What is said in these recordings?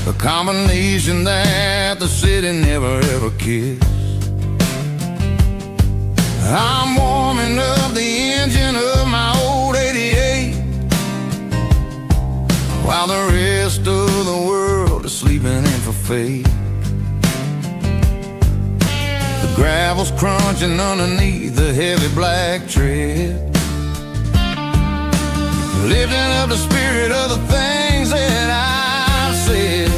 a combination that the city never ever kissed. I'm warming up the engine of my old 88, while the rest of the world is sleeping in for fate. The gravel's crunching underneath the heavy black tread, lifting up the spirit of the things that I've said.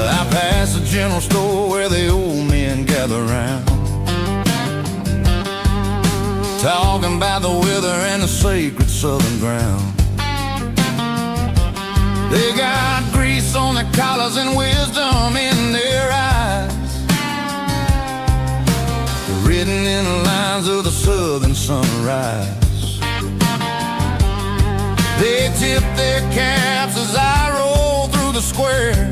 I pass the general store where the old men gather round, talking about the weather and the sacred southern ground. They got grease on their collars and wisdom in their eyes, written in the lines of the southern sunrise. They tip their caps as I roll through the square,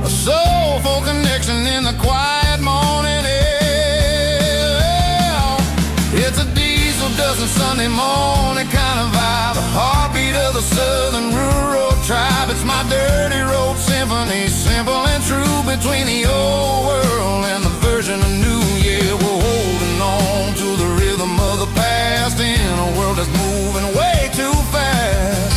a soulful connection in the quiet morning air. It's a diesel dusting Sunday morning kind of vibe, the heartbeat of the southern rural tribe. It's my dirty road symphony, simple and true, between the old world and the version of new. Yeah, we're holding on to the rhythm of the past in a world that's moving way too fast.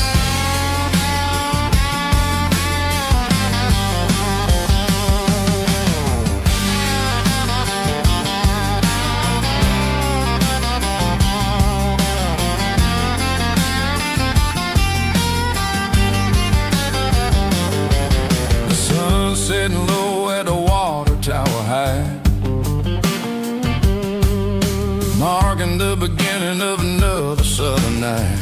The sun's setting low at the water tower high, marking the beginning of another southern night.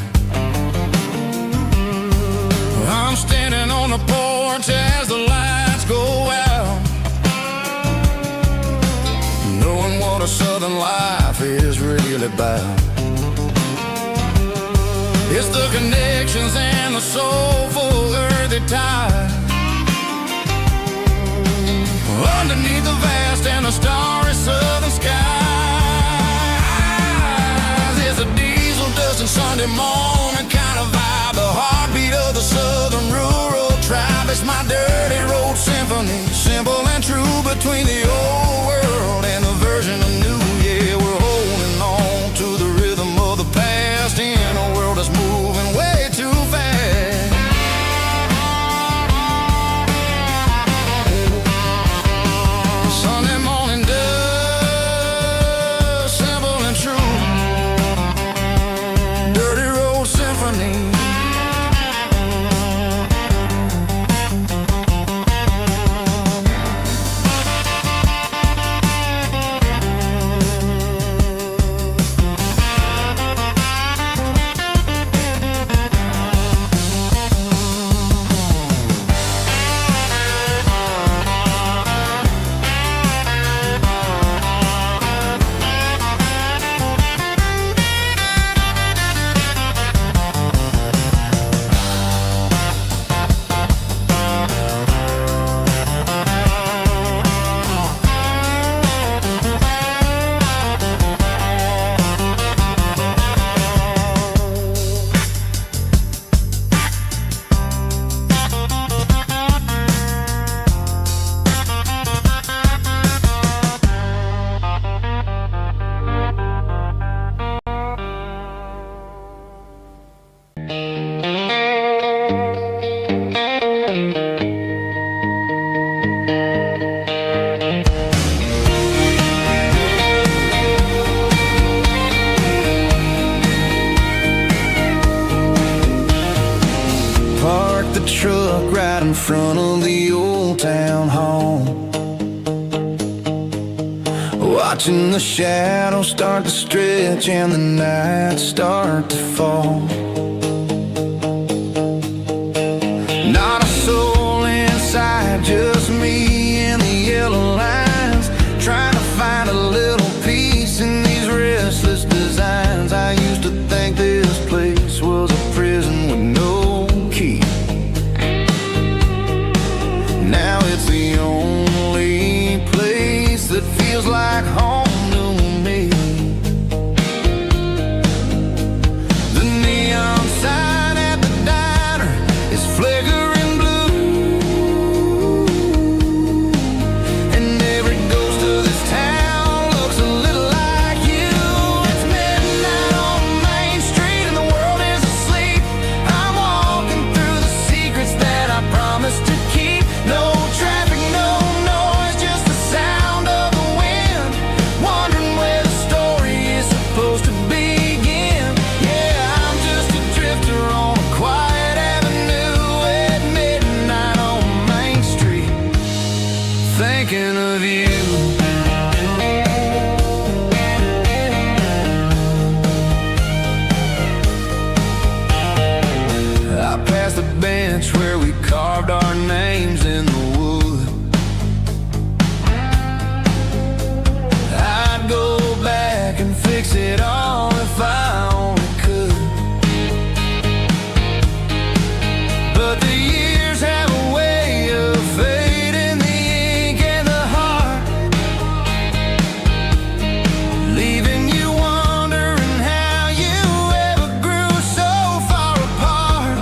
I'm standing on the porch as the lights go out, knowing what a southern life is really about. It's the connections and the soulful earthy tide, underneath the vast and the starry southern skies. It's a diesel dusting Sunday morning kind of vibe, the heartbeat of the southern rural tribe. It's my dirty road symphony, simple and true, between the old world and the version of new. Yeah, we're holding on to the rhythm of the past in a world that's moving way too fast. Sunday morning dust, simple and true, dirty road symphony. Parked the truck right in front of the old town hall, watching the shadows start to stretch and the nights start to fall. Not a soul inside, just me and the yellow lines, trying to find a little peace in these restless designs. I used to think this place was a prison with no key. Now it's the only place that feels like home to me. The neon past the bench where we carved our names in the wood. I'd go back and fix it all if I only could. But the years have a way of fading the ink and the heart, leaving you wondering how you ever grew so far apart.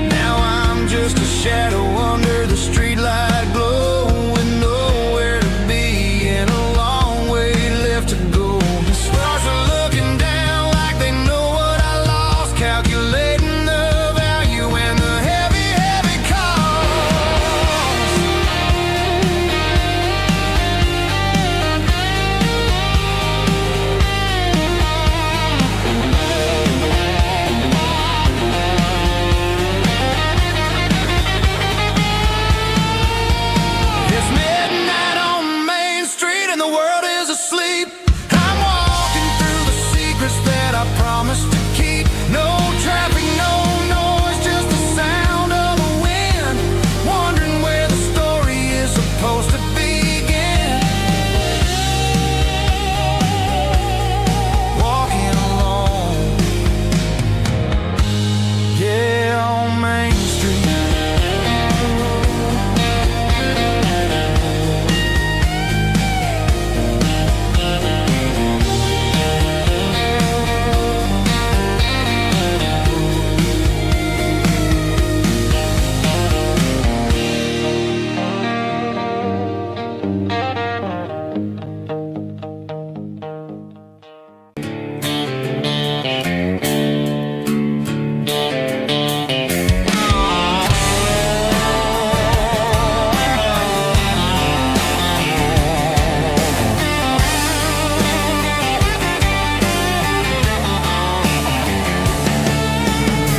Now I'm just a shadow under the streetlight glow, with nowhere to be and a long way left to go. The stars are looking down like they know what I lost, calculating the value and the heavy, heavy cost. It's midnight on Main Street and the world is asleep. I'm walking through the secrets that I promised to keep. No traffic, no noise, just the sound of the wind, wondering where the story is supposed to begin. Walking alone, yeah, on Main Street.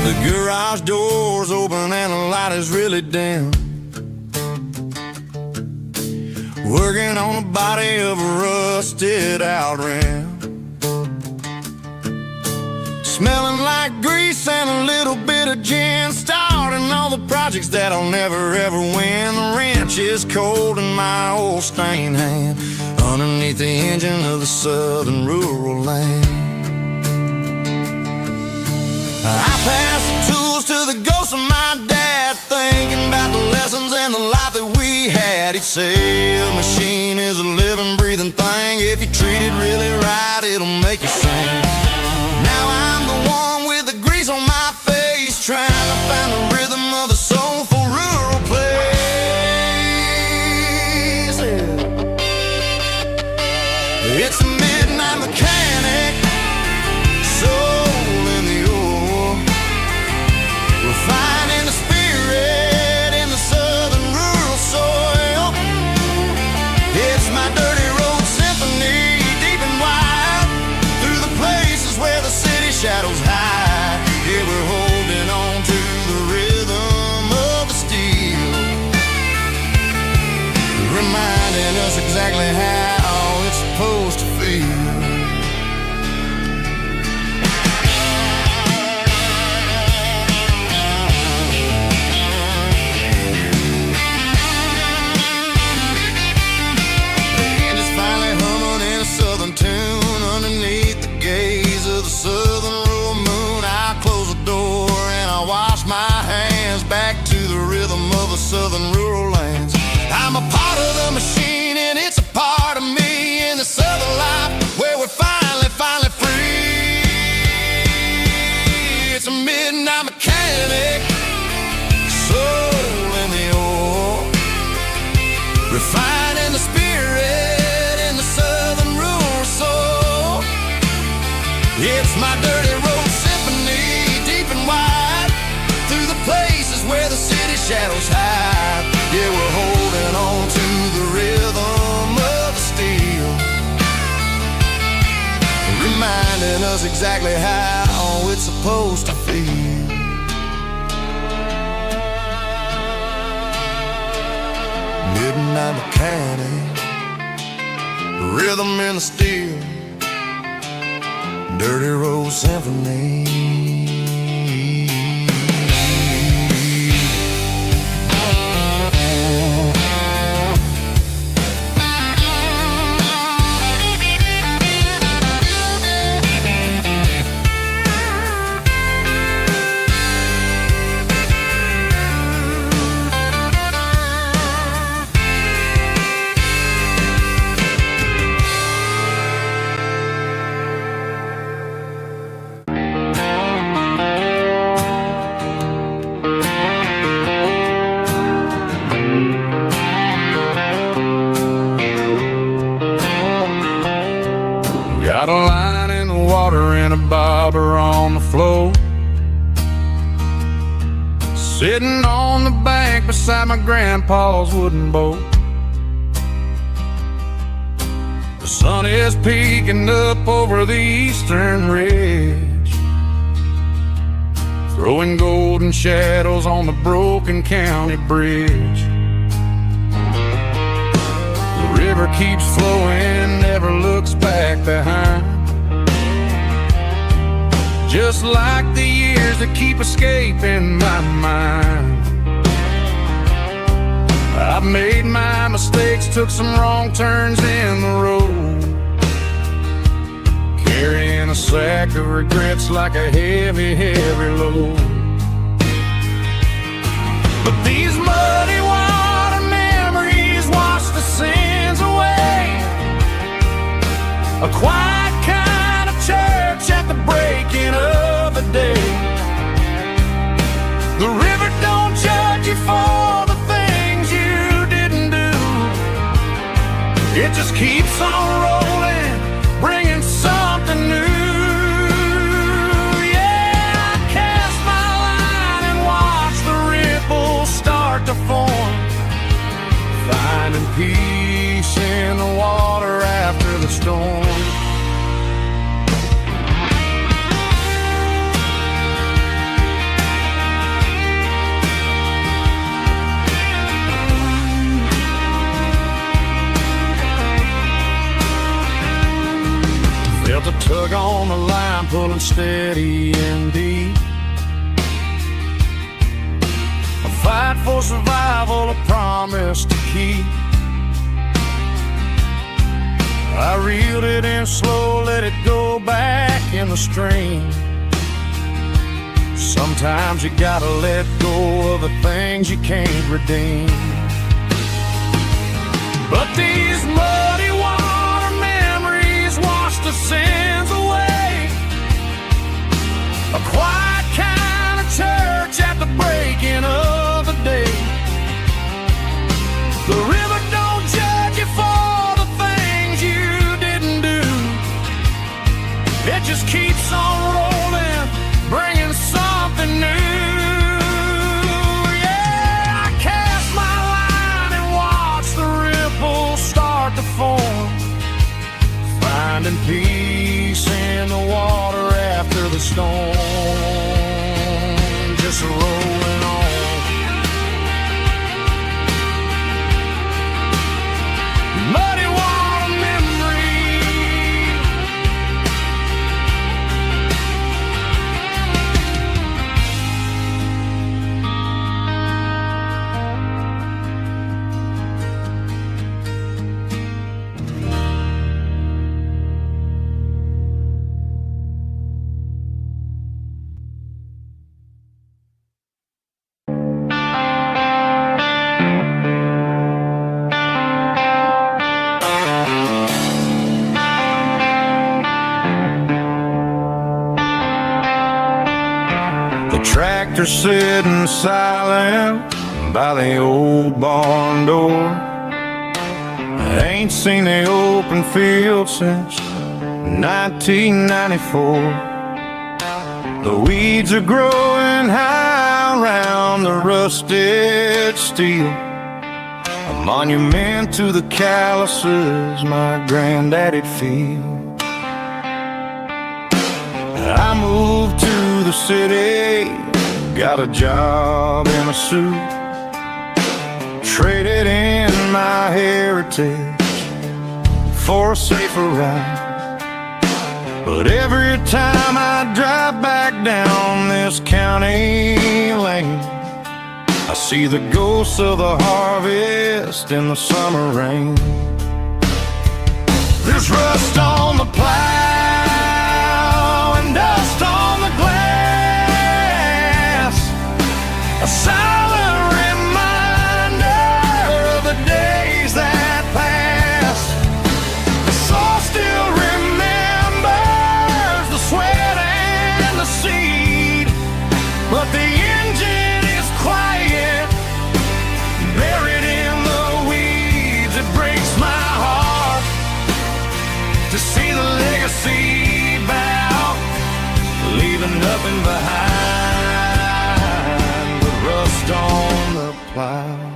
The garage door's open and the light is really dim. Working on the body of a rusted out rim, smelling like grease and a little bit of gin, starting all the projects that I'll never ever win. The wrench is cold in my old stained hand, underneath the engine of the southern rural land. I pass the tools to the ghost of my dad, thinking about the lessons and the life that we had. He'd say a machine is a living, breathing thing. If you treat it really right, it'll make you sing. Now I'm the one with the grease on my face, trying to find the rhythm of the soulful rural place. It's a midnight mechanic, soul in the ore, refining the spirit in the southern rural soil. It's my dirty road symphony, deep and wide, through the places where the city shadows hide. Yeah, we're holding on to the rhythm of the steel, reminding us exactly how it's supposed to feel. Tune underneath the gaze of the southern rural moon. I close the door and I wash my hands, back to the rhythm of the southern rural lands. I'm a part of the machine and it's a part of me, in the southern life where we're finally free. It's a midnight mechanic, soul in the ore, refining the spirit in the southern rural soul. It's my dirty road symphony, deep and wide, through the places where the city shadows hide. Yeah, we're holding on to the rhythm of the steel, reminding us exactly how it's supposed to feel. Midnight mechanic, rhythm in the steel, dirty road symphony. on the floor, sitting on the bank beside my grandpa's wooden boat. The sun is peeking up over the eastern ridge, throwing golden shadows on the broken county bridge. The river keeps flowing, never looks back behind, just like the years that keep escaping my mind. I've made my mistakes, took some wrong turns in the road, carrying a sack of regrets like a heavy, heavy load. But these muddy water memories wash the sins away. A quiet kind of church at the breaking of the day. The river don't judge you for the things you didn't do. It just keeps on rolling, bringing something new. Yeah, I cast my line and watch the ripples start to form, finding peace in the water after the storm. Felt a tug on the line, pulling steady and deep. A fight for survival, a promise to keep. I reeled it in slow, let it go back in the stream. Sometimes you gotta let go of the things you can't redeem. But these muddy water memories wash the sins away. A quiet kind of church at the breaking of the day. The river don't judge you for the things you didn't do. It just keeps on rolling, bringing something new. Yeah, I cast my line and watch the ripples start to form, finding peace in the water after the storm. Just rolling on. Muddy water memory. Tractor sitting silent by the old barn door. I ain't seen the open field since 1994. The weeds are growing high around the rusted steel, a monument to the calluses my granddaddy'd feel. I moved to the city, got a job in a suit, traded in my heritage for a safer ride. But every time I drive back down this county lane, I see the ghosts of the harvest in the summer rain. There's rust on the plow and dust on the glass, a silent reminder of the days that passed. The soul still remembers the sweat and the seed, but the engine is quiet, buried in the weeds. It breaks my heart to see the legacy plow.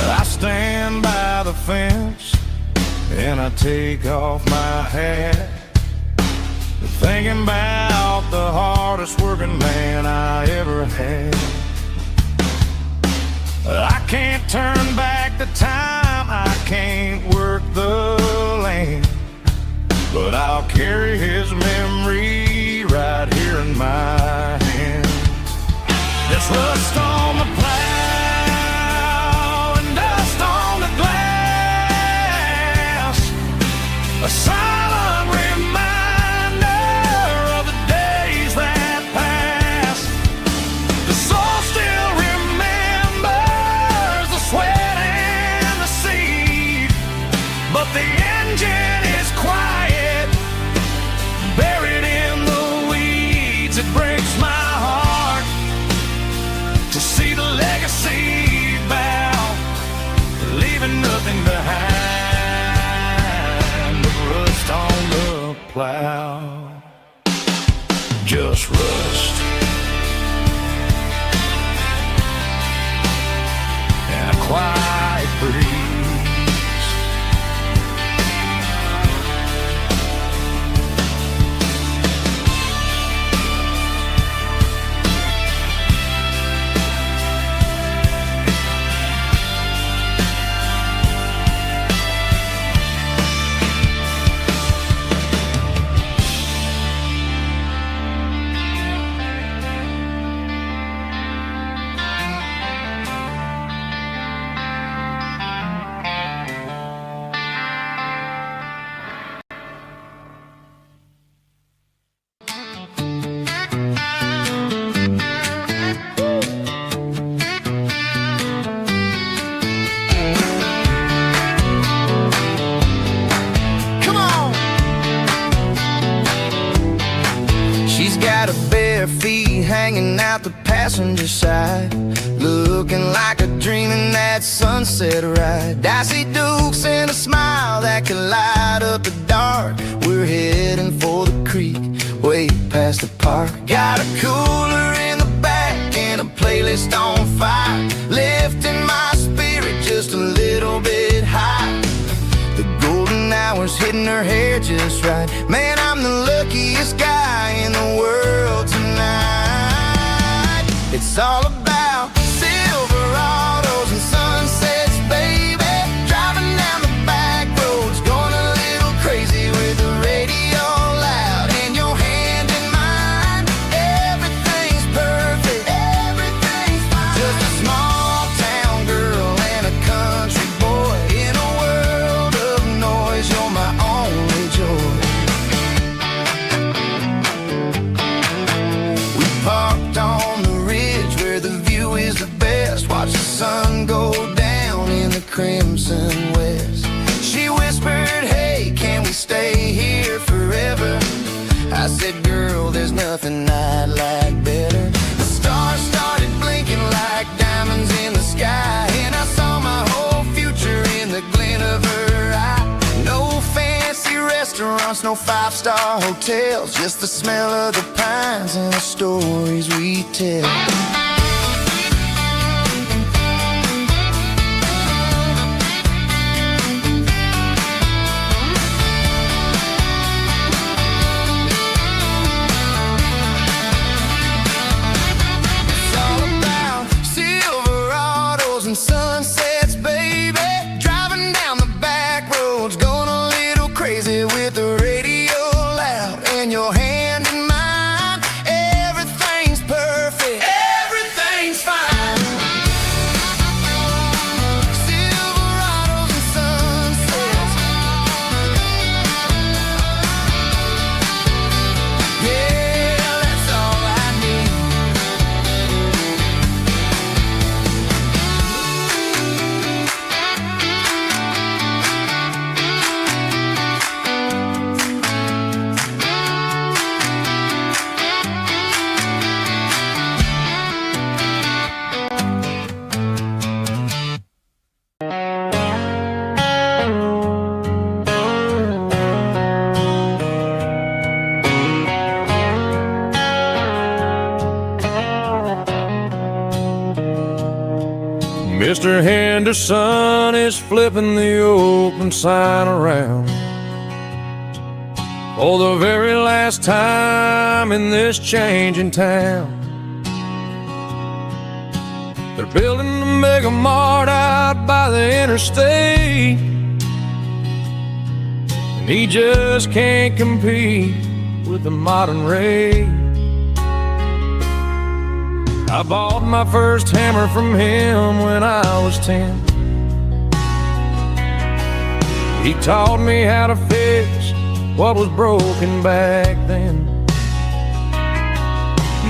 I stand by the fence and I take off my hat, thinking about the hardest working man I ever had. I can't turn back the time, I can't work the land, but I'll carry his memory right here in my hand. There's rust on the plow and dust on the glass, a silent reminder of the days that passed. The soul still remembers the sweat and the seed, but the engine is quiet, buried in the weeds. It breaks my heart to see the legacy bow, leaving nothing behind but rust on the plow. Just rust and a quiet breeze. Got her bare feet hanging out the passenger side, looking like a dream in that sunset ride. Dicey dukes and a smile that can light up the dark. We're heading for the creek, way past the park. Got a cooler in the back and a playlist on fire, lifting my spirit just a little bit high. The golden hours hitting her hair just right. Man, I'm the luckiest guy in the world tonight. It's all about Silverados and sunsets, baby. Driving down the back roads, going a little crazy with the radio loud and your hand in mine. Everything's perfect, everything's fine. Just a small town girl and a country boy in a world of noise. You're my only joy. We parked on the ridge where the view is the best. Watch the sun go down in the crimson west. She whispered, hey, can we stay here forever? I said, girl, there's nothing I'd like better. The stars started blinking like diamonds in the sky, and I saw my whole future in the glint of her eye. No fancy restaurants, no five-star hotels, just the smell of the pines and the stories we tell. It's all about Silverados and sunsets, baby. Driving down the back roads, going a little crazy with the radio loud and your hand in mine. Everything's perfect, Mr. Henderson is flipping the open sign around for the very last time in this changing town. They're building a mega mart out by the interstate, and he just can't compete with the modern rate. I bought my first hammer from him when I was 10. He taught me how to fix what was broken back then.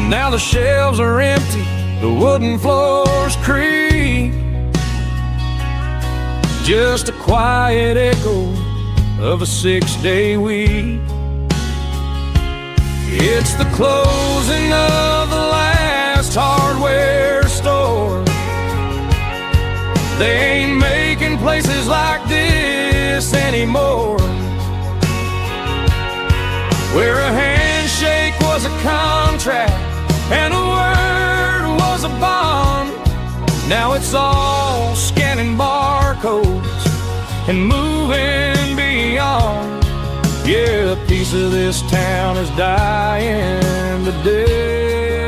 Now the shelves are empty, the wooden floors creak, just a quiet echo of a 6-day week. It's the closing of the last hardware store. They ain't making places like this anymore, where a handshake was a contract and a word was a bond. Now it's all scanning barcodes and moving beyond. Yeah, a piece of this town is dying today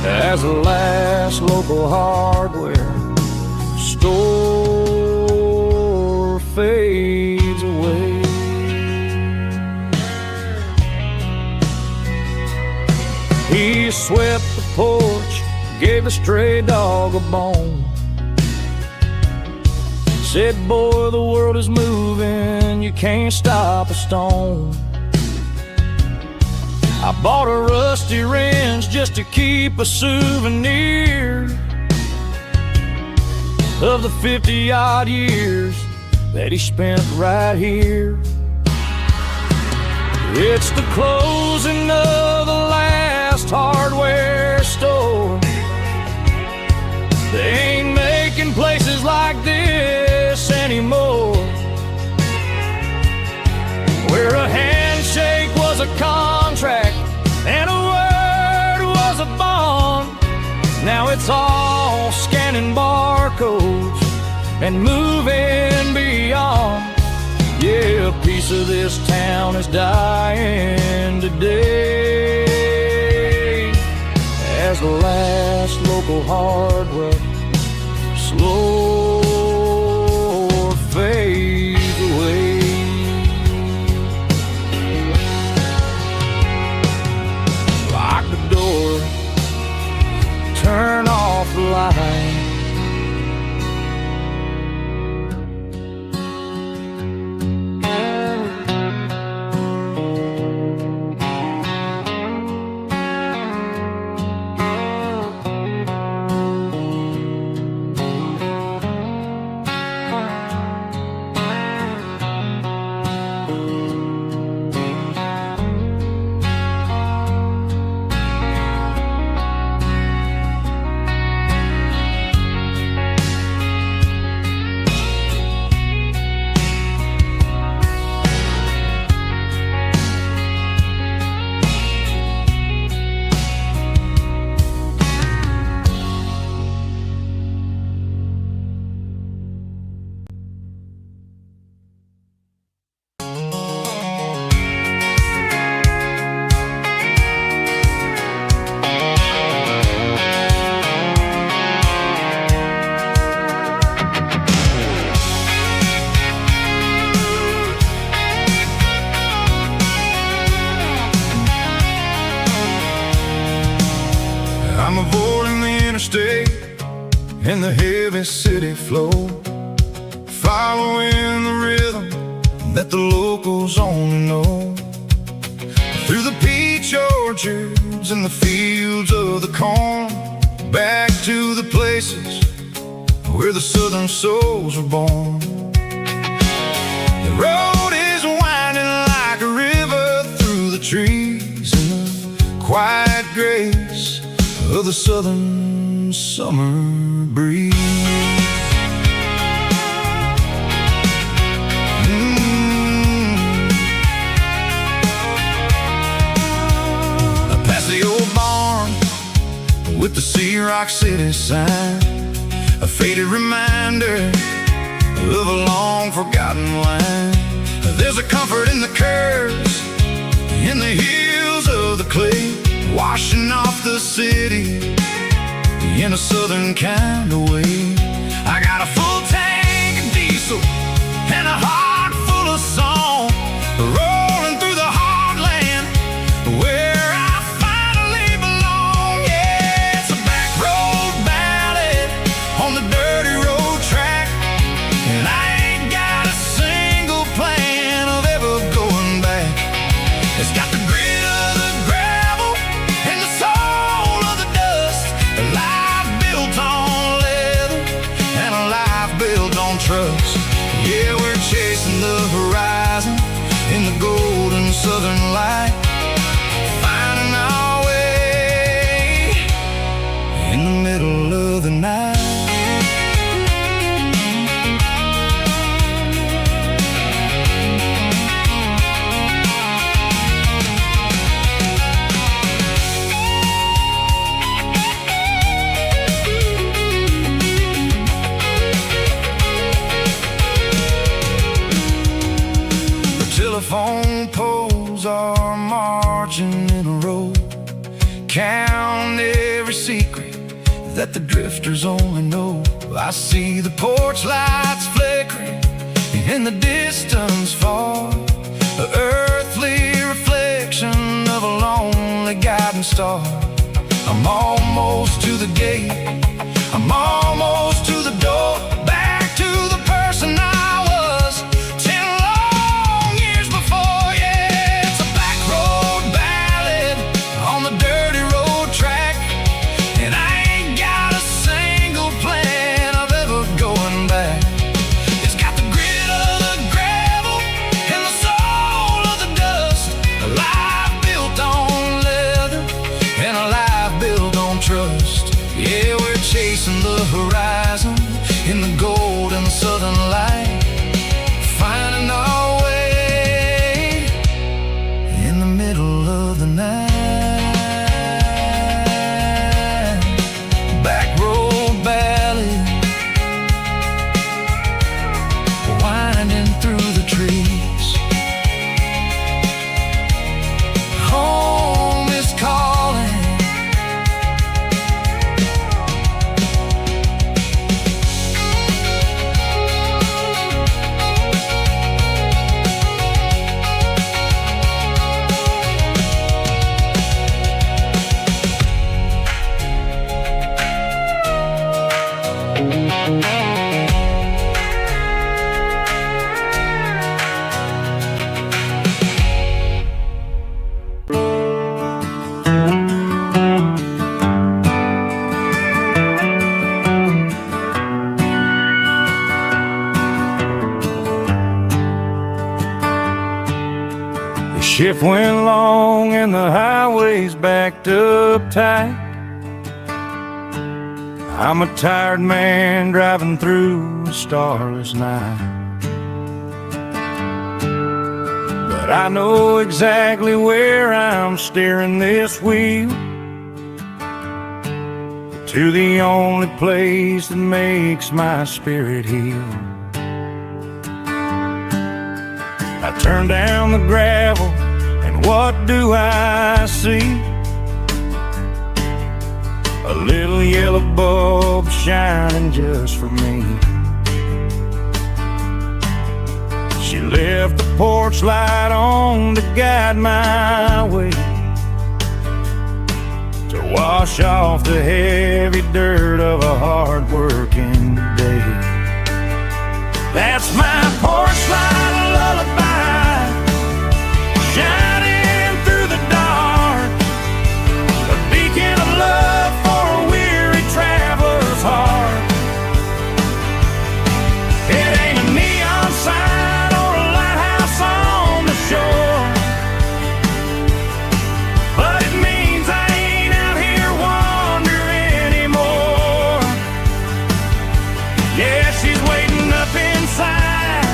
as the last local hardware store fades away. He swept the porch, gave a stray dog a bone, said, boy, the world is moving, you can't stop a stone. I bought a rusty wrench just to keep a souvenir of the 50-odd years that he spent right here. It's the closing of the last hardware store. They ain't making places like this anymore, where a handshake was a contract and a word was a bond. Now it's all scanning barcodes and moving beyond. Yeah, a piece of this town is dying today as the last local hardware slow fades away. Lock the door, turn off the light. I'm avoiding the interstate and the heavy city flow, following the rhythm that the locals only know. Through the peach orchards and the fields of the corn, back to the places where the southern souls were born. The road is winding like a river through the trees in the quiet grace of the southern summer breeze. Past the old barn with the Sea Rock City sign, a faded reminder of a long forgotten line. There's a comfort in the curves, in the heels of the clay, washing off the city in a southern kind of way. I got a full tank of diesel and a heart full of song, rolling through the heartland where I finally belong. Yeah, it's a back road ballad on the dirty road track, and I ain't got a single plan of ever going back. It's got the grit of the gravel and the soul of the dust, a life built on leather and a life built on trust. Yeah, we're chasing the horizon in the golden southern light, finding our way in the middle of the night. Telephone poles are marching in a row, count every secret that the drifters only know. I see the porch lights flickering in the distance far, the earthly reflection of a lonely guiding star. I'm almost to the gate, I'm almost to the door, back to the person I was 10 long years before. Yeah, it's a back road ballad on the dirty road track, and I ain't got a single plan of ever going back. It's got the grit of the gravel and the soul of the dust, a life built on leather and a life built on trust. Yeah, we're chasing the horizon in the golden southern light, finding our way in the middle of the night. Back road ballad, winding through the trees. Home is calling, shift went long and the highway's backed up tight. I'm a tired man driving through a starless night, but I know exactly where I'm steering this wheel, to the only place that makes my spirit heal. I turn down the gravel, and what do I see? A little yellow bulb shining just for me. She left the porch light on to guide my way, to wash off the heavy dirt of a hard-working day. That's my porch light lullaby, shining through the dark, a beacon of love for a weary traveler's heart. It ain't a neon sign or a lighthouse on the shore, but it means I ain't out here wandering anymore. Yeah, she's waiting up inside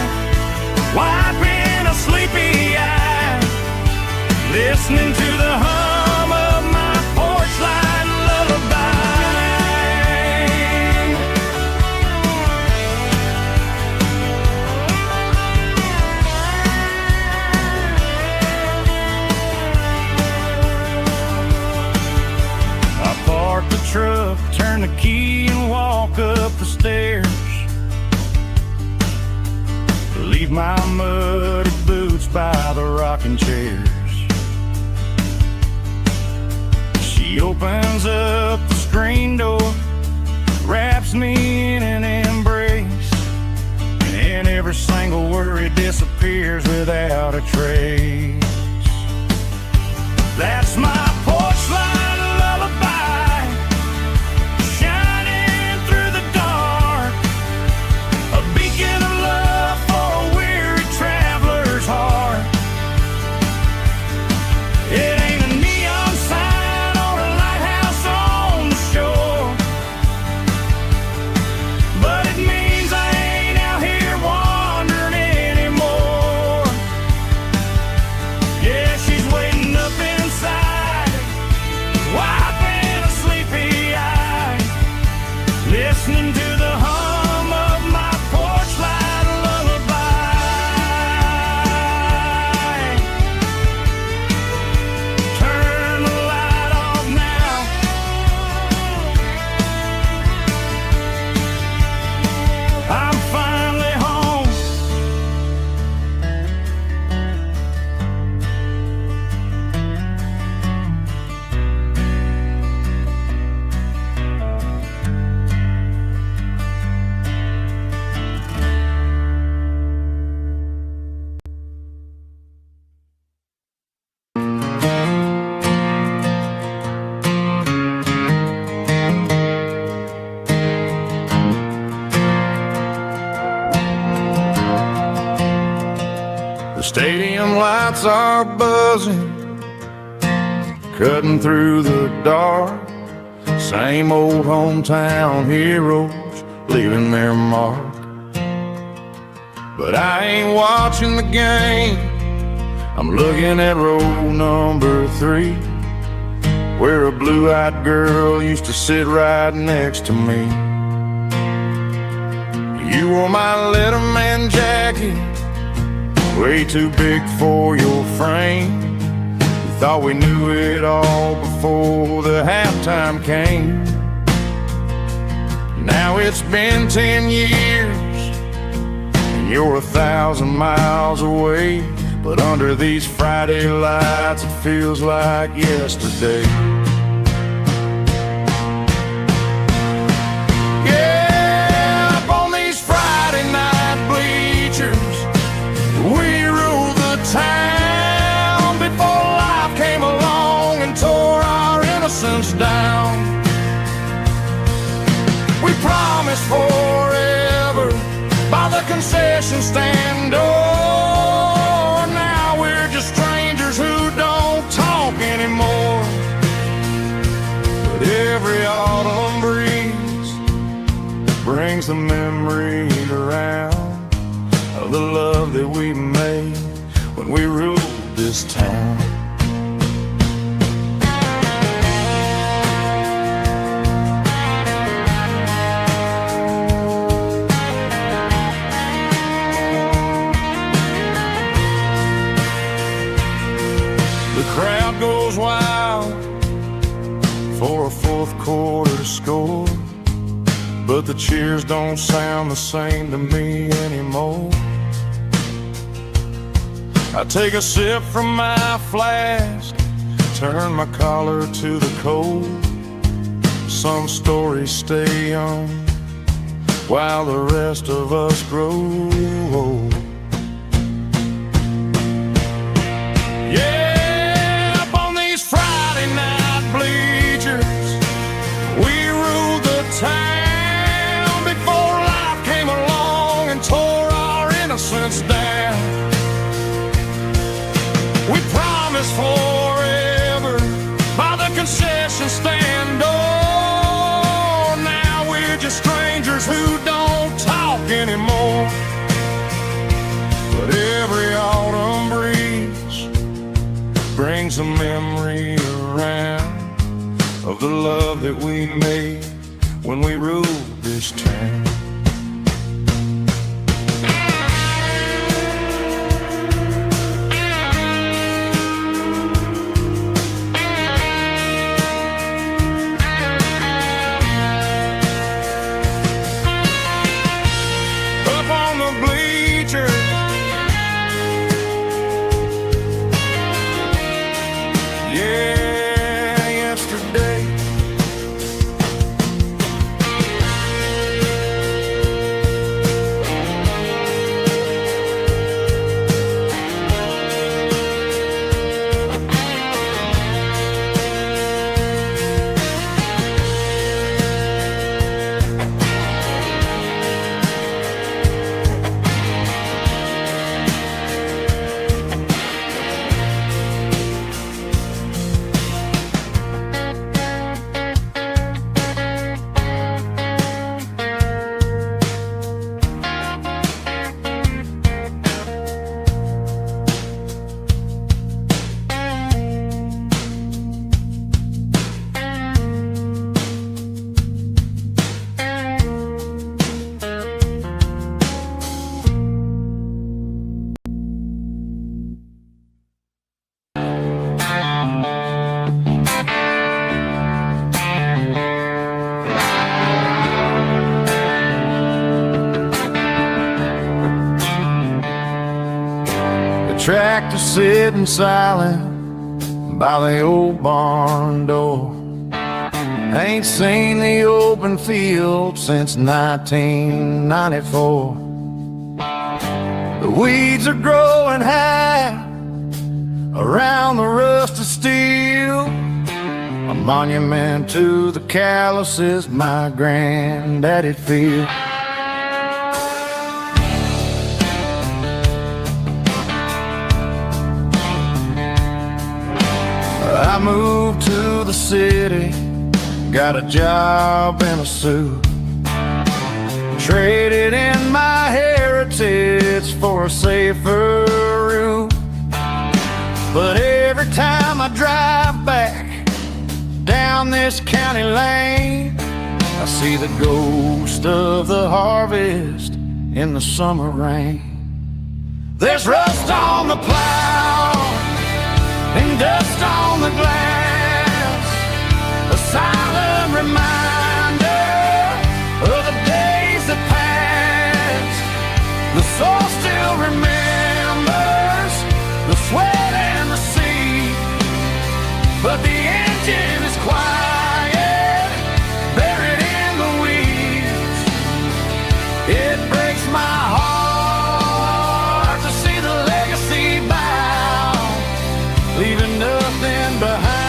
truck, turn the key and walk up the stairs. Leave my muddy boots by the rocking chairs. She opens up the screen door, wraps me in an embrace, and every single worry disappears without a trace. That's my porch light lullaby, shining through the dark, a beacon of love for a weary traveler's heart. It ain't a neon sign or a lighthouse on the shore, but it means I ain't out here wandering anymore. Yeah, she's waiting up inside, wiping a sleepy eye, listening to the hum of my porch light lullaby. Turn the light off now, I'm finally home. The stadium lights are buzzing, cutting through the dark. Same old hometown heroes leaving their mark. But I ain't watching the game, I'm looking at row number 3, where a blue-eyed girl used to sit right next to me. You wore my Letterman jacket, way too big for your frame. We thought we knew it all before the halftime came. Now it's been 10 years and you're 1,000 miles away, but under these Friday lights it feels like yesterday. Yeah, up on these Friday night bleachers, we ruled the town before life came along and tore our innocence down. We promised forever by the concession stand door. Now we're just strangers who don't talk anymore. But every autumn breeze brings the memory around of the love that we made when we ruled this town. The crowd goes wild for a fourth quarter score, but the cheers don't sound the same to me anymore. I take a sip from my flask, turn my collar to the cold. Some stories stay young while the rest of us grow old. Yeah, up on these Friday night bleachers, we ruled the town before life came along and tore our innocence down. We promised forever by the concession stand door. Now we're just strangers who don't talk anymore. But every autumn breeze brings a memory around of the love that we made when we ruled this town. tractor sitting silent by the old barn door. Ain't seen the open field since 1994. The weeds are growing high around the rusted steel, a monument to the calluses my granddaddy feel. I moved to the city, got a job in a suit, traded in my heritage for a safer route. But every time I drive back down this county lane, I see the ghost of the harvest in the summer rain. There's rust on the plow and dust on the glass, a silent reminder of the days that passed. The soul still remembers the sweat and the sea, but the engine is quiet, buried in the weeds. It breaks my heart to see the legacy bow, leaving nothing behind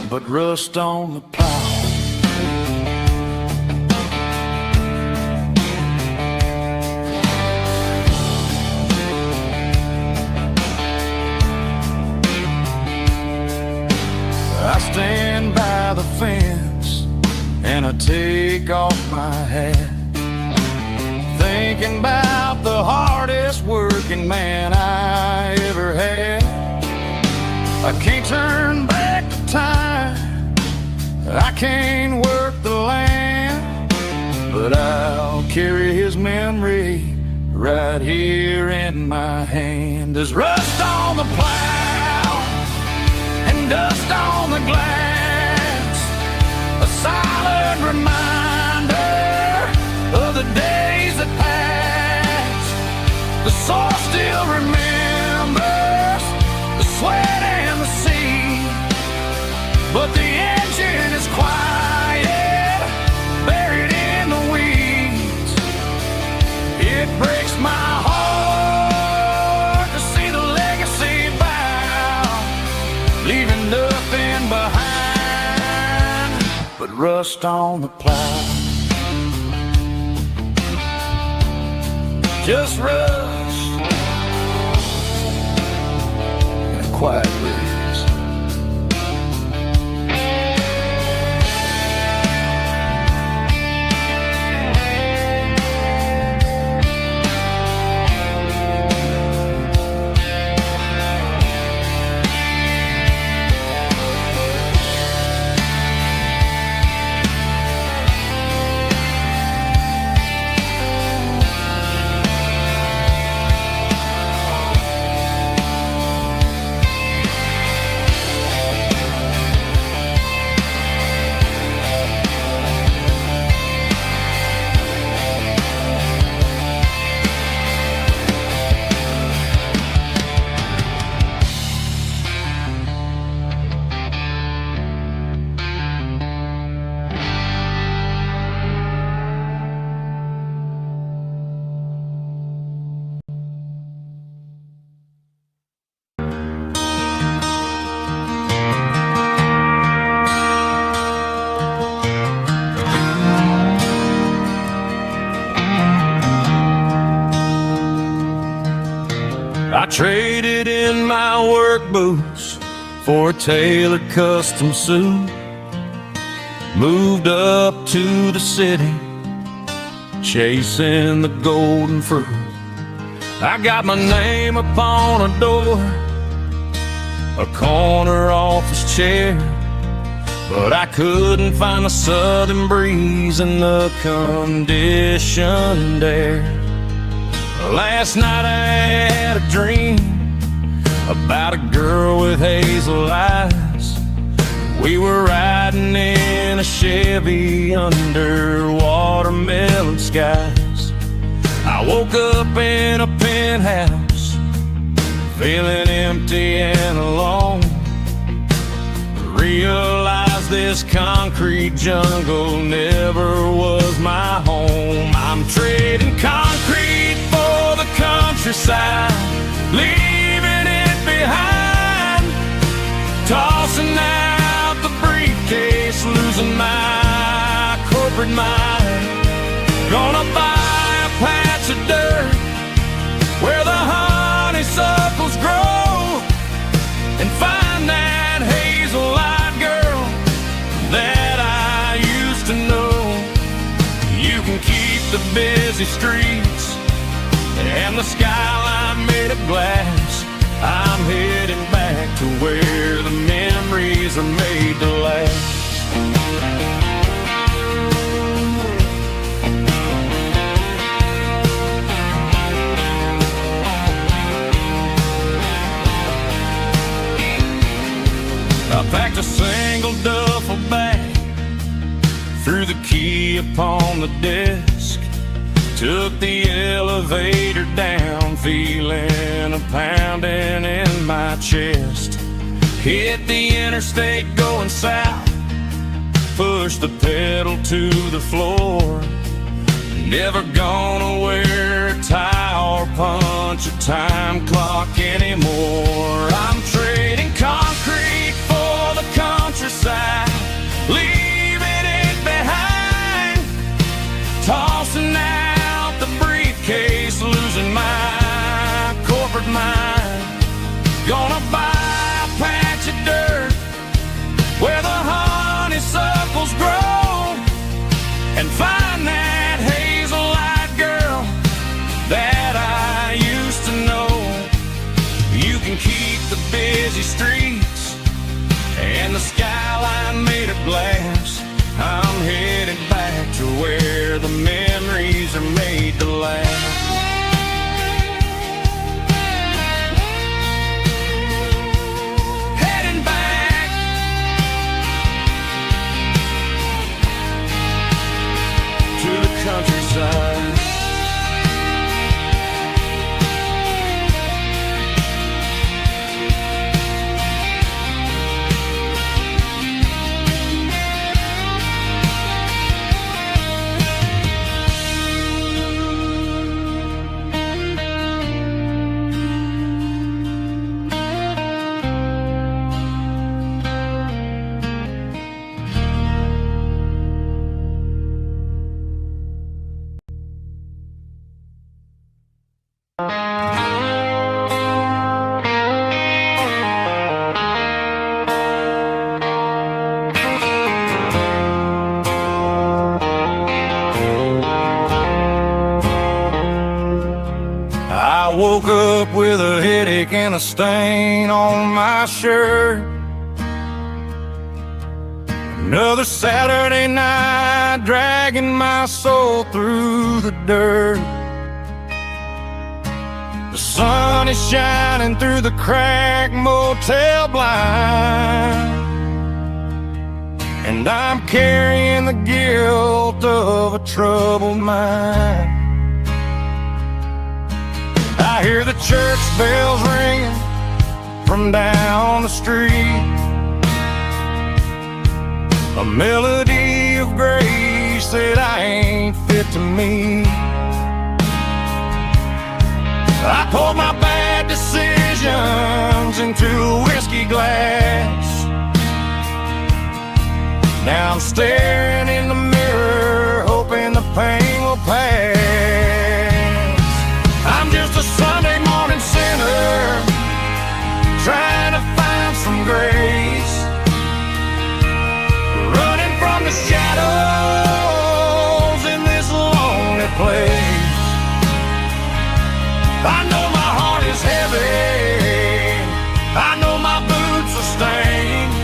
but rust on the plow. I stand by the fence and I take off my hat, thinking about the hardest working man I ever had. I can't turn back the time, I can't work the land, but I'll carry his memory right here in my hand. There's rust on the plow and dust on the glass, a silent reminder of the days that passed. The soul still remembers the sweat and the sea, but the engine is quiet, buried in the weeds. It breaks my heart to see the legacy bow, leaving nothing behind but rust on the plow. Just rust and a quiet breeze. I traded in my work boots for a tailored custom suit, moved up to the city, chasing the golden fruit. I got my name upon a door, a corner office chair, but I couldn't find the southern breeze in the conditioned air. Last night I had a dream about a girl with hazel eyes. We were riding in a Chevy under watermelon skies. I woke up in a penthouse feeling empty and alone. Realize this concrete jungle never was my home. I'm trading concrete for the countryside, leaving it behind, tossing out the briefcase, losing my corporate mind. Gonna buy a patch of dirt where the honeysuckles grow, and find that hazel-eyed girl that I used to know. You can keep the busy streets and the skyline made of glass. I'm heading back to where the memories are made to last. I packed a single duffel bag, threw the key upon the desk, took the elevator down, feeling a pounding in my chest. Hit the interstate going south, pushed the pedal to the floor. Never gonna wear a tie or punch a time clock anymore. I'm trading concrete for the countryside, leaving it behind, tossing out the briefcase, losing my corporate mind. Gonna buy a patch of dirt where the honeysuckles grow, and find that hazel-eyed girl that I used to know. You can keep the busy streets and the skyline made of glass. I'm headed back to where the memories are made to last. Heading back to the countryside. I woke up with a headache and a stain on my shirt. Another Saturday night, dragging my soul through the dirt. The sun is shining through the cracked motel blind, and I'm carrying the guilt of a troubled mind. I hear the church bells ringing from down the street, a melody of grace that I ain't fit to meet. I poured my bad decisions into a whiskey glass. Now I'm staring in the mirror, hoping the pain will pass. I'm just a Sunday morning sinner, trying to find some grace, running from the shadows in this lonely place. I know my heart is heavy, I know my boots are stained,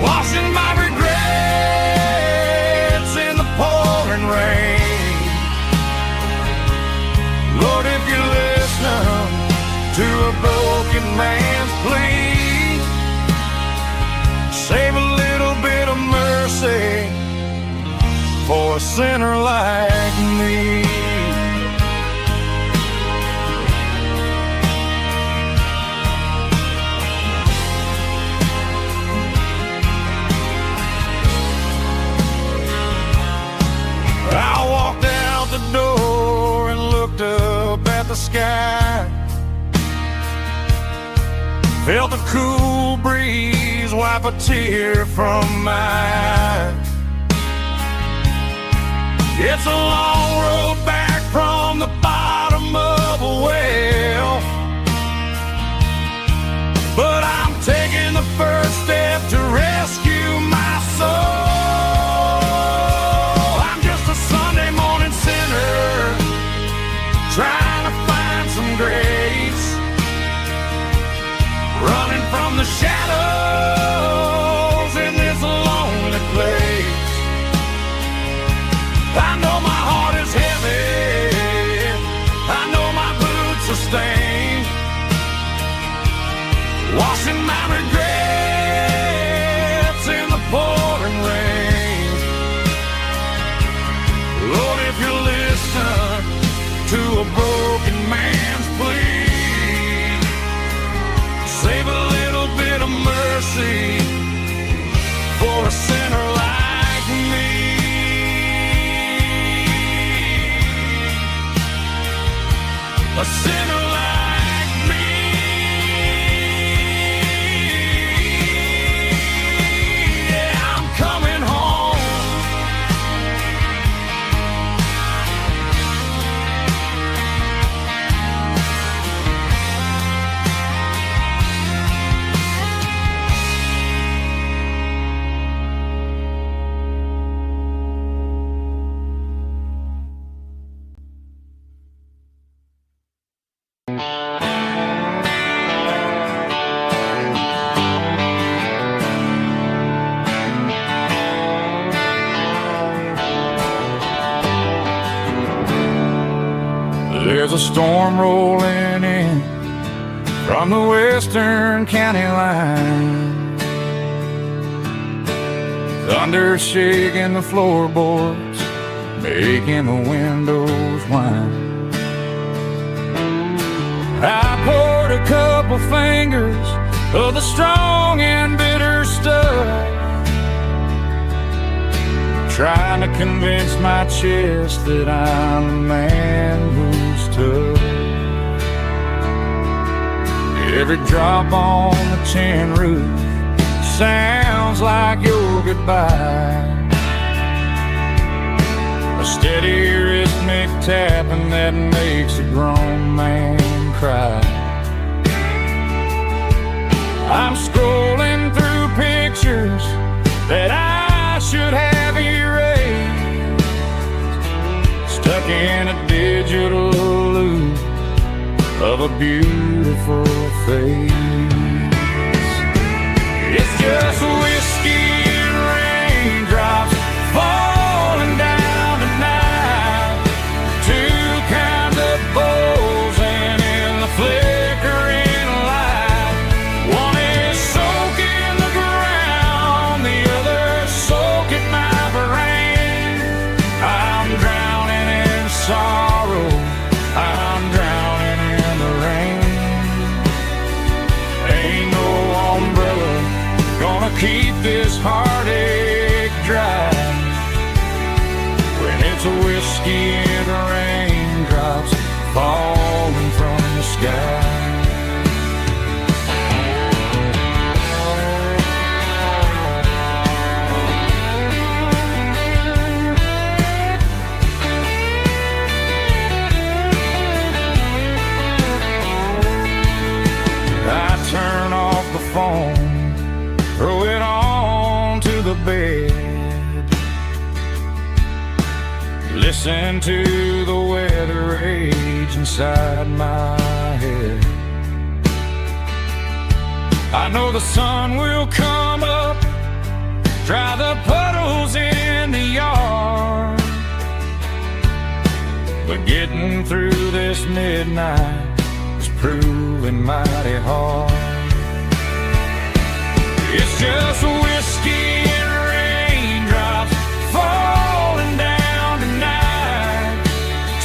washing my regrets in the pouring rain. Lord, if you listen to a broken man's plea, save a little bit of mercy for a sinner like me. Felt the cool breeze wipe a tear from my eye. It's a long road back from the bottom of a well, but I'm taking the first step to rescue my soul. I'm just a Sunday morning sinner trying to find some grace, running from the shadows in this lonely place. I know my heart is heavy, I know my boots are stained, washing my regrets in the pouring rain. Lord, if you listen to a broken man's plea, save a little bit of mercy for a sinner like me. A sinner like me. Yeah, I'm coming home. There's a storm rolling in from the western county line, thunder shaking the floorboards, making the windows whine. I poured a couple fingers of the strong and bitter stuff, trying to convince my chest that I'm a man who's tough. Every drop on the tin roof sounds like your goodbye, a steady rhythmic tapping that makes a grown man cry. I'm scrolling through pictures that I should have erased, stuck in a digital loop of a beautiful face. It's just whiskey and raindrops falling down tonight, two kinds of bowls and in the flickering light. One is soaking the ground, the other soaking my brain. I'm drowning in sorrow, I'm drowning in the rain. Ain't no umbrella gonna keep this heartache dry when it's a whiskey and raindrops falling from the sky. Turn off the phone, throw it on to the bed, listen to the weather rage inside my head. I know the sun will come up, dry the puddles in the yard, but getting through this midnight is proving mighty hard. It's just whiskey and raindrops falling down tonight,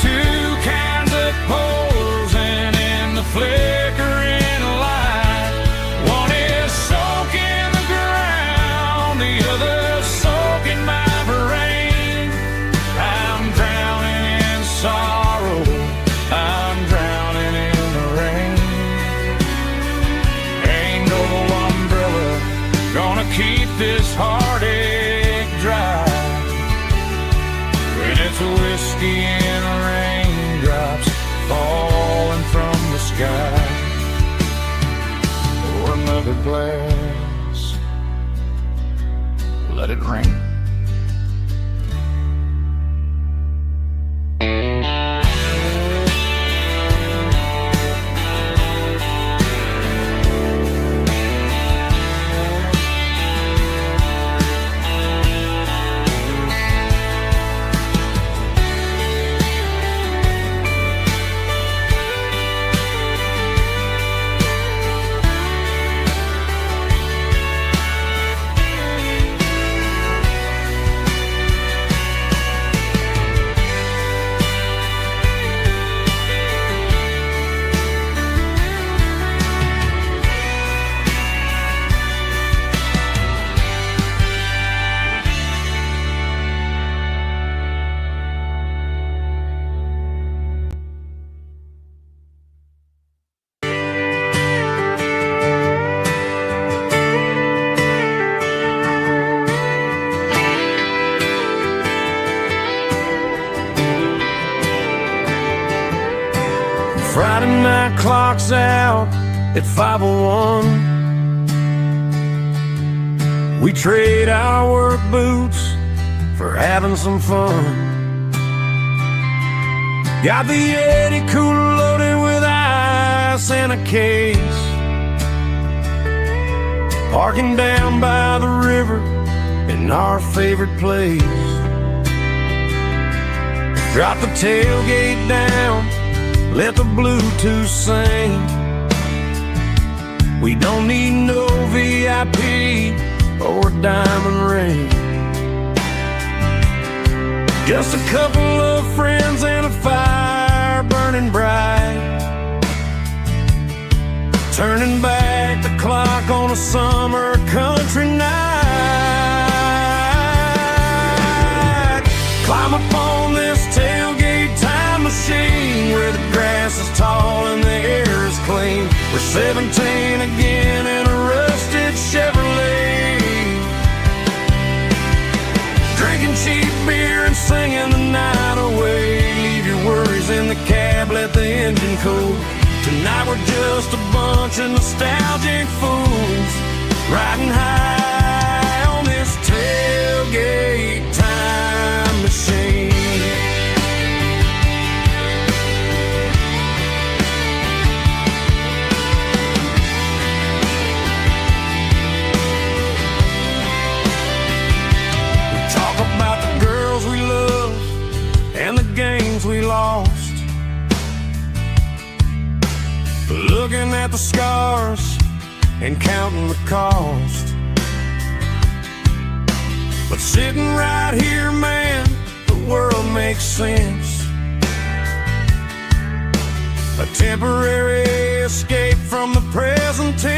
two kinds of poles and in the flickering light. One is soaking the ground, the other soaking my brain. I'm drowning in sorrow, I'm drowning in the rain. Ain't keep this heartache dry. When it's a whiskey and raindrops falling from the sky. Pour another glass, let it rain. Friday night clock's out at 5:01. We trade our work boots for having some fun. Got the Yeti cooler loaded with ice and a case. Parking down by the river in our favorite place. Drop the tailgate down, let the Bluetooth sing. We don't need no VIP or diamond ring. Just a couple of friends and a fire burning bright, turning back the clock on a summer country night. Climb up on this tailgate time machine where the grass is tall and the air is clean. We're 17 again in a rusted Chevrolet, drinking cheap beer and singing the night away. Leave your worries in the cab, let the engine cool. Tonight we're just a bunch of nostalgic fools, riding high on this tailgate time machine. We lost, looking at the scars and counting the cost. But sitting right here, man, the world makes sense. A temporary escape from the present tense.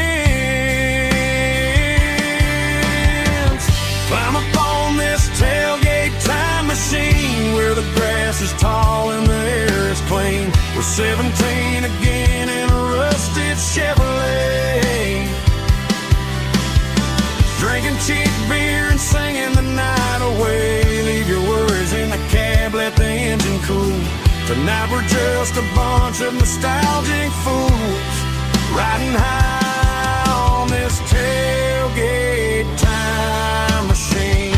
Climb up on this tailgate time machine where the grass is tall and the air is clean. We're 17 again in a rusted Chevrolet, drinking cheap beer and singing the night away. Leave your worries in the cab, let the engine cool. Tonight we're just a bunch of nostalgic fools, riding high on this tailgate time machine.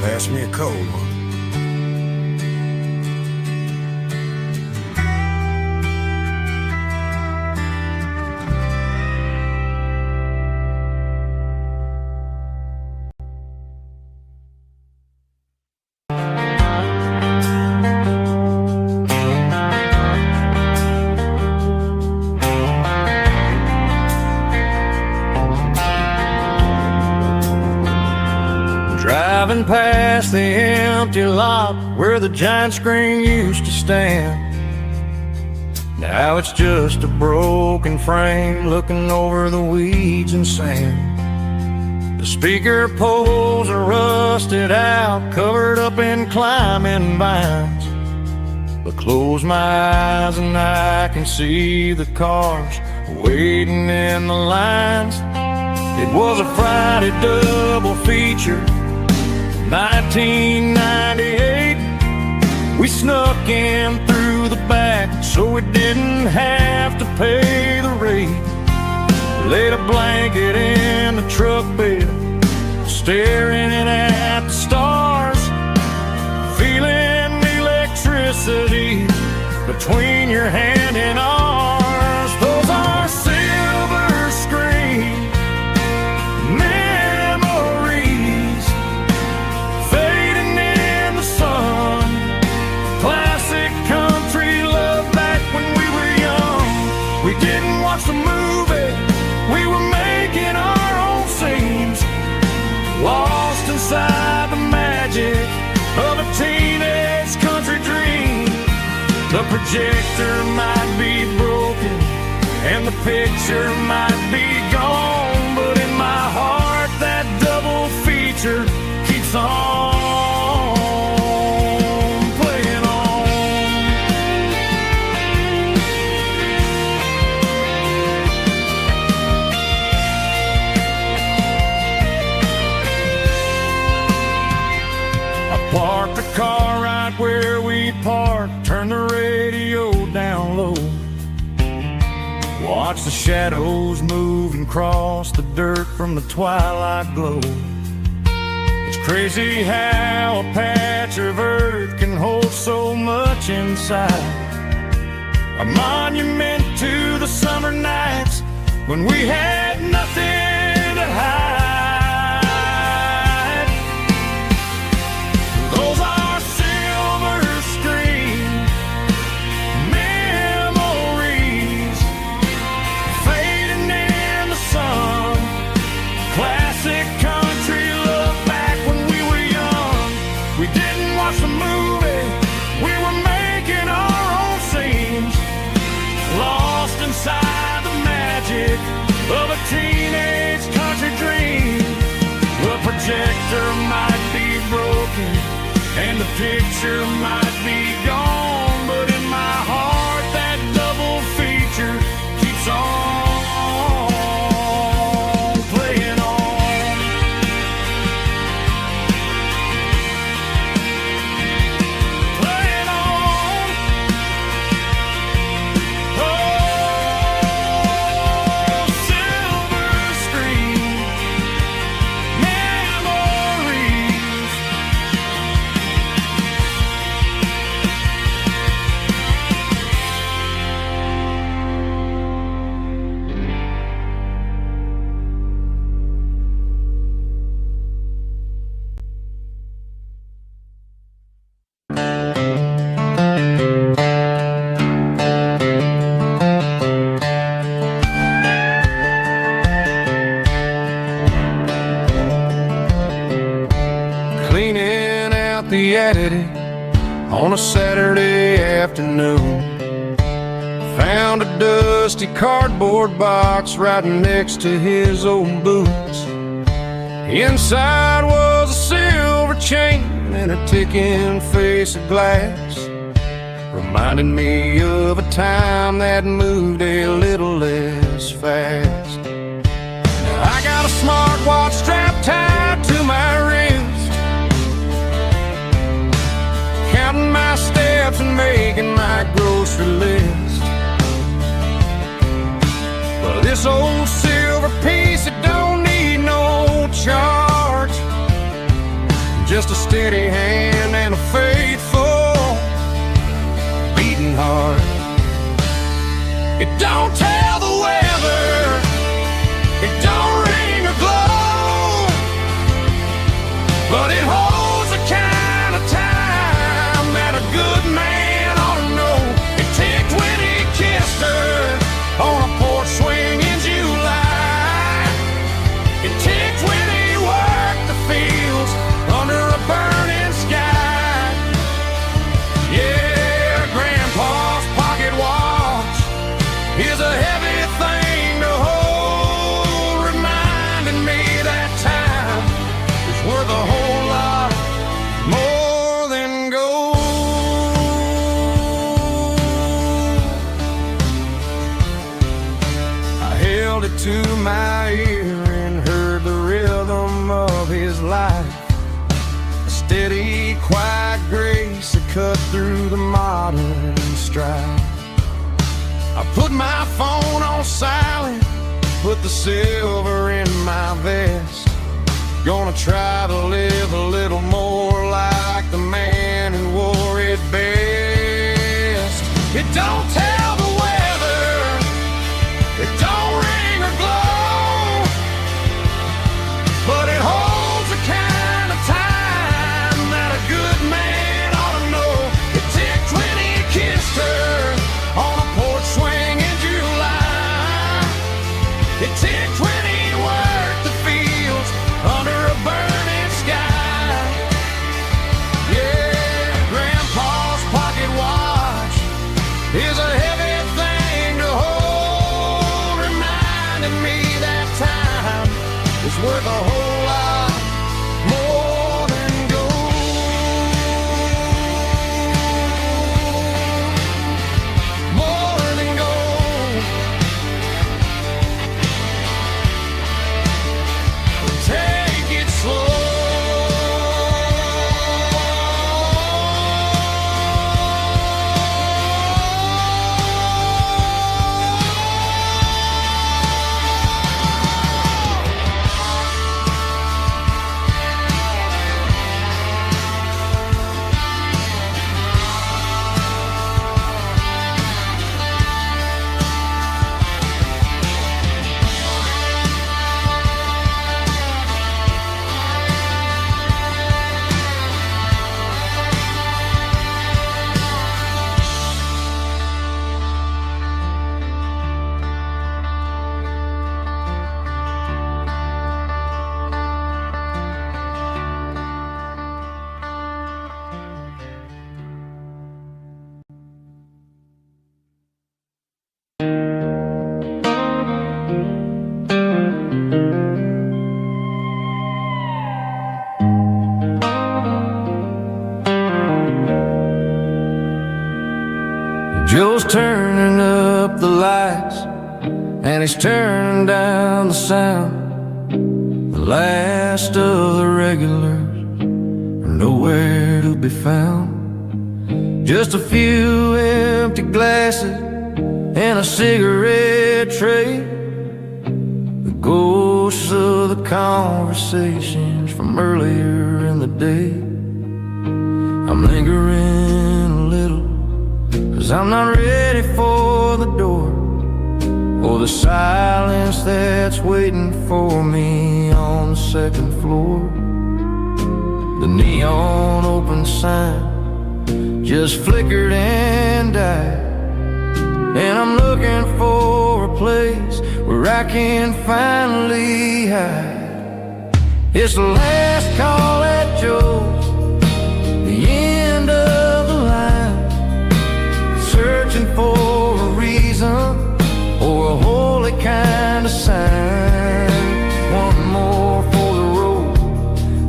Pass me a cold one. Driving past the empty lot where the giant screen used to stand. Now it's just a broken frame looking over the weeds and sand. The speaker poles are rusted out, covered up in climbing vines. But close my eyes and I can see the cars waiting in the lines. It was a Friday double feature, 1998. We snuck in through the back so we didn't have to pay the rate. Laid a blanket in the truck bed, staring at the stars, feeling the electricity between your hand and ours. Those are silver screen memories fading in the sun. Classic country love back when we were young. We didn't watch the movie, we were making our own scenes, lost inside the magic of a teenage country dream. The projector might be broken and the picture might be gone, but in my heart that double feature keeps on playing on. I parked the car right where we parked, turned the radio down low, watch the shadows move and cross the dirt from the twilight glow. It's crazy how a patch of earth can hold so much inside. A monument to the summer nights when we had nothing to hide. Those are silver screen memories fading in the sun. Classic country love back when we were young. We didn't watch the movie, we were making our own scenes, lost inside the magic of a teenage country dream. The projector might be broken and the picture might be gone, but in my heart that double feature keeps on playing on. Playing on. Oh, silver screen memories. Cleaning out the attic on a Saturday afternoon, found a dusty cardboard box right next to his old boots. Inside was a silver chain and a ticking face of glass, reminding me of a time that moved a little less fast. Now I got a smartwatch strapped tied to my wrist, counting my steps and making my grocery list. But this old silver piece, it don't need no charge, just a steady hand and a faithful beating heart. It don't tell the weather, it don't ring or glow, but it holds the kind of time that a good man ought to know. It ticked when he kissed her on a porch swing in July. It ticked when he worked the fields under a burning sky. Yeah, Grandpa's pocket watch is a heavy thing to hold, reminding me that time my ear and heard the rhythm of his life, a steady, quiet grace that cut through the modern strife. I put my phone on silent, put the silver in my vest. Gonna try to live a little more like the man who wore it best. It don't tell the weather, it don't ring or glow, but it holds the kind of time that a good man ought to know. It ticked when he kissed her on a porch swing in July. It ticked when he worked the fields under a burning sky. Yeah, Grandpa's pocket watch is a heavy thing to hold, reminding me that time is worth a whole lot more than gold. More than gold. Take it slow. Joe's turning up the lights and he's turning down the sound. The last of the regulars are nowhere to be found. Just a few empty glasses and a cigarette tray, the ghosts of the conversations from earlier in the day. I'm lingering a little, 'cause I'm not ready for the door, or the silence that's waiting for me on the second floor. The neon open sign just flickered and died, and I'm looking for a place where I can finally hide. It's the last call at Joe's, the end of the line, searching for a reason or a holy kind of sign. One more for the road,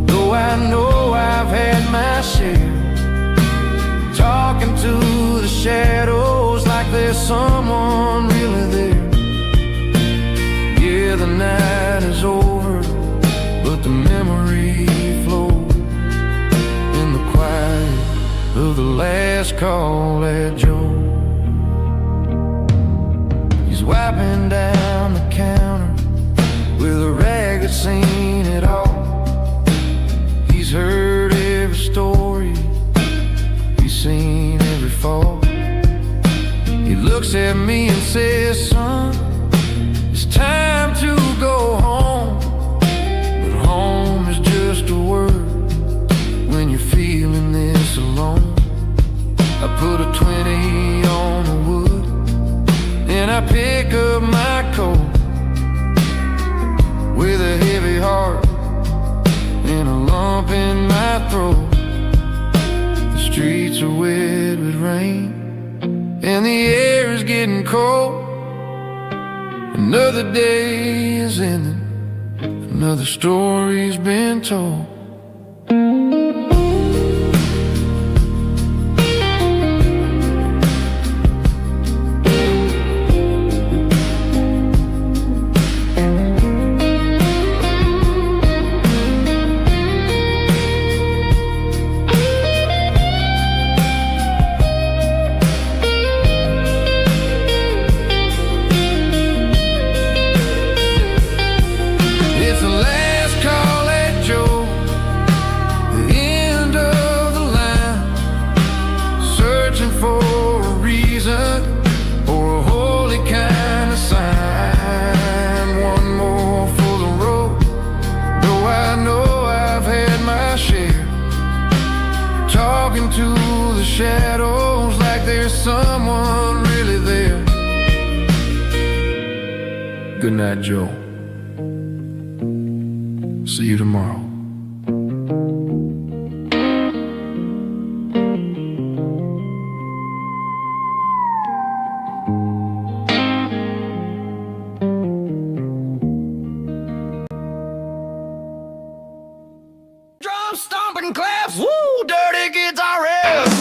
though I know I've had my share, talking to the shadows like there's someone really there. Yeah, the night is over, but the memory flows in the quiet of the last call at Joe. He's wiping down the counter with a rag that's seen it all. He's heard every story, he's seen every fall. He looks at me and says, son, it's time to go home. But home is just a word when you're feeling this alone. I put a 20 on the wood and I pick up my coat with a heavy heart and a lump in my throat. The streets are wet with rain and the air is getting cold. Another day is ending, another story's been told. shadows like there's someone really there. Good night, Joe. See you tomorrow. Drum stomping claps, woo, dirty guitar riffs.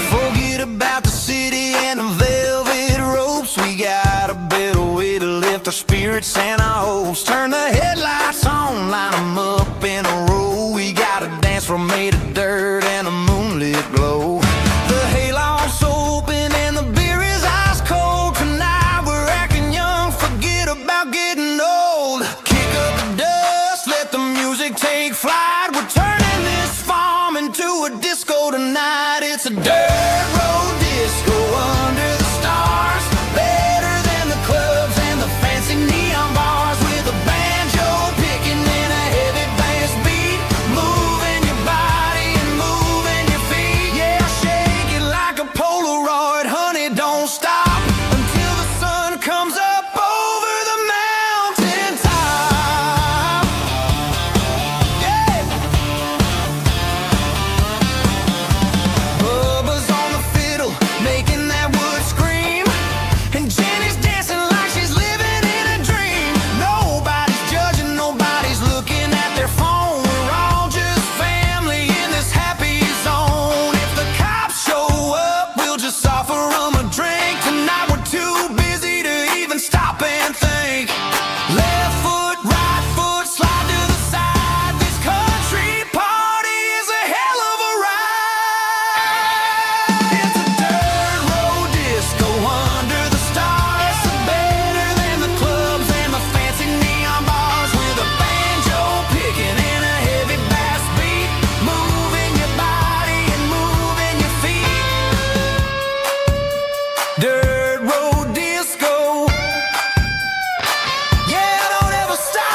Forget about the city and the velvet ropes. We got a better way to lift our spirits and our hopes. Turn the headlights on, line them up in a row. We got a dance floor made of dirt and a moonlit glow. The hayloft's open and the beer is ice cold. Tonight we're acting young, forget about getting old. Kick up the dust, let the music take flight. We're turning this farm into a disco tonight. It's a dirt road disco under the stars. Better than the clubs and the fancy neon bars. With a banjo picking and a heavy bass beat. Moving your body and moving your feet. Yeah, shake it like a Polaroid, honey, don't stop until the sun comes up over the mountain top. Yeah. Bubba's on the fiddle, making that wood scream. And Jenny's dancing like she's living in a dream. Nobody's judging, nobody's looking at their phone. We're all just family in this happy zone. If the cops show up, we'll just offer them a drink. Tonight we're too busy to even stop and think. Left foot, right foot, slide to the side. This country party is a hell of a ride. It's a dirt road disco under the stars. Better than the clubs and the fancy neon bars. With a banjo picking and a heavy bass beat. Moving your body and moving your feet. Dirt road disco. Yeah, don't ever stop.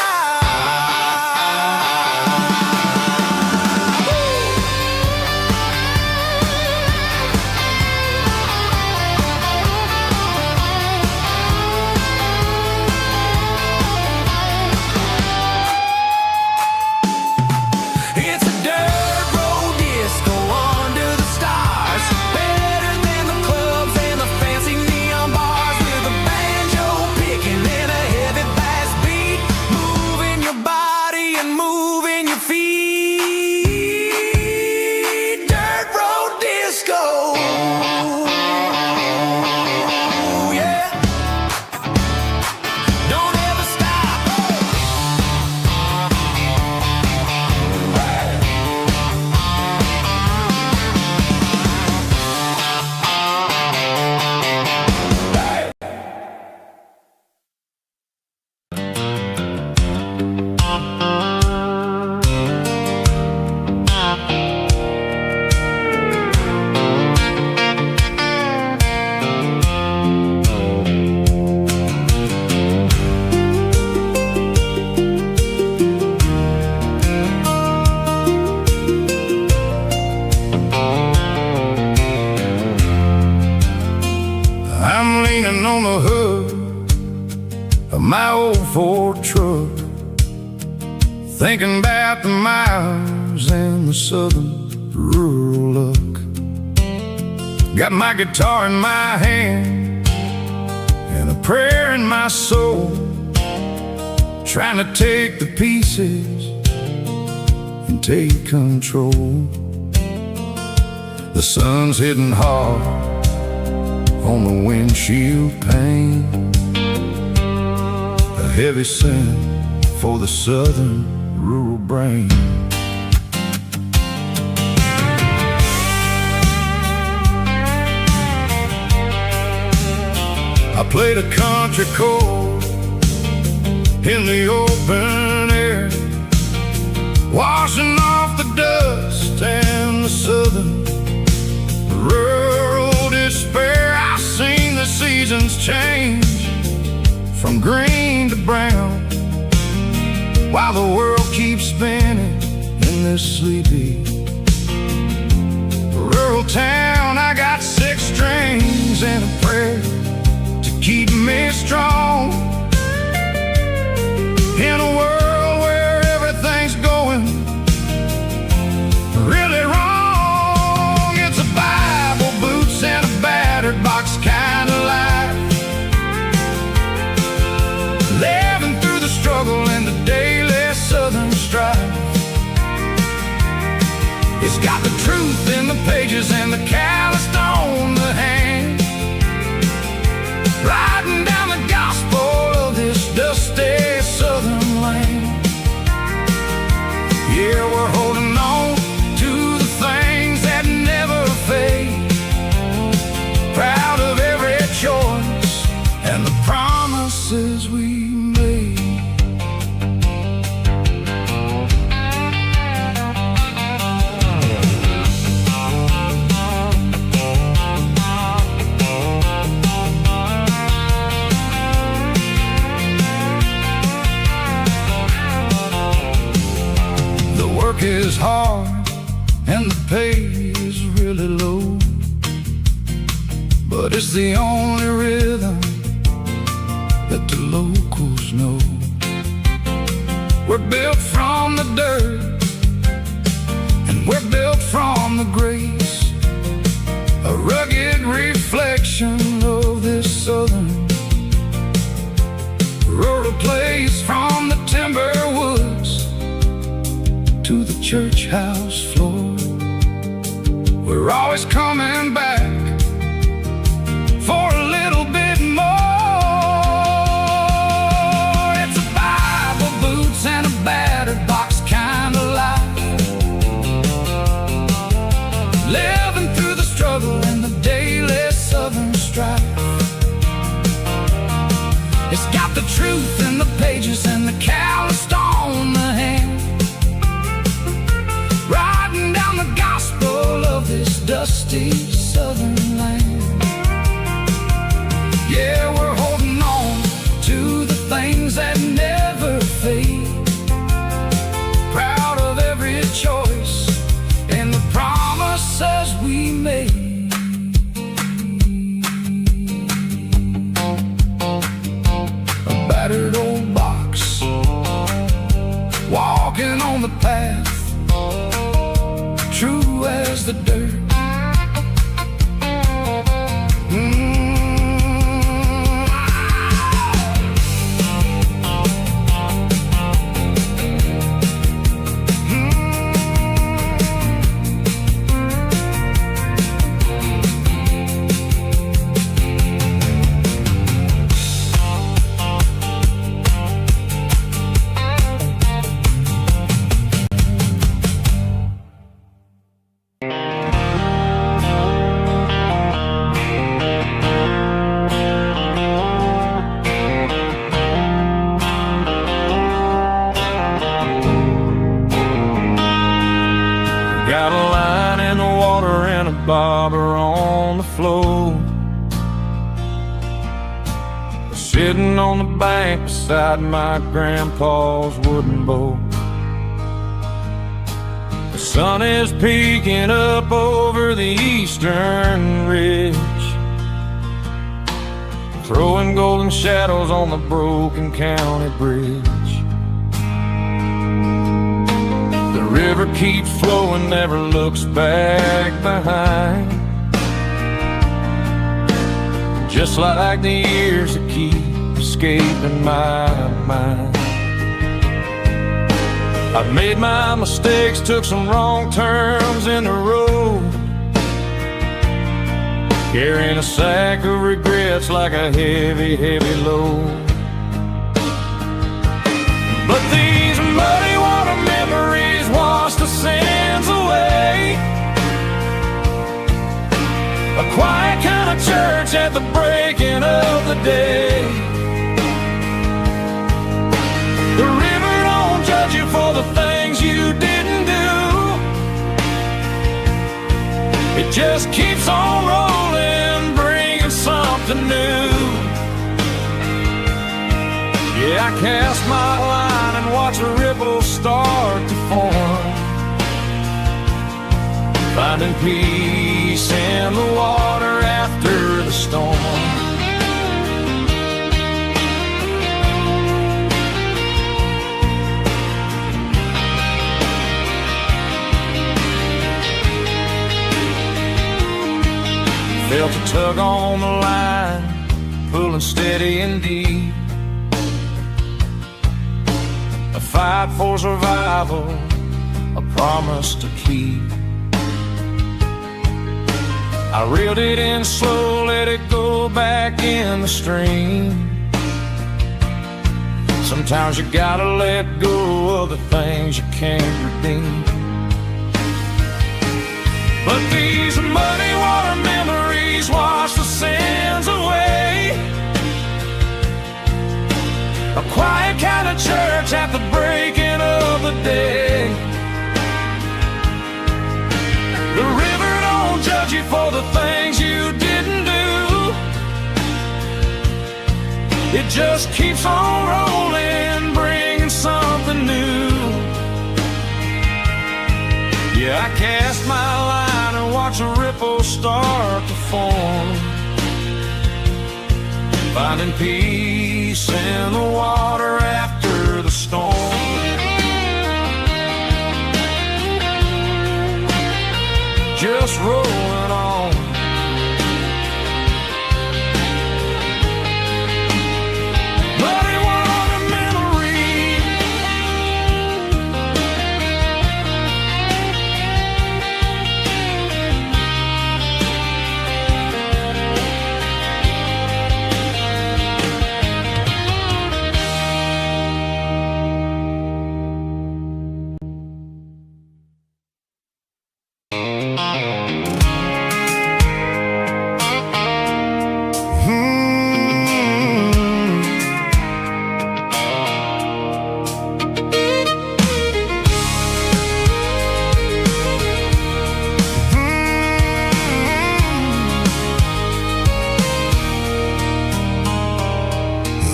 It's a dirt road disco under the stars. Better than the clubs and the fancy neon bars. With a banjo picking and a heavy bass beat. Moving your body and moving your feet. Dirt road disco. Yeah. Don't ever stop. I'm leaning on the hood of my old Ford truck, thinking about the miles and the southern rural look. Got my guitar in my hand and a prayer in my soul, trying to take the pieces and take control. The sun's hitting hard on the windshield pane, a heavy scent for the southern rural brain. I played a country chord in the open air, washing off the dust and the southern rural seasons change from green to brown, while the world keeps spinning in this sleepy rural town. I got 6 strings and a prayer to keep me strong. In a world where everything's going really wrong, it's a Bible, boots, and a battered box kind of life. Living through the struggle and the daily southern strife. It's got the truth in the pages and the calloused on the hand, writing down the gospel of this dusty southern land. Yeah, we're holding on to the things that never fade, proud of every choice and the promises we made. Work is hard and the pay is really low, but it's the only rhythm that the locals know. We're built from the dirt and we're built from the grace, a rugged reflection of this southern rural place. From the timber woods to the church house floor, we're always coming back for a little bit more. It's a Bible, boots, and a battered box kind of life. Living through the struggle and the daily southern strife. It's got the truth in the pages and the calloused on the hand, writing down the gospel of this dusty southern land. Yeah, we're holding on to the things that never fade, proud of every choice and the promises we made. A battered old box, walking on the path, true as the dirt. Got a line in the water and a bobber on the floor, sitting on the bank beside my grandpa's wooden boat. The sun is peeking up over the eastern ridge, throwing golden shadows on the broken county bridge. The river keeps flowing, never looks back behind, just like the years that keep escaping my mind. I've made my mistakes, took some wrong turns in the road, carrying a sack of regrets like a heavy, heavy load. But these muddy water memories wash the sins away, a quiet kind of church at the breaking of the day. The river don't judge you for the things you didn't do, it just keeps on rolling, bringing something new. Yeah, I cast my line and watch a ripple start to form, finding peace in the water after the storm. Felt a tug on the line, pulling steady and deep. A fight for survival, a promise to keep. I reeled it in slow, let it go back in the stream. Sometimes you gotta let go of the things you can't redeem. But these muddy water memories wash the sins away. A quiet kind of church at the breaking of the day. The river don't judge you for the things you didn't do. It just keeps on rolling, bringing something new. Yeah, I cast my line and watch a ripple start to form, finding peace in the water after the storm. Just rolling on. Muddy water memory.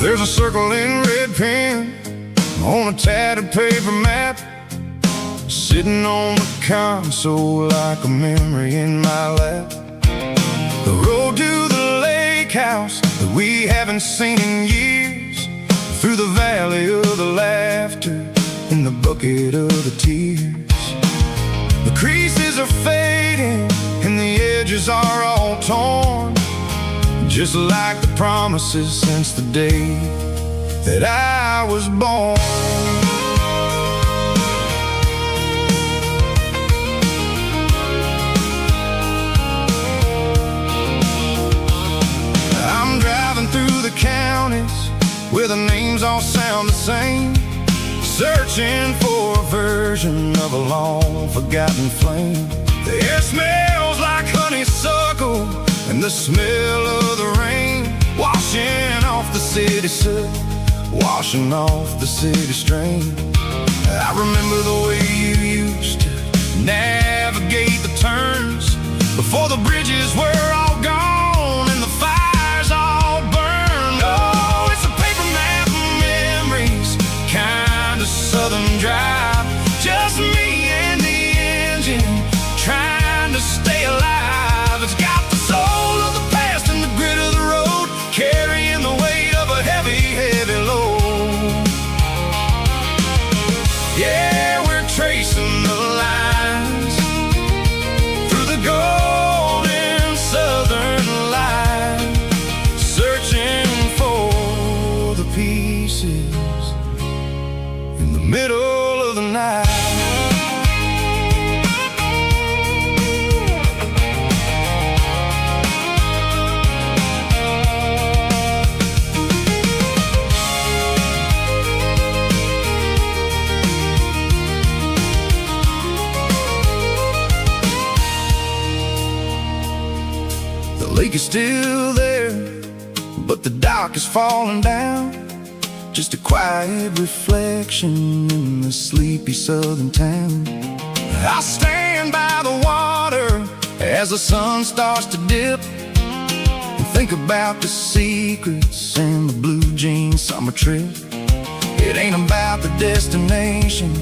There's a circle in red pen on a tattered paper map, sitting on the console like a memory in my lap. The road to the lake house that we haven't seen in years, through the valley of the laughter and the bucket of the tears. The creases are fading and the edges are all torn, just like the promises since the day that I was born. I'm driving through the counties where the names all sound the same, searching for a version of a long forgotten flame. The air smells like honeysuckle and the smell of the rain, washing off the city soot, washing off the city strain. I remember the way you used to navigate the turns before the bridges were all gone and the fires all burned. Oh, it's a paper map of memories, kind of southern drive, just me and the engine trying to stay alive. It's got the soul of the past and the grit of the road, carrying the weight of a heavy, heavy load. Yeah, we're tracing the lines through the golden southern light, searching for the pieces in the middle of the night. The lake is still there, but the dock is falling down, just a quiet reflection in the sleepy southern town. I stand by the water as the sun starts to dip, and think about the secrets and the blue jean summer trip. It ain't about the destination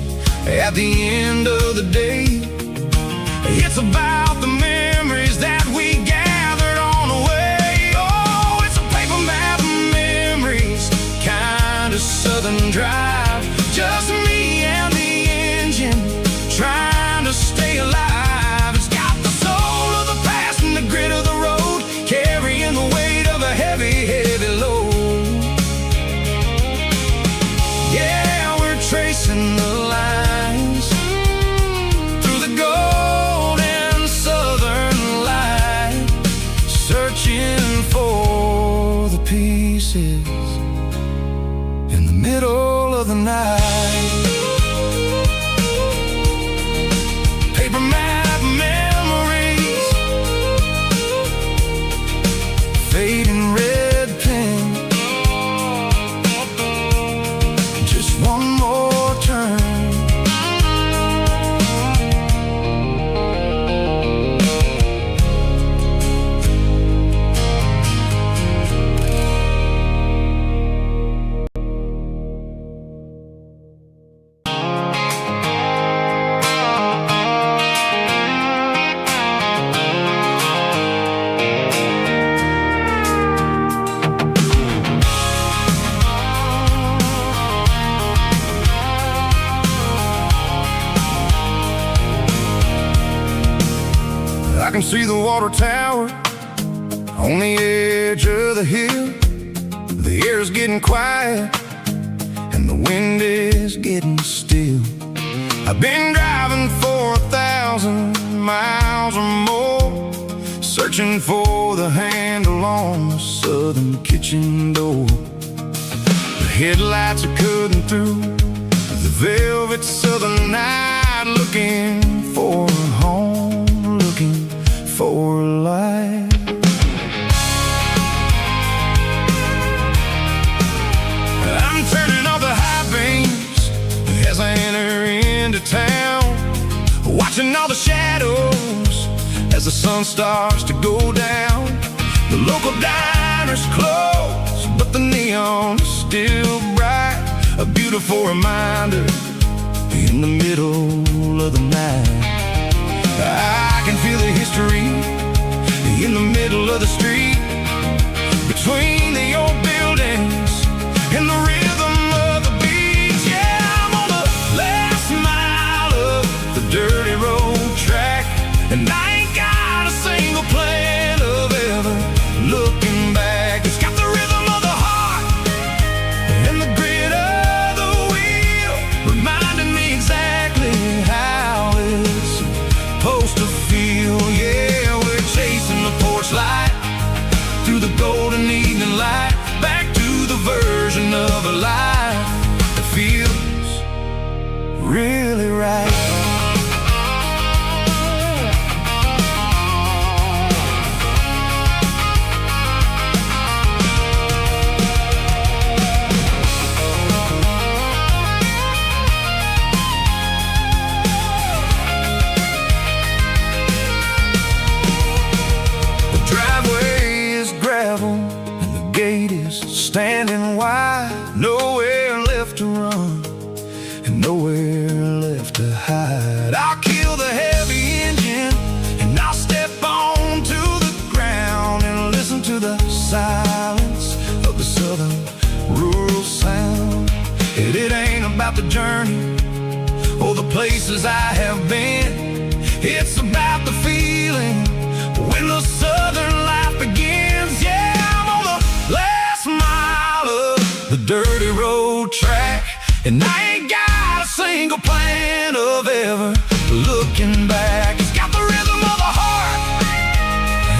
at the end of the day. It's about the memories that we gathered on the way. Oh, it's a paper map of memories, kind of southern drive. Just me and the engine, trying to stay alive. It's got the soul of the past and the grit of the road, carrying the weight of a heavy, heavy load. Yeah, we're tracing the lines through the golden southern light, searching for the pieces in the middle of the night. Paper map memories, fading red pen, just one more turn. I can see the water tower on the edge of the hill. The air's getting quiet and the wind is getting still. I've been driving for 1,000 miles or more, searching for the handle on the southern kitchen door. The headlights are cutting through the velvet southern night, looking for a home, looking for life. I'm turning off the high beams as I enter into town, watching all the shadows as the sun starts to go down. The local diner's closed, but the neon is still bright, a beautiful reminder in the middle of the night. I can feel the history in the middle of the street, between the old buildings and the rhythm of the beats. Yeah, I'm on the last mile of the dirty road track, and I ain't got a single plan of ever looking back. It's got the rhythm of the heart and the grit of the wheel, reminding me exactly how it's supposed to feel. Yeah, we're chasing the porch light through the golden evening light, back to the version of a life that feels really right. And the gate is standing wide, nowhere left to run and nowhere left to hide. I'll kill the heavy engine and I'll step onto the ground and listen to the silence of the southern rural sound. It ain't about the journey or the places I have been, it's about the feeling when the southern life begins. Yeah, I'm on the last mile of the dirty road track, and I ain't got a single plan of ever looking back. It's got the rhythm of the heart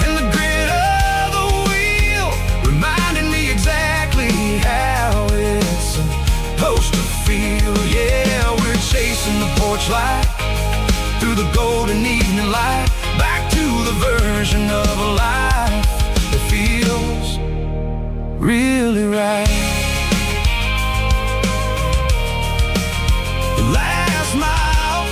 and the grit of the wheel, reminding me exactly how it's supposed to feel. Yeah, we're chasing the porch light through the golden evening light, back to the version of a life that feels really right. The last mile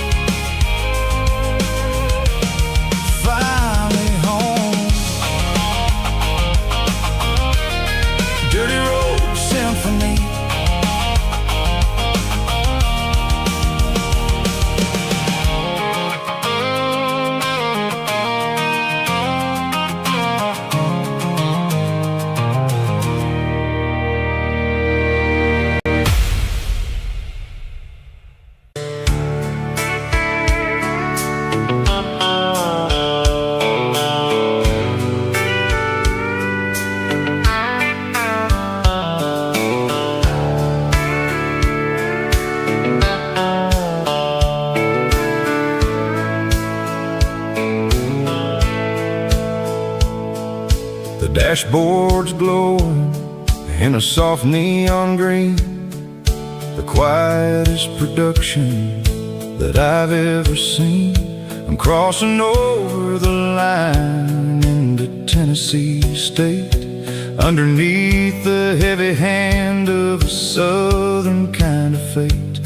dashboard's glowing in a soft neon green, the quietest production that I've ever seen. I'm crossing over the line into Tennessee State, underneath the heavy hand of a southern kind of fate.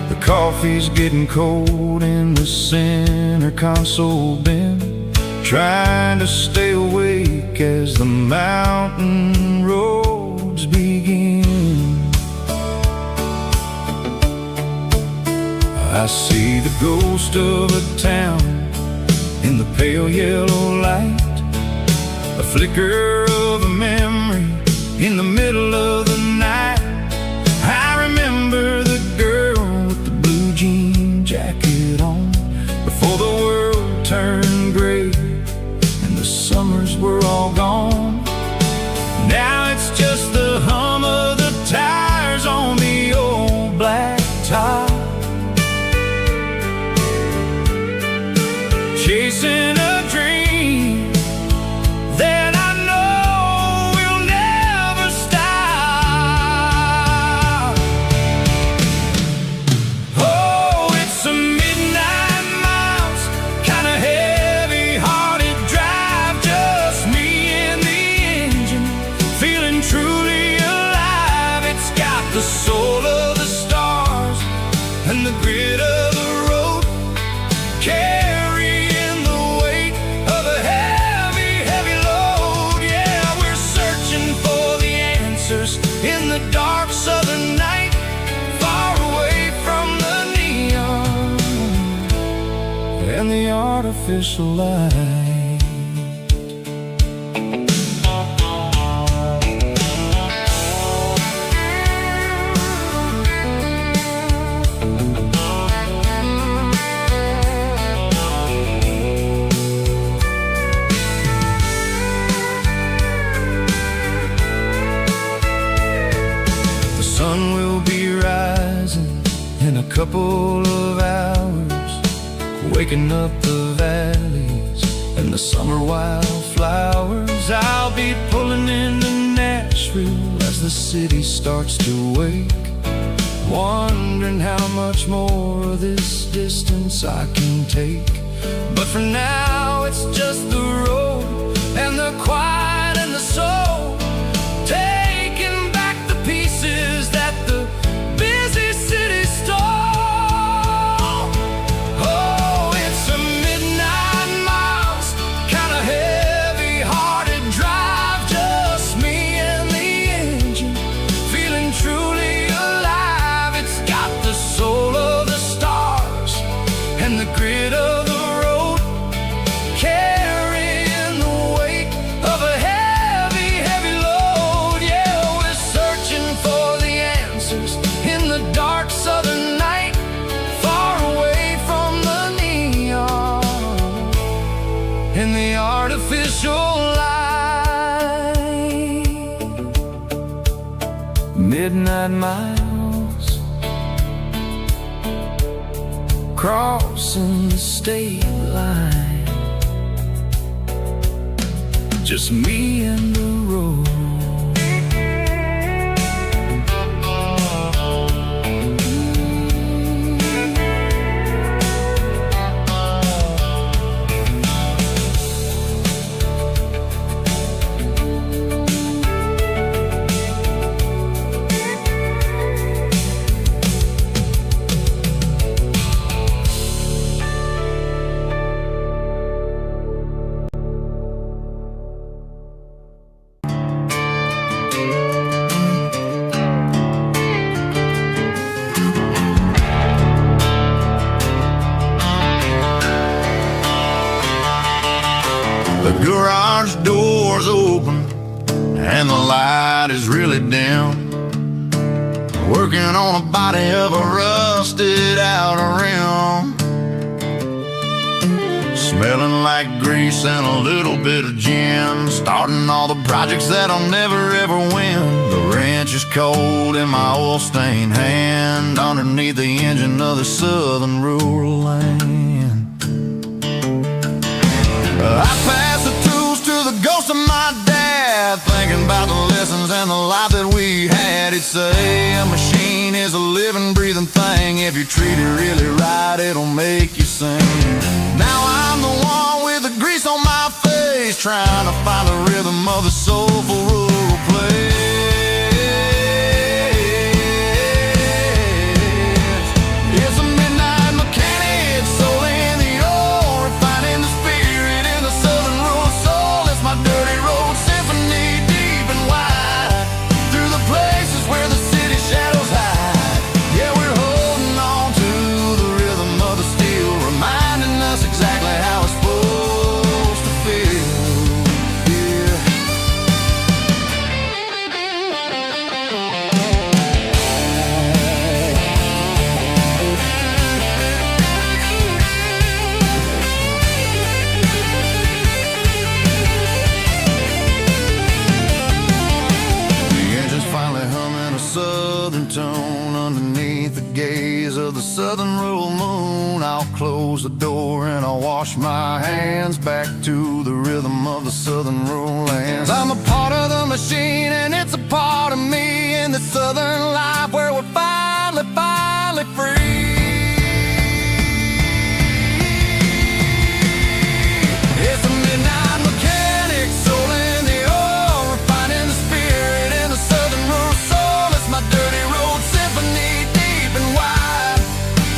The coffee's getting cold in the center console bin, trying to stay awake as the mountain roads begin. I see the ghost of a town in the pale yellow light, a flicker of a memory in the middle of the night. I remember the girl with the blue jean jacket on, before the world turned gray and the summers were all gone. Now it's just the hum of the tires on the old black top, chasing a dream that I know will never stop. Oh, it's a midnight miles, kinda heavy-hearted drive, just me and the engine, feeling truly alive. It's got the soul of the stars and the grit of the road, carrying the weight of a heavy, heavy load. Yeah, we're searching for the answers in the dark southern night, far away from the neon and the artificial light. The sun will be rising in a couple of hours, waking up the valleys and the summer wildflowers. I'll be pulling into Nashville as the city starts to wake, wondering how much more of this distance I can take. But for now it's just the road and the quiet and the soul, taking back the pieces that the busy city stole. Oh, it's a midnight miles, kinda heavy-hearted drive, just me and the engine, feeling truly alive. It's got the soul of the stars and the grit of the road, carrying the weight of a heavy, heavy load. Yeah, we're searching for the answers in the dark southern night, far away from the neon and the artificial light. Midnight miles, crossing the state line, just me and the road. The garage door's open and the light is really dim, working on a body of a rusted out rim, smelling like grease and a little bit of gin, starting all the projects that I'll never ever win. The wrench is cold in my oil-stained hand, underneath the engine of the southern rural land. I pass the tools to the ghost of my dad, about the lessons and the life that we had. He'd say a machine is a living, breathing thing. If you treat it really right, it'll make you sing. Now I'm the one with the grease on my face, trying to find the rhythm of the soulful rural place. It's a midnight mechanic, soul in the ore, refining the spirit in the southern rural soul. It's my dirty road symphony, deep and wide, through the places where the city shadows hide. Yeah, we're holding on to the rhythm of the steel, reminding us exactly how it's supposed to feel. Southern tone underneath the gaze of the southern rural moon. I'll close the door and I'll wash my hands, back to the rhythm of the southern rural lands. I'm a part of the machine and it's a part of me, in the southern life where we're finally free. It's a midnight mechanic, soul in the ore, refining the spirit in the southern rural soul. It's my dirty road symphony, deep and wide,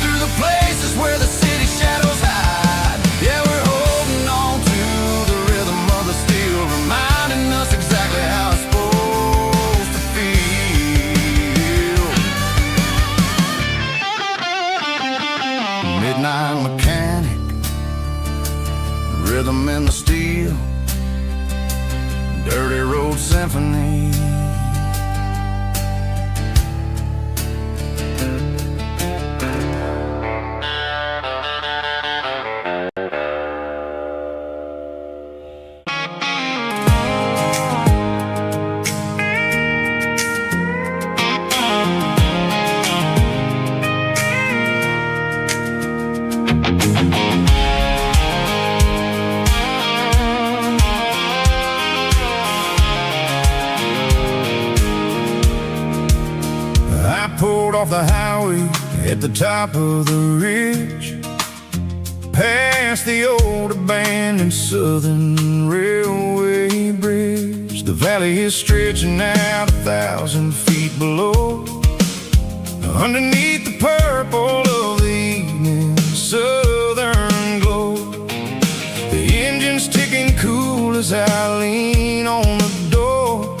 through the places where the city shadows hide. Yeah, we're holding on to the rhythm of the steel, reminding us exactly how it's supposed to feel. Midnight mechanic, rhythm in the steel, dirty road symphony. Pulled off the highway at the top of the ridge, past the old abandoned southern railway bridge. The valley is stretching out 1,000 feet below, underneath the purple of the evening southern glow. The engine's ticking cool as I lean on the door,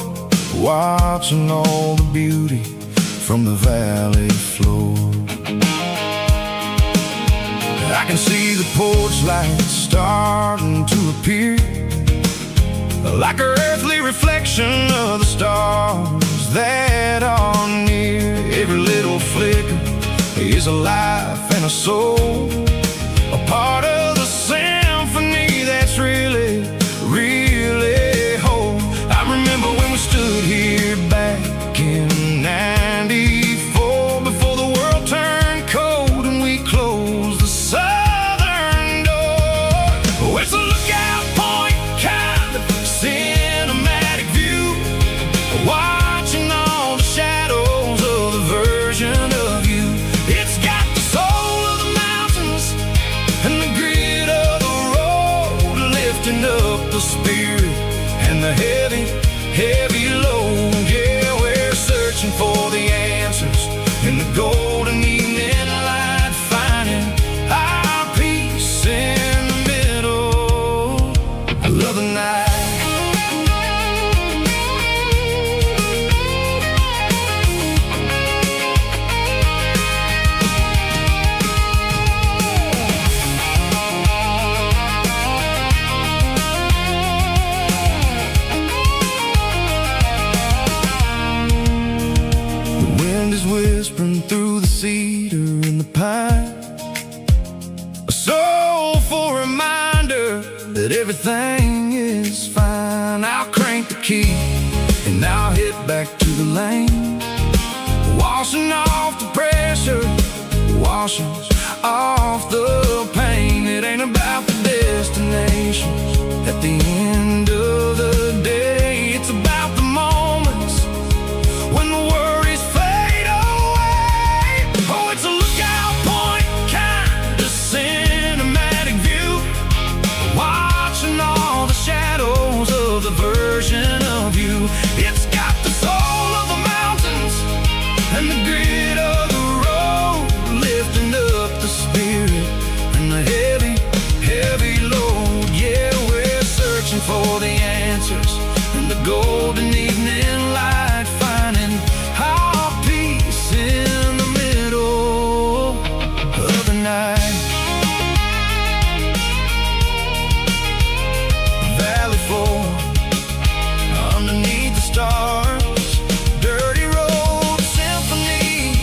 watching all the beauty from the valley floor. I can see the porch lights starting to appear, like an earthly reflection of the stars that are near. Every little flicker is a life and a soul, a part of the symphony that's really whole. I remember when we stood here back in '94, before the world turned cold and we closed the southern door. Oh, it's a lookout point, kind of cinematic view, watching all the shadows of the version of you. It's got the soul of the mountains and the grit of the road, lifting up the spirit and the heavy load. Yeah, we're searching for the answers in the golden evening light, finding our peace in the middle of the night. Whispering through the cedar and the pine, a soulful reminder that everything is fine. I'll crank the key and I'll hit back to the lane, washing off the pressure, washing off the pain. It ain't about the destinations at the end of the day, it's about the moment golden evening light, finding our peace in the middle of the night. Valley floor underneath the stars, dirty road symphony.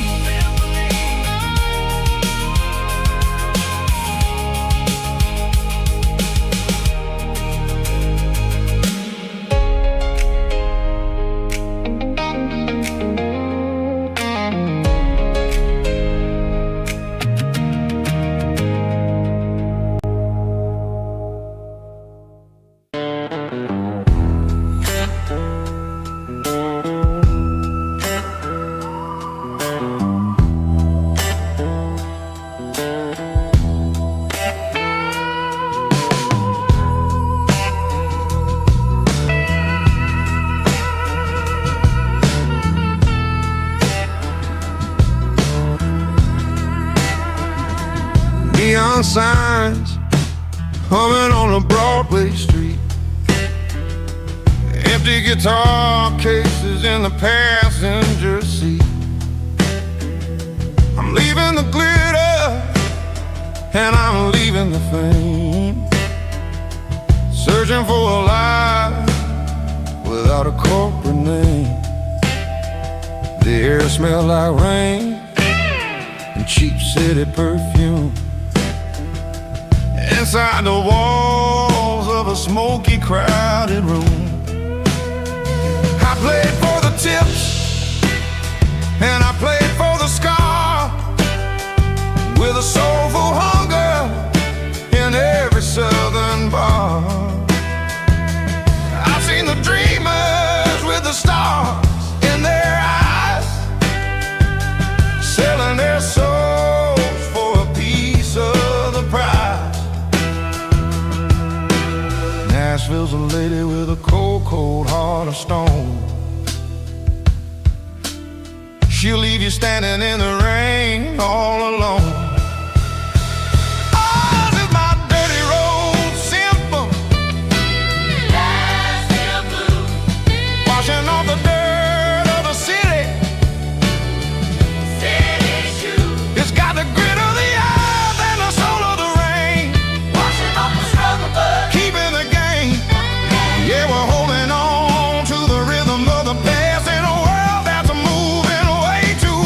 Neon signs humming on a Broadway street, empty guitar cases in the passenger seat. I'm leaving the glitter and I'm leaving the fame, searching for a life without a corporate name. The air smells like rain and cheap city perfume. Inside the walls of a smoky, crowded room, I played for the tips and I played for the scar, with a soulful hunger in every southern bar. I've seen the dreamers with the stars in their eyes, selling their souls for a piece of the prize. Nashville's a lady with a cold, cold heart of stone. She'll leave you standing in the rain all alone. Oh, this is my dirty road symphony, Nashville blues, washing off the dirt of the city, city shoes. It's got the grit of the earth and the soul of the rain, washing off the struggle bud, keeping the game. Yeah, we're holding on to the rhythm of the past in a world that's moving way too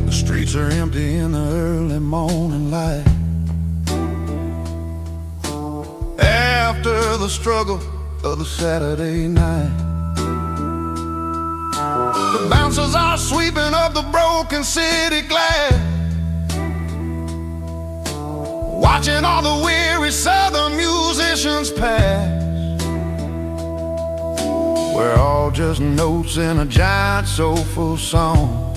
The streets are empty in the early morning light, after the struggle of the Saturday night. The bouncers are sweeping up the broken city glass, watching all the weary southern musicians pass. We're all just notes in a giant soulful song,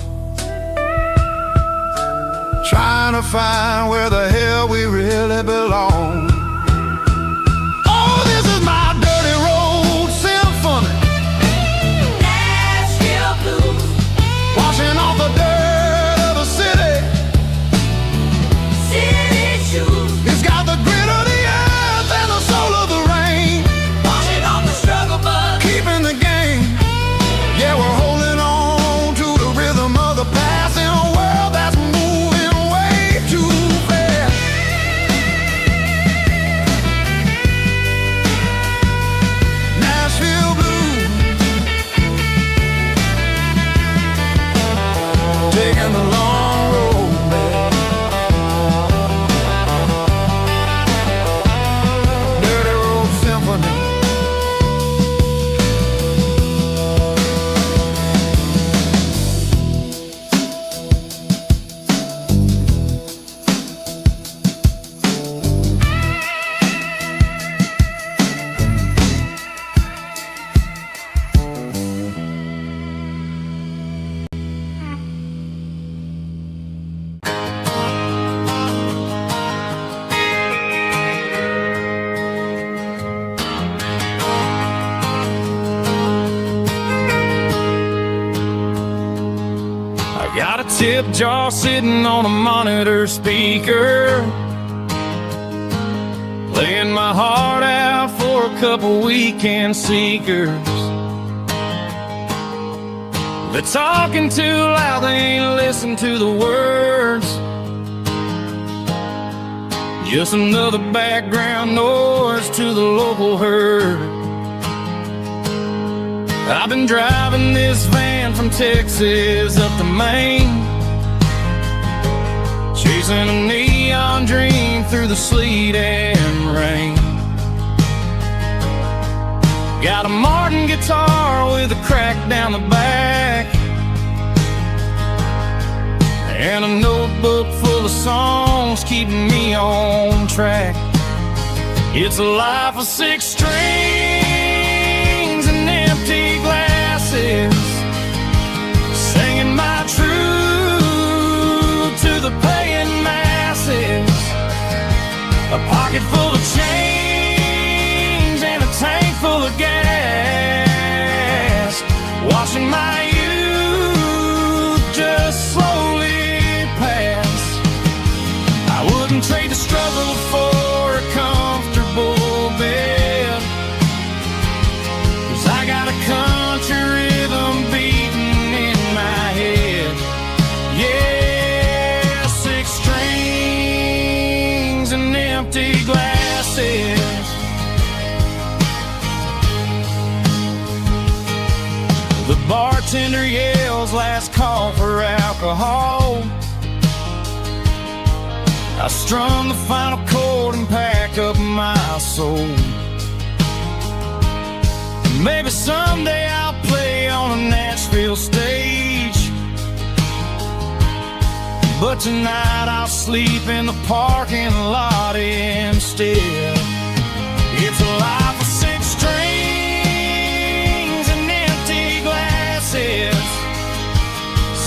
trying to find where the hell we really belong. Oh, this is my dirty road symphony, Nashville blues, washing off the dirt of the city, city shoes. It's got the grit of the earth and the soul of the rain, washing off the struggle bud, keeping the game. Yeah, we're holding on to the rhythm of the past in a world that's moving way too fast. tip jar sitting on a monitor speaker, playing my heart out for a couple weekend seekers. They're talking too loud, they ain't listen to the words. Just another background noise to the local herd. I've been driving this van from Texas up to Maine, chasing a neon dream through the sleet and rain. Got a Martin guitar with a crack down the back, and a notebook full of songs keeping me on track. It's a life of 6 strings and empty glasses, singing my truth to the paying masses. A pocket full of change and a tank full of gas, watching my youth just slowly pass. I wouldn't trade the struggle for a comfortable bed, 'cause I got a country rhythm beating in my head. Yeah, 6 strings and empty glasses. The bartender yells last call for alcohol. I strum the final chord and pack up my soul. Maybe someday I'll play on a Nashville stage, but tonight I'll sleep in the parking lot instead. It's a life of 6 strings and empty glasses,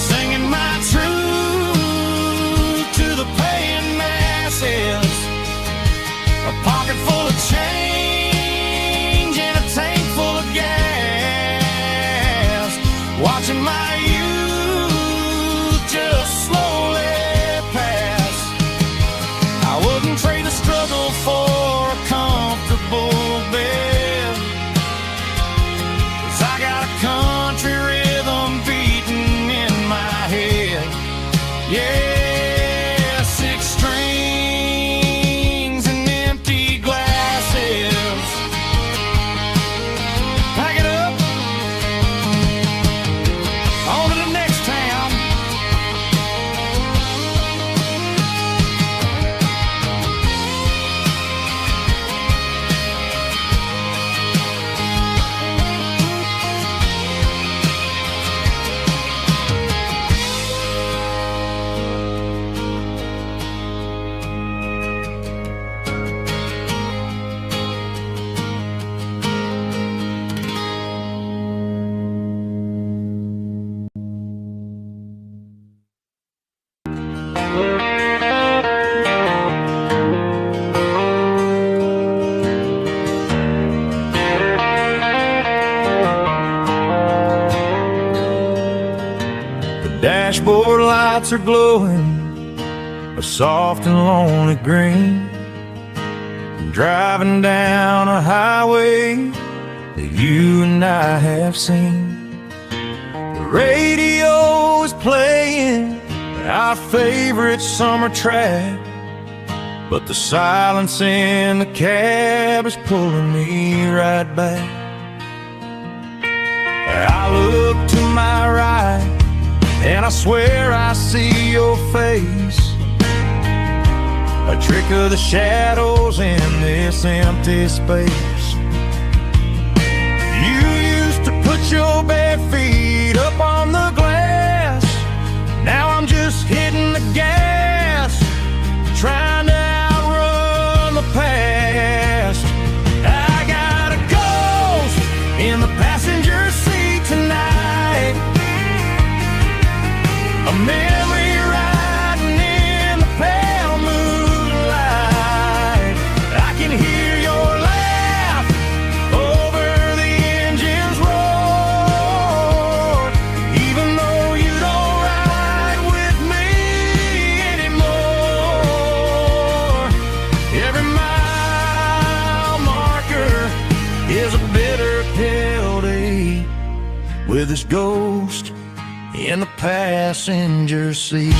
singing my truth to the paying masses. A pocket full of change and a tank full of gas, watching my youth just slowly pass. I wouldn't trade the struggle for a comfortable bed, 'cause I got a country rhythm beating in my head. Yeah, 6 strings and empty glasses. Pack it up, on to the next town. Dashboard lights are glowing a soft and lonely green. I'm driving down a highway that you and I have seen. The radio is playing our favorite summer track, but the silence in the cab is pulling me right back. I look to my right and I swear I see your face, a trick of the shadows in this empty space. You used to put your bare feet up on the glass. Now I'm just hitting the gas, trying to outrun the past. I got a ghost in the passenger seat tonight, a memory riding in the pale moonlight. I can hear your laugh this ghost in the passenger seat.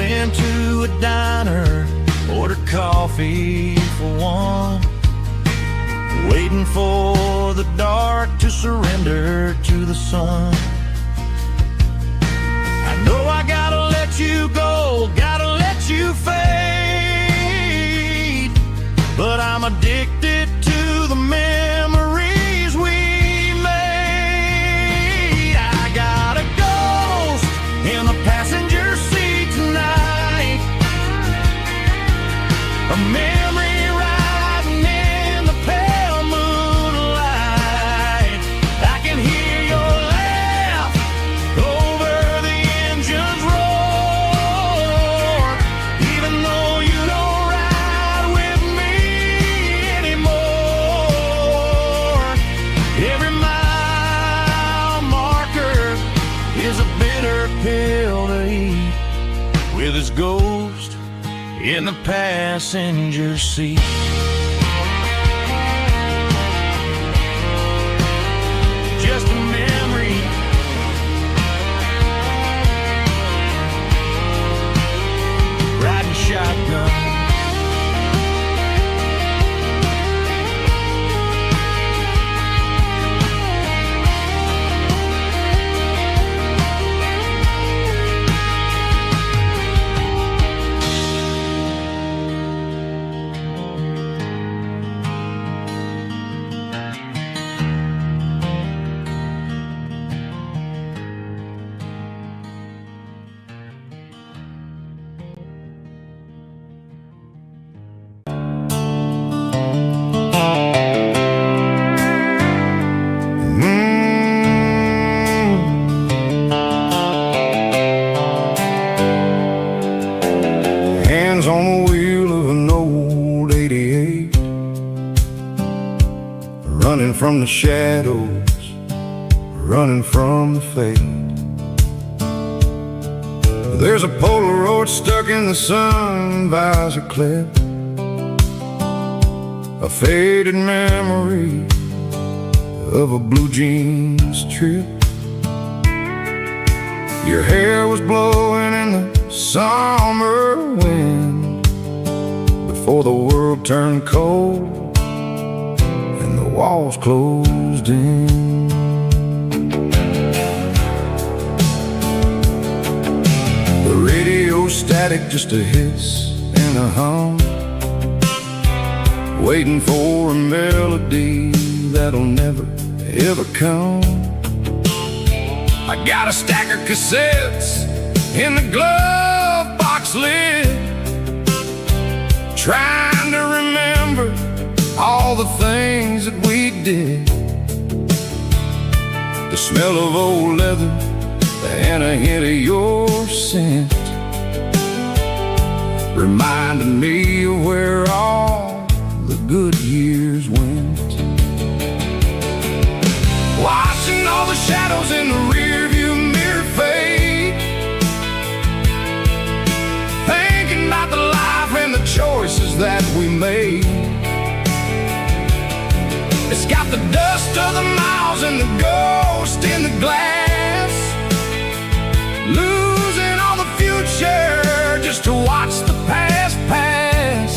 Into a diner, ordered coffee for one, waiting for the dark to surrender to the sun. I know I gotta let you go, gotta let you fade, but I'm addicted to the memories we made. I got a ghost in the passenger seat tonight, a memory riding in the pale moonlight. I can hear your laugh over the engine's roar, even though you don't ride with me anymore. Every mile marker is a bitter pill to eat, with his ghost in the passenger seat. Just a memory, riding shotgun. Hands on the wheel of an old 88, running from the shadows, running from the fate. There's a Polaroid stuck in the sun visor clip, a faded memory of a blue jeans trip. Your hair was blowing in the summer wind before the world turned cold and the walls closed in. The radio static, just a hiss and a hum, waiting for a melody that'll never ever come. I got a stack of cassettes in the glove box lid, trying to remember all the things that we did. The smell of old leather and a hint of your scent reminded me of where all the good years went. Watching all the shadows in the rearview mirror fade, thinking about the life and the choices that we made. It's got the dust of the miles and the ghost in the glass, losing all the future just to watch the past pass.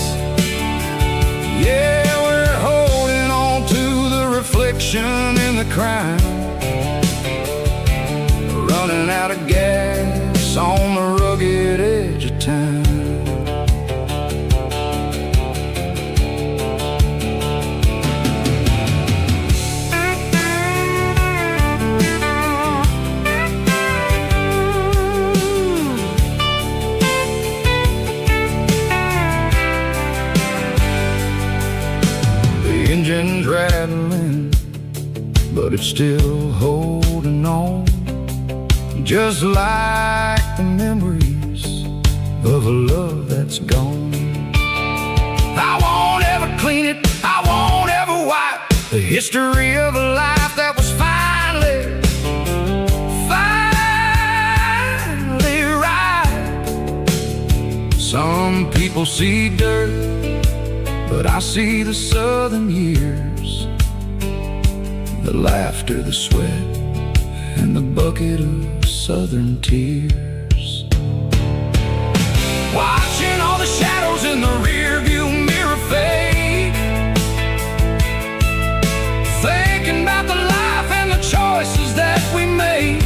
Yeah, we're holding on to the reflection in the crowd, running out of gas on the rugged edge of town. The engine's rattling, but it's still holding on, just like the memories of a love that's gone. I won't ever clean it, I won't ever wipe the history of a life that was finally Some people see dirt, but I see the southern years, the laughter, the sweat, and the bucket of southern tears. Watching all the shadows in the rearview mirror fade, thinking about the life and the choices that we made.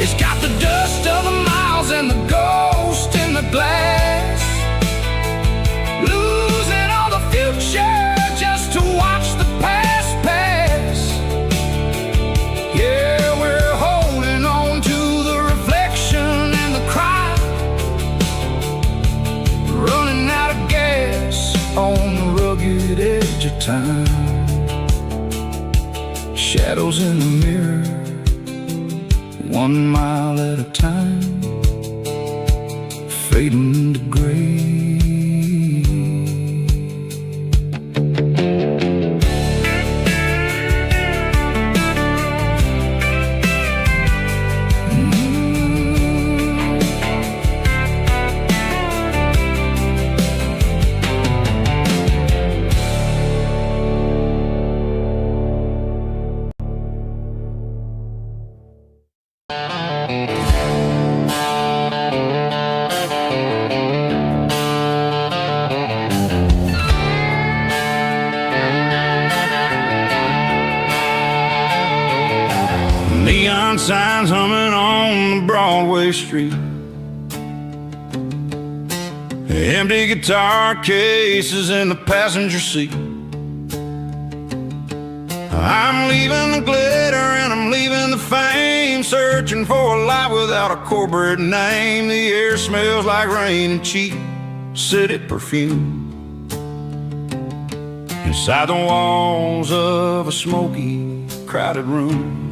It's got the dust of the miles and the ghost in the glass, losing all the future just to watch the past pass. Yeah, we're holding on to the reflection and the cry, running out of gas on the rugged edge of time. Shadows in the mirror, 1 mile at a time, fading to gray. Neon signs humming on the Broadway street, empty guitar cases in the passenger seat. I'm leaving the glitter and I'm leaving the fame, searching for a life without a corporate name. The air smells like rain and cheap city perfume inside the walls of a smoky, crowded room.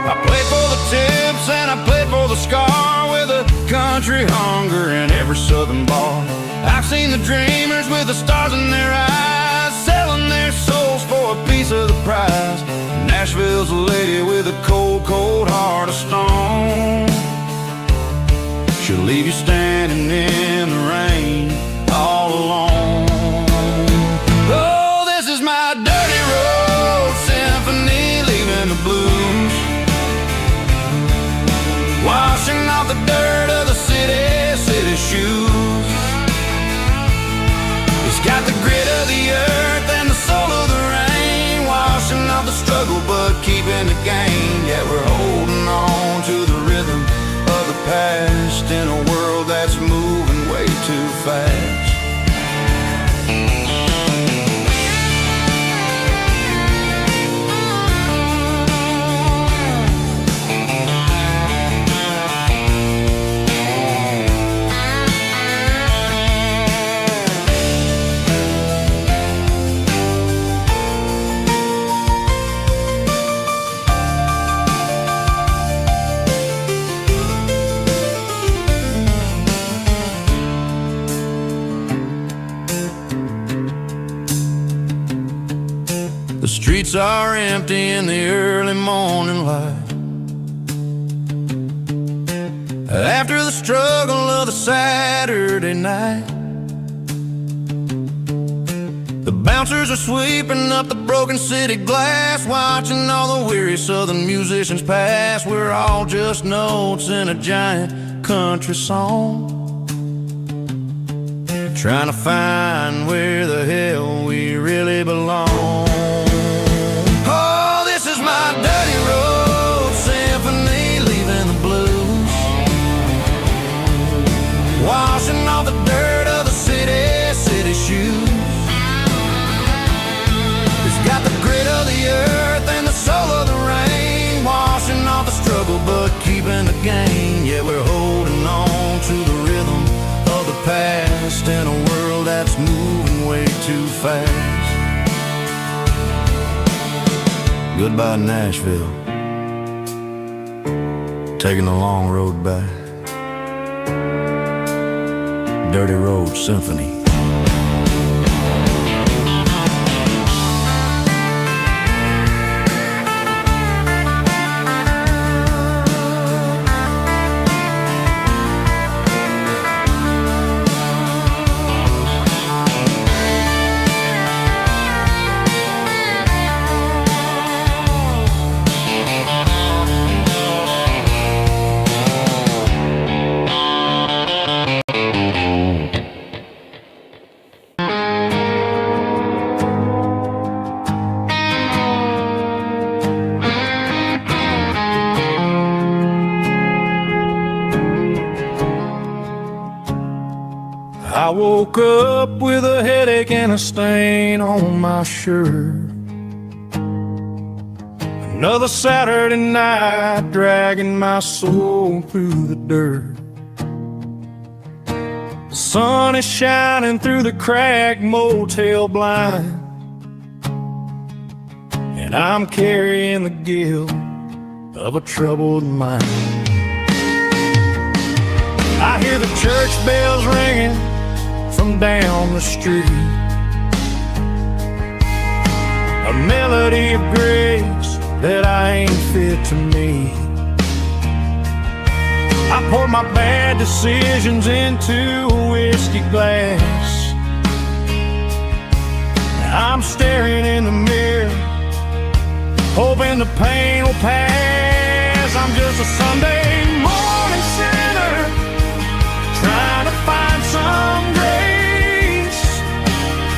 I played for the tips and I played for the scar, with a country hunger in every southern bar. I've seen the dreamers with the stars in their eyes, selling their souls for a piece of the prize. Nashville's a lady with a cold, cold heart of stone. She'll leave you standing in the rain all alone. Oh, this is my dirty road symphony, leaving the blues, washing off the dirt of the city shoes. It's got the grit of the earth and the soul of the rain, washing off the struggle but keeping the gain. Yeah, we're holding on to the rhythm of the past in a world that's moving way too fast. The streets are empty in the early morning light, after the struggle of the Saturday night. The bouncers are sweeping up the broken city glass, watching all the weary southern musicians pass. We're all just notes in a giant country song, trying to find where the hell we really belong. My dirty road symphony, leaving the blues, washing off the dirt of the city shoes. It's got the grit of the earth and the soul of the rain, washing off the struggle but keeping the gain. Yeah, we're holding on to the rhythm of the past in a world that's moving way too fast. Goodbye, Nashville, taking the long road back. Dirty Road Symphony. I woke up with a headache and a stain on my shirt. Another Saturday night dragging my soul through the dirt. The sun is shining through the cracked motel blind, and I'm carrying the guilt of a troubled mind. I hear the church bells ringing from down the street, a melody of grace that I ain't fit to meet. I poured my bad decisions into a whiskey glass. I'm staring in the mirror, hoping the pain will pass. I'm just a Sunday morning sinner, trying to find some grace,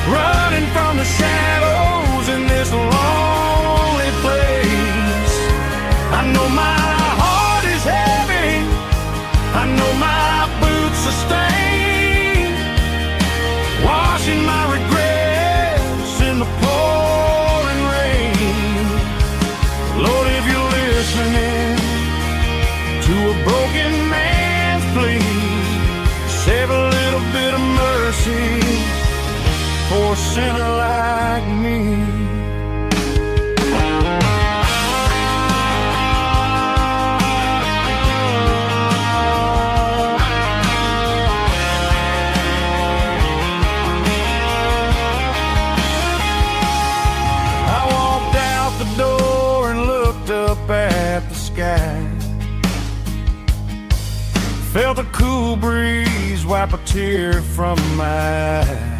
running from the shadows in this lonely place. I know my heart is heavy, I know my boots are stained, washing my regrets in the pouring rain. Lord, if you're listening to a broken man's plea, save a little bit of mercy for a sinner like me. I walked out the door and looked up at the sky, felt a cool breeze wipe a tear from my eye.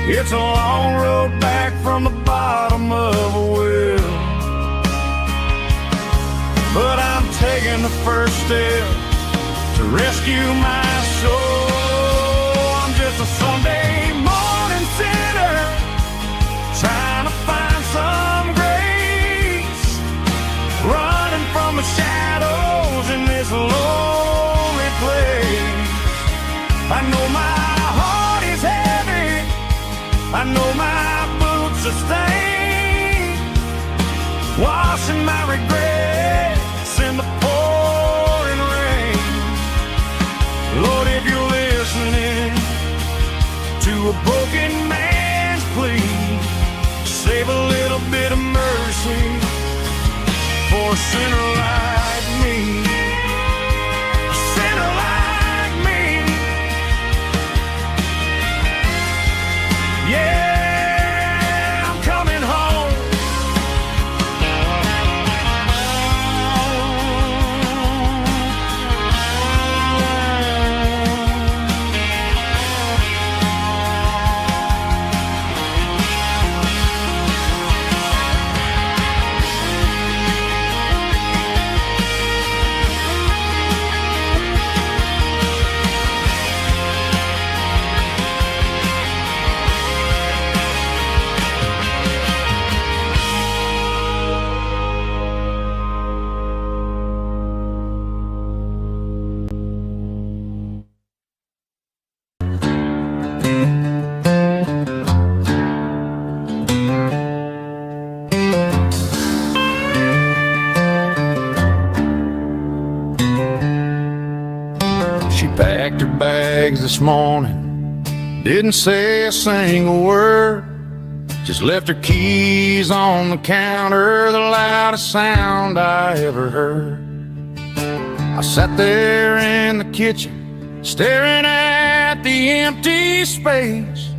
It's a long road back from the bottom of a well, but I'm taking the first step to rescue my soul. I'm just a Sunday morning sinner, trying to find some grace, running from the shadows in this lonely place. I know my heart is heavy, I know my boots are stained, washing my regrets in the pouring rain. Lord, if you're listening to a broken man's plea, save a little bit of mercy for a sinner like me. A sinner like me. Yeah, I'm coming home. She packed her bags this morning, didn't say a single word, just left her keys on the counter, the loudest sound I ever heard. I sat there in the kitchen, staring at the empty space,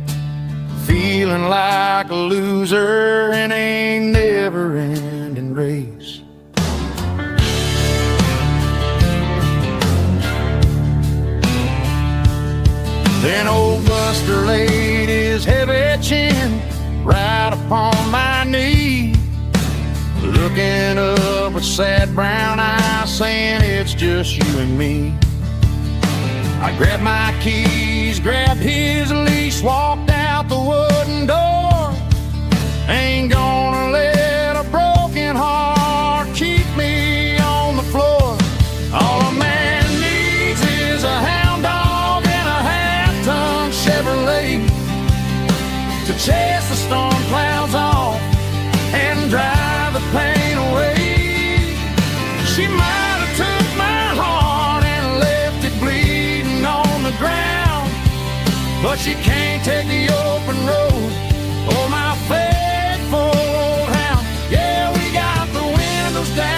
feeling like a loser in a never-ending race. Then old Buster laid his heavy chin right upon my knee, looking up with sad brown eyes, saying it's just you and me. I grabbed my keys, grabbed his leash, walked out the wooden door. Ain't gonna let a broken heart keep me on the floor. All a man needs is a hound dog but she can't take the open road. Oh, my faithful old hound. Yeah, we got the windows down,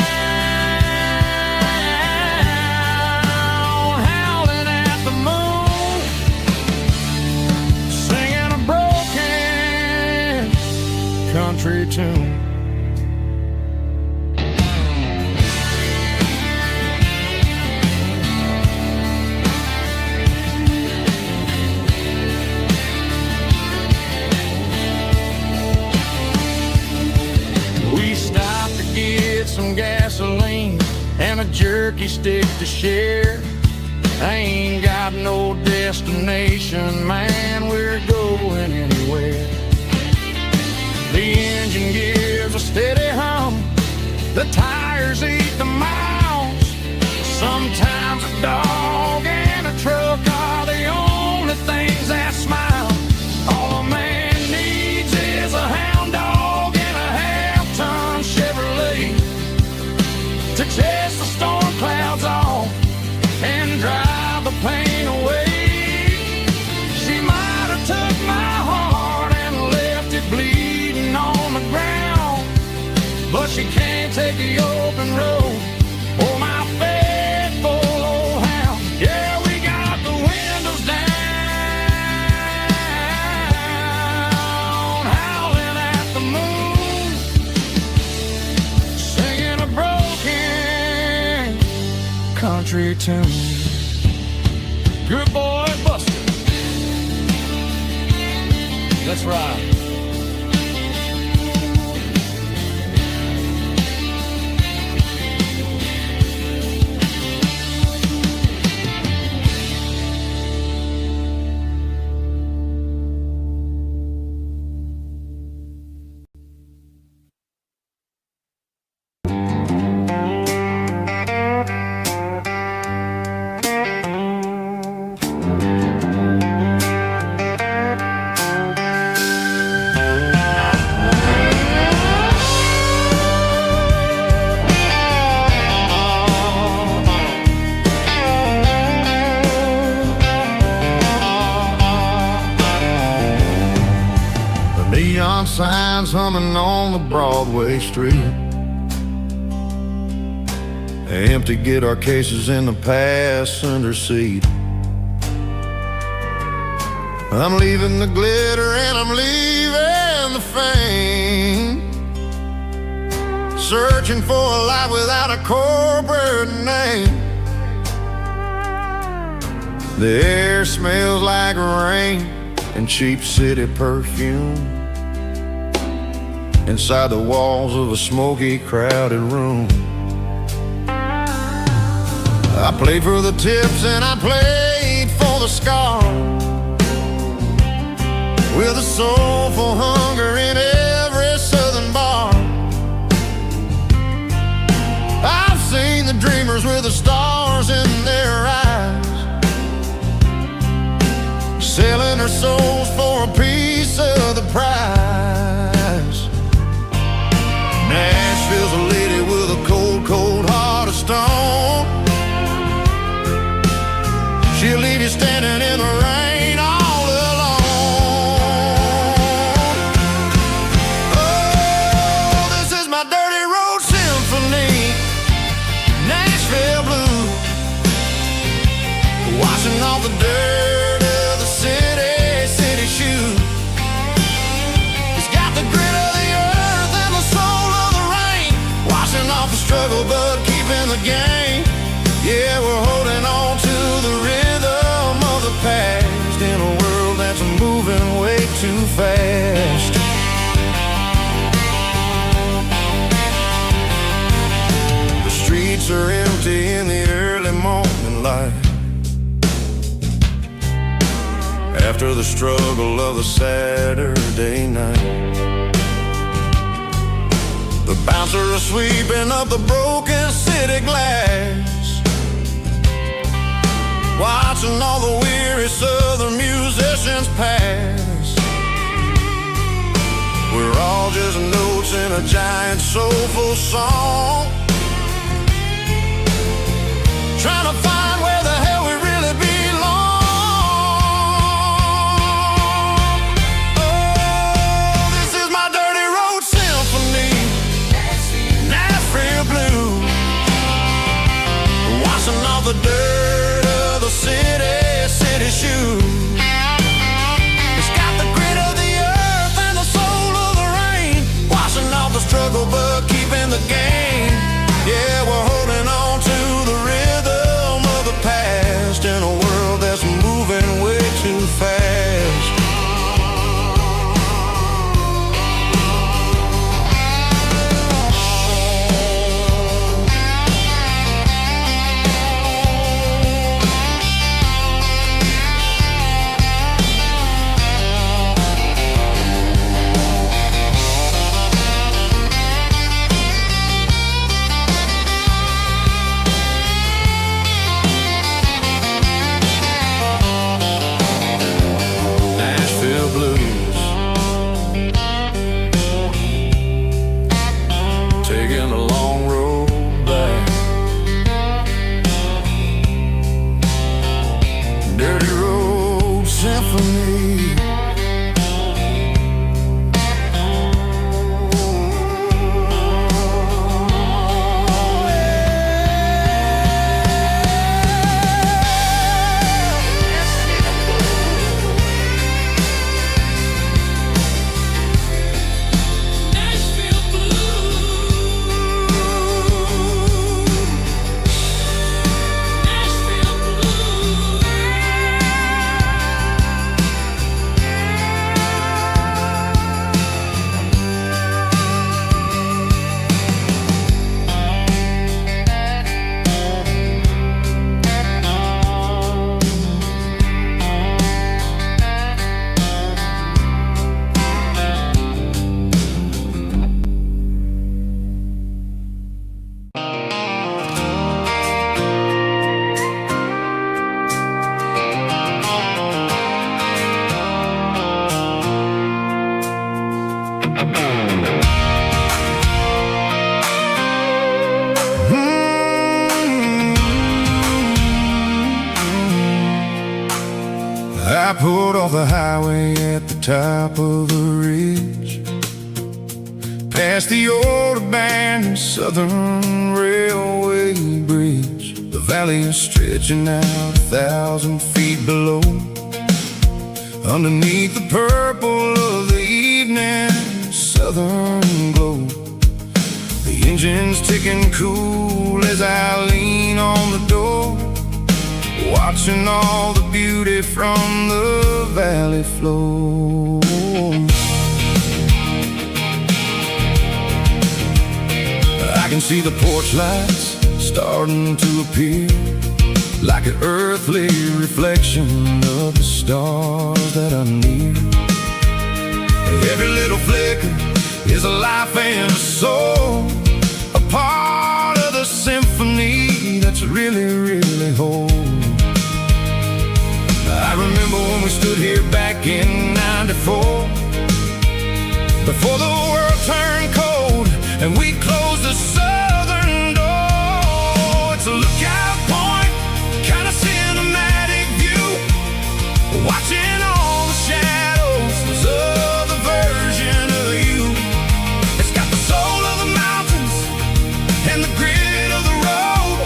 howling at the moon, singing a broken country tune. Some gasoline and a jerky stick to share. I ain't got no destination, man, we're going anywhere. The engine gives a steady hum, the tires eat the miles. Sometimes a dog and a truck are the only things that smile. All a man needs is a hound dog and a half-ton Chevrolet to chase the storm clouds off and drive the pain away. She might have took my heart and left it bleeding on the ground, but she can't take the open road. Oh, my faithful old hound. Yeah, we got the windows down, howling at the moon, singing a broken country tune. Good boy, Buster. Let's ride. Neon signs humming on the Broadway street. Empty guitar cases in the passenger seat. I'm leaving the glitter and I'm leaving the fame, searching for a life without a corporate name. The air smells like rain and cheap city perfume inside the walls of a smoky, crowded room. I played for the tips and I played for the scars, with a soulful hunger in every southern bar. I've seen the dreamers with the stars in their eyes, selling their souls for a piece of the prize. Nashville's a lady with a cold, cold heart of stone. She'll leave you standing in the rain all alone. Oh, this is my dirty road symphony, Nashville blues, washing off the dirt of the city shoes. It's got the grit of the earth and the soul of the rain, washing off the struggle but keeping the game. Yeah, we're holding on to the rhythm of the past in a world that's moving way too fast. The streets are empty in the early morning light, after the struggle of the Saturday night. The bouncer is sweeping up the broken city glass, watching all the weary southern musicians pass. We're all just notes in a giant soulful song, trying to find where the hell we really belong. struggle, but keeping the game. Yeah, we're holding on to the rhythm of the past in a world that's moving way too fast. Taking a long road back, dirty road symphony. I pulled off the highway at the top of the ridge, past the old abandoned Southern Railway bridge. The valley is stretching out 1,000 feet below, underneath the purple of the evening southern glow. The engine's ticking cool as I lean on the door, watching all the beauty from the valley flow. I can see the porch lights starting to appear, like an earthly reflection of the stars that are near. Every little flicker is a life and a soul, a part of the symphony that's really, really whole. I remember when we stood here back in '94, before the world turned cold and we closed the southern door. It's a lookout point, kind of cinematic view, watching all the shadows of the version of you. It's got the soul of the mountains and the grit of the road,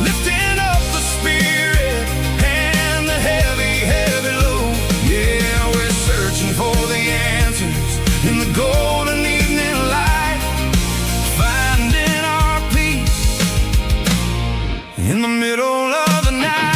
lifting up the spirit and the heavy, heavy load. Yeah, we're searching for the answers in the golden evening light, finding our peace in the middle of the night.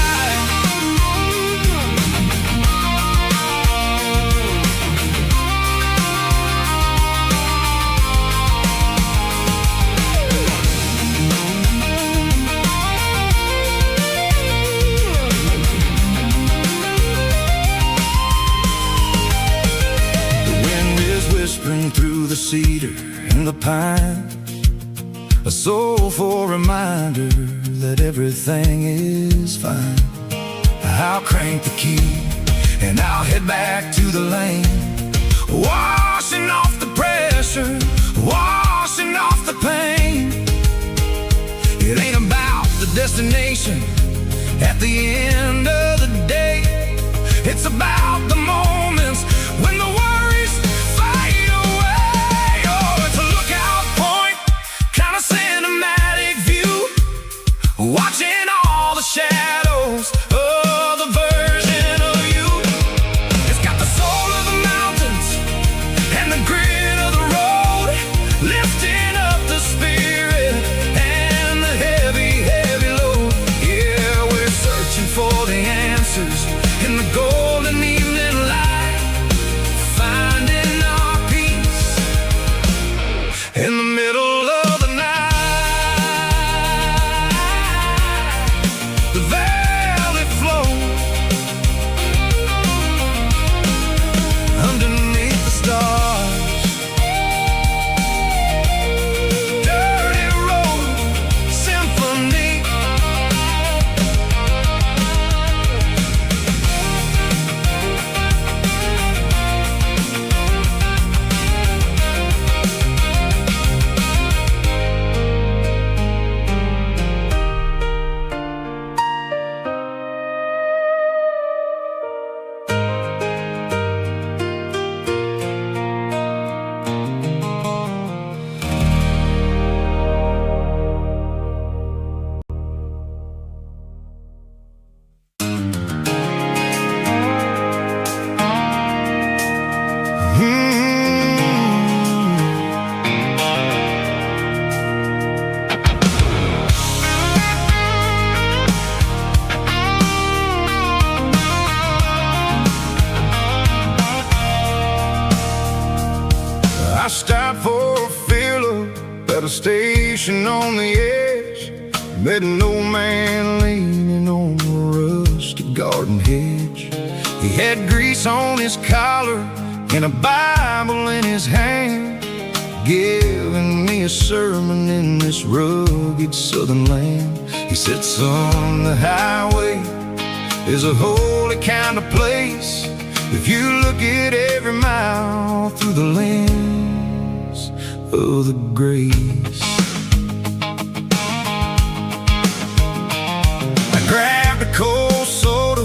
Whispering through the cedar and the pine, a soulful reminder that everything is fine. I'll crank the key and I'll head back to the lane, washing off the pressure, washing off the pain. It ain't about the destination at the end of the day, it's about the moments when the worries fade away. Oh, it's a lookout point, kind of cinematic view, watching all the shadows of the version of you. It's got the soul of the mountains and the grit of the road, lifting station on the edge, met an old man leaning on a rusty garden hedge. He had grease on his collar and a Bible in his hand, giving me a sermon in this rugged southern land. He said, son, the highway is a holy kind of place if you look at every mile through the lens of the grace. I grabbed a cold soda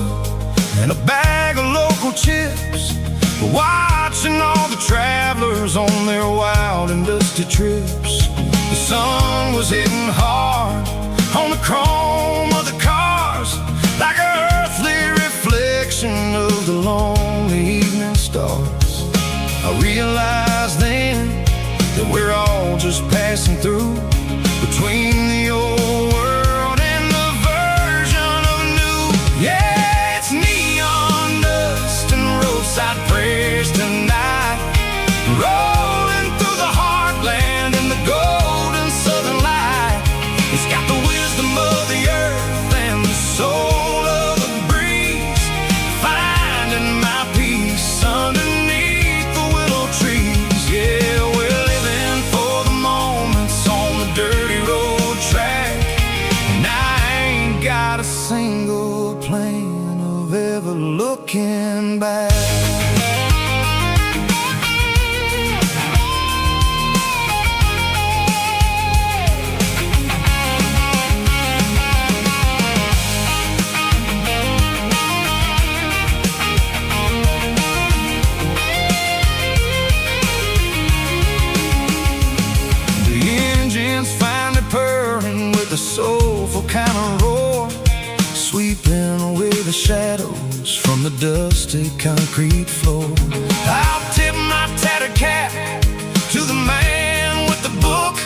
and a bag of local chips, watching all the travelers on their wild and dusty trips. The sun was hitting hard on the chrome of the cars, like an earthly reflection of the lonely evening stars. I realized then that we're all just passing through, between the old world and the version of new. Yeah, it's neon dust and roadside prayers tonight, rolling through the heartland in the golden southern light. It's got the wisdom of the earth and the soul of the breeze, finding my peace underneath the willow trees. Yeah, we're living for the moments on the dirty road track, and I ain't got a single plan of ever looking back. The soulful kind of roar, sweeping away the shadows from the dusty concrete floor. I'll tip my tattered cap to the man with the book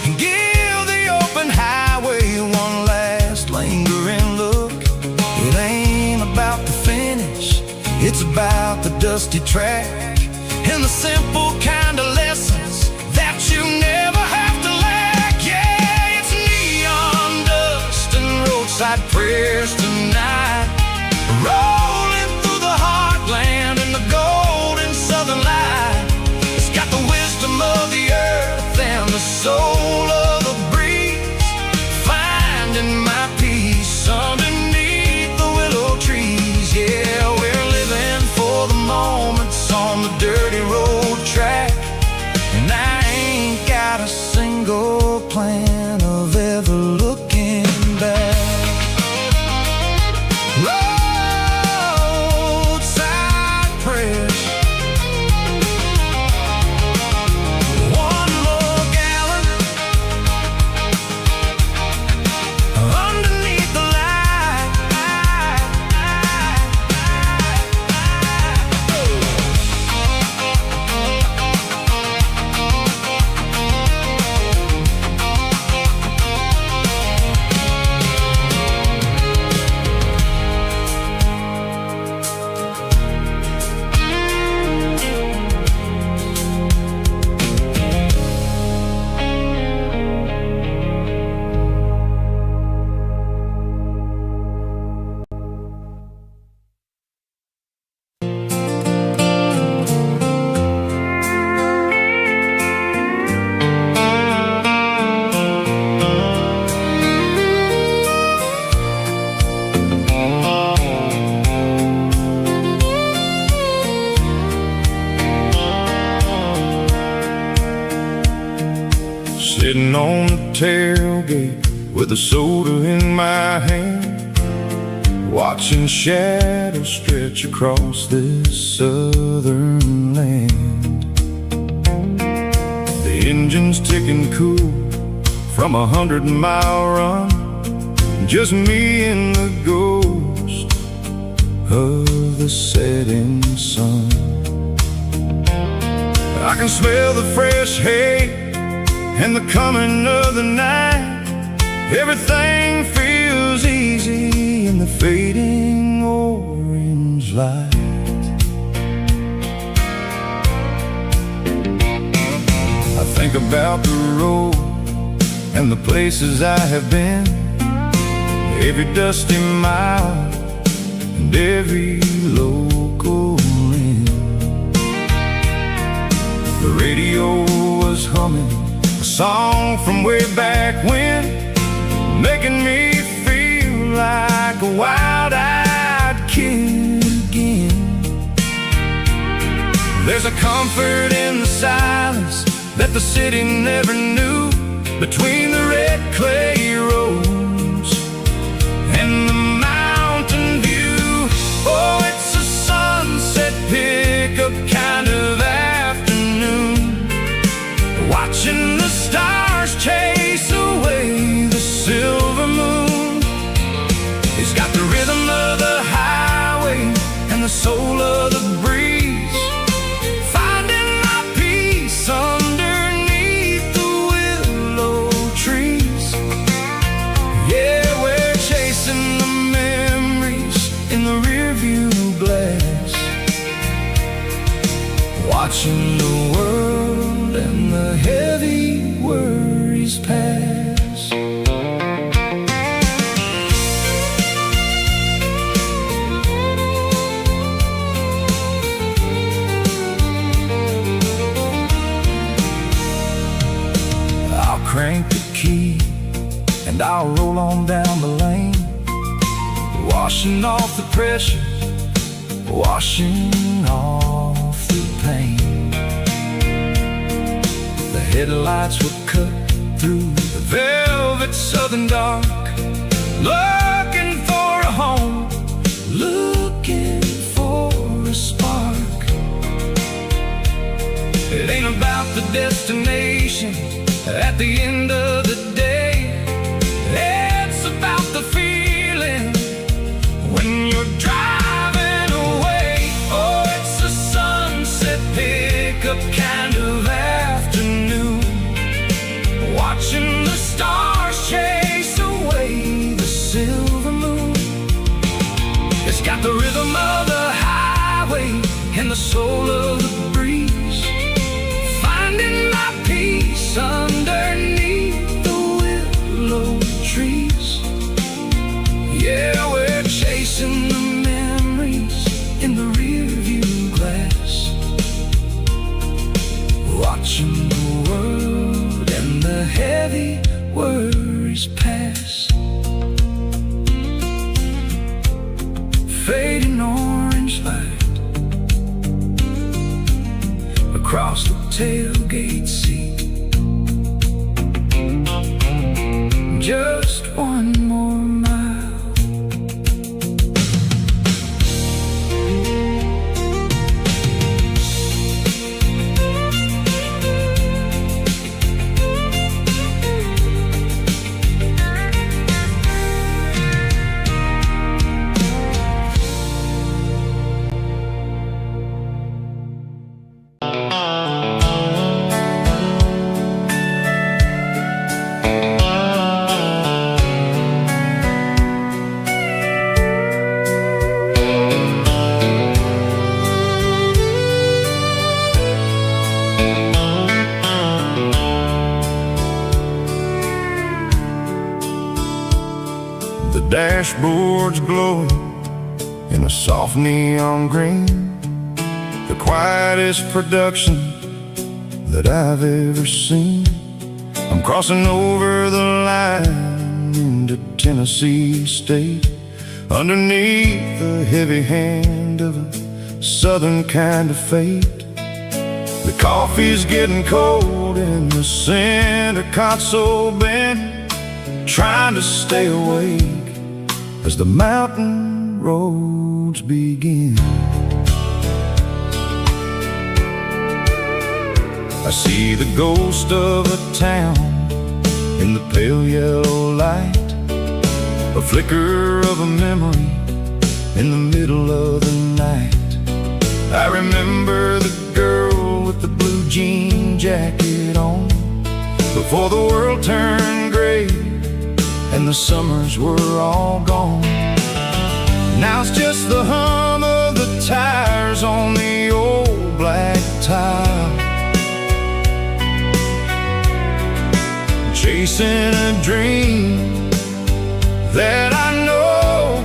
and give the open highway one last lingering look. It ain't about the finish, it's about the dusty track and the simple kind of lessons that you never have to lack. Yeah, it's neon dust and roadside prayers tonight, rolling through the heartland in the golden southern light. It's got the wisdom of the earth and the soul of the breeze, finding my peace underneath the willow trees. Yeah, we're living for the moments on the dirty road track, and I ain't got a single plan of ever looking back. Roadside prayers, one more gallon underneath the light. Sitting on the tailgate with a soda in my hand, watching shadows stretch across this southern land. The engine's ticking cool from 100-mile run, just me and the ghost of the setting sun. I can smell the fresh hay and the coming of the night. Everything feels easy in the fading orange light. I think about the road and the places I have been, every dusty mile and every local inn. The radio was humming a song from way back when, making me feel like a wild-eyed kid again. There's a comfort in the silence that the city never knew, between the red clay roads and the mountain view. Oh, it's a sunset pickup kind of afternoon, watching the stars chase away the silver moon. It's got the rhythm of the highway and the soul of the breeze, finding my peace underneath the willow trees. Yeah, we're chasing the memories in the rearview glass, watching the world and the heavy worries pass. I'll crank the key and I'll roll on down the lane, washing off the pressure, washing off the pain. The headlights will cut through the velvet southern dark, looking for a home, looking for a spark. It ain't about the destination at the end of the day, it's about the feeling when you're driving away. Oh, it's a sunset pickup kind of afternoon, watching the stars chase away the silver moon. It's got the rhythm of the highway and the soul of the breeze, finding my peace underneath the willow trees. Yeah, we're chasing the memories in the rearview glass, watching the world and the heavy worries pass. Fading orange light across the tailgate seat, just one more mile. The dashboard's glowing in a soft neon green, the quietest production that I've ever seen. I'm crossing over the line into Tennessee State, underneath the heavy hand of a southern kind of fate. The coffee's getting cold in the center console bin, trying to stay awake as the mountain roads begin. I see the ghost of a town in the pale yellow light, a flicker of a memory in the middle of the night. I remember the girl with the blue jean jacket on, before the world turned gray and the summers were all gone. Now it's just the hum of the tires on the old black tile, chasing a dream that I know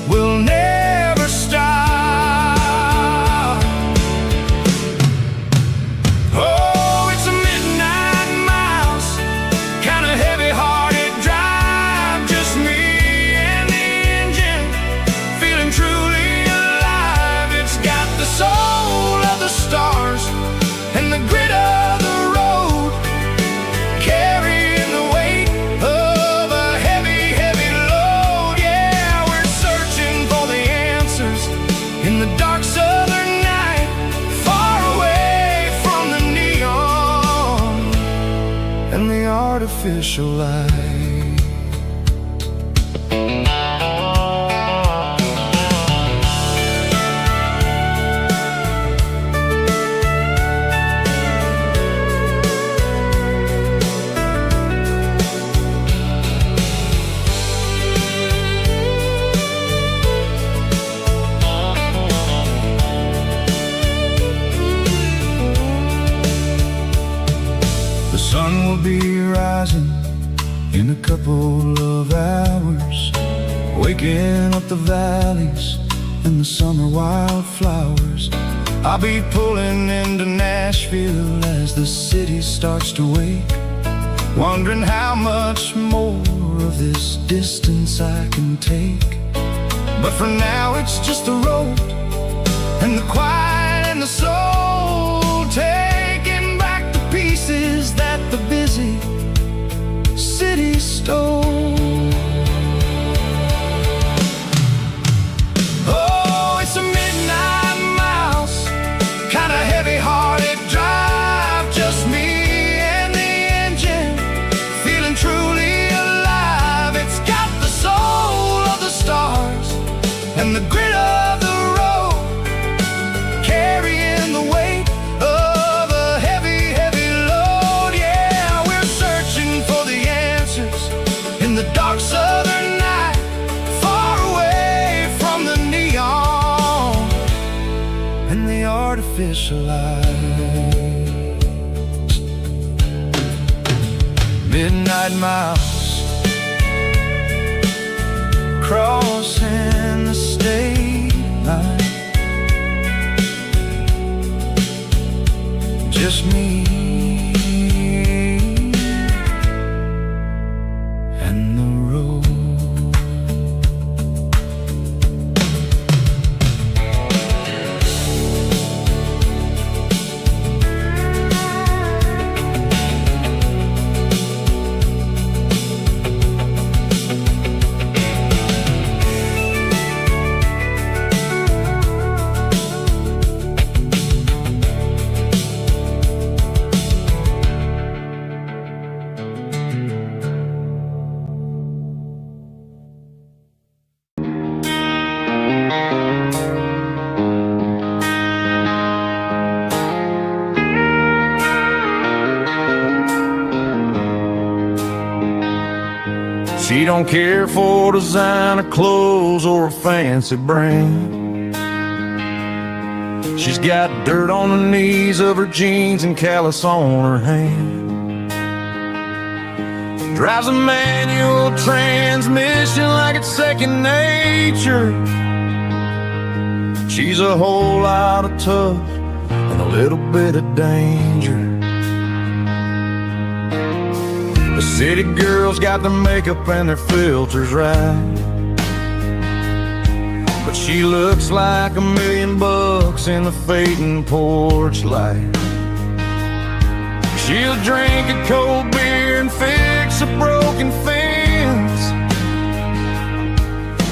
will never stop. Oh, it's a midnight mouse, kind of heavy-hearted drive, just me and the engine, feeling truly alive. It's got the soul of the stars and the grit of the road, carrying the weight of a heavy, heavy load. Yeah, we're searching for the answers in the dark southern night, far away from the neon and the artificial light. The sun will be rising in a couple of hours, waking up the valleys and the summer wildflowers. I'll be pulling into Nashville as the city starts to wake, wondering how much more of this distance I can take. But for now it's just the road and the quiet and the soul, taking back the pieces that the busy city stole. Oh, it's a midnight mouse, kind of heavy-hearted drive, just me and the engine, feeling truly alive. It's got the soul of the stars and the grit of the road, carrying the weight of a heavy, heavy load. Yeah, we're searching for the answers in the dark southern night, far away from the neon and the artificial light. Midnight mouse, crossing the state line, just me and the road. She don't care for designer clothes or a fancy brand. She's got dirt on the knees of her jeans and callus on her hand. Drives a manual transmission like it's second nature. She's a whole lot of tough and a little bit of danger. The city girls got their makeup and their filters right, but she looks like $1,000,000 in the fading porch light. She'll drink a cold beer and fix a broken fence.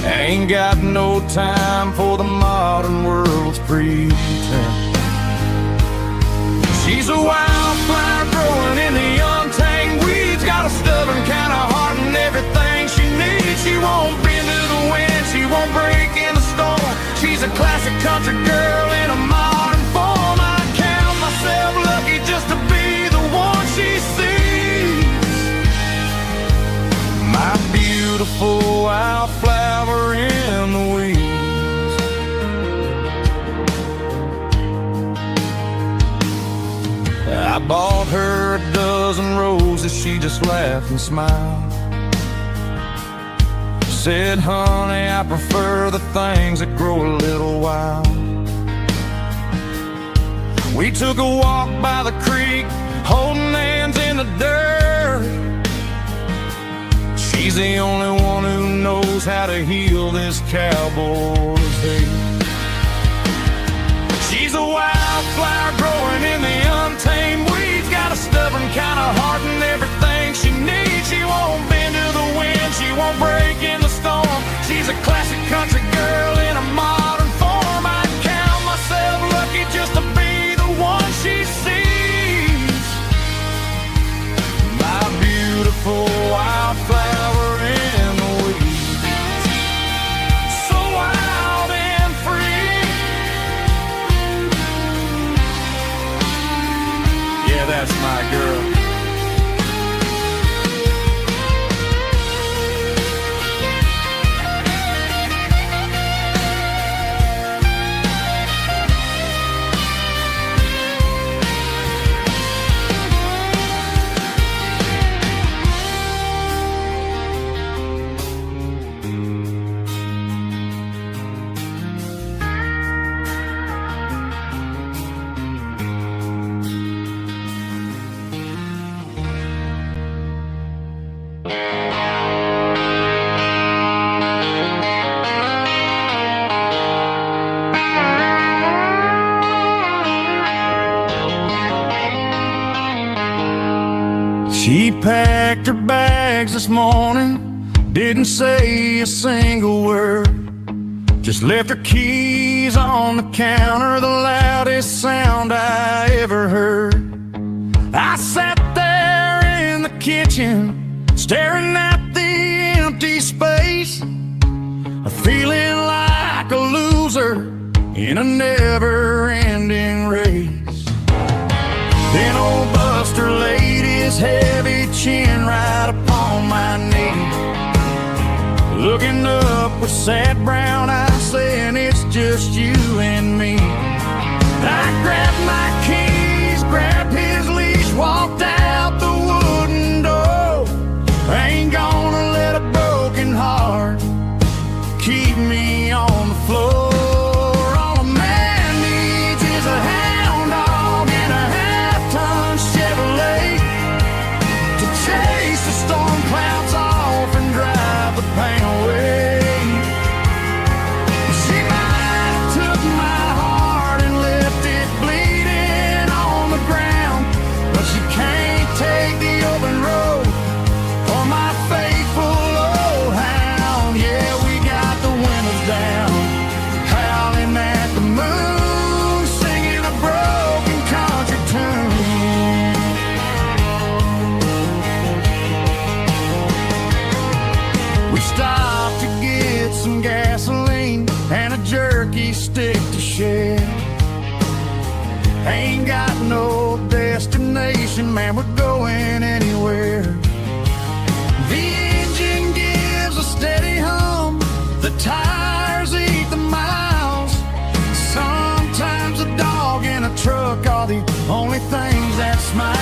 Ain't got no time for the modern world's pretense. She's a wildflower growing in the untamed weeds, got a stubborn kind of heart and everything she needs. She won't bend to the wind, she won't break in the storm. She's a classic country girl in a modern form. I count myself lucky just to be the one she sees. My beautiful wildflower in the weeds. I bought her a dozen dozen roses, she just laughed and smiled. Said, honey, I prefer the things that grow a little wild. We took a walk by the creek, holding hands in the dirt. She's the only one who knows how to heal this cowboy's hate. She's a wildflower growing in the untamed weeds. Got a stubborn kind of heart and everything she needs. She won't bend to the wind, she won't break in the storm. She's a classic country girl in a modern form. I count myself lucky just to be the one she sees. My beautiful wildflower in the weeds. So wild and free. Yeah, that's my girl. She packed her bags this morning, didn't say a single word. Just left her keys on the counter, the loudest sound I ever heard. I sat there in the kitchen, staring at the empty space, feeling like a loser in a never-ending race. Then old Buster laid his heavy chin right upon my knee, looking up with sad brown eyes, saying it's just you and me. I grabbed my keys, grabbed his leash, walked out the wooden door. I ain't gonna let a broken heart keep me on the floor. All a man needs is a hound dog and a half-ton Chevrolet to chase the storm clouds off and drive the pain away. She might have took my heart and left it bleeding on the ground, but she can't take the open road for my faithful old hound. Yeah, we got the windows down, howling at the moon, singing a broken country tune. We stopped to get some gasoline and a jerky stick to share. Ain't got no destination, man, we're going anywhere. The engine gives a steady hum, the tires eat the miles. Sometimes a dog and a truck are the only things that smile.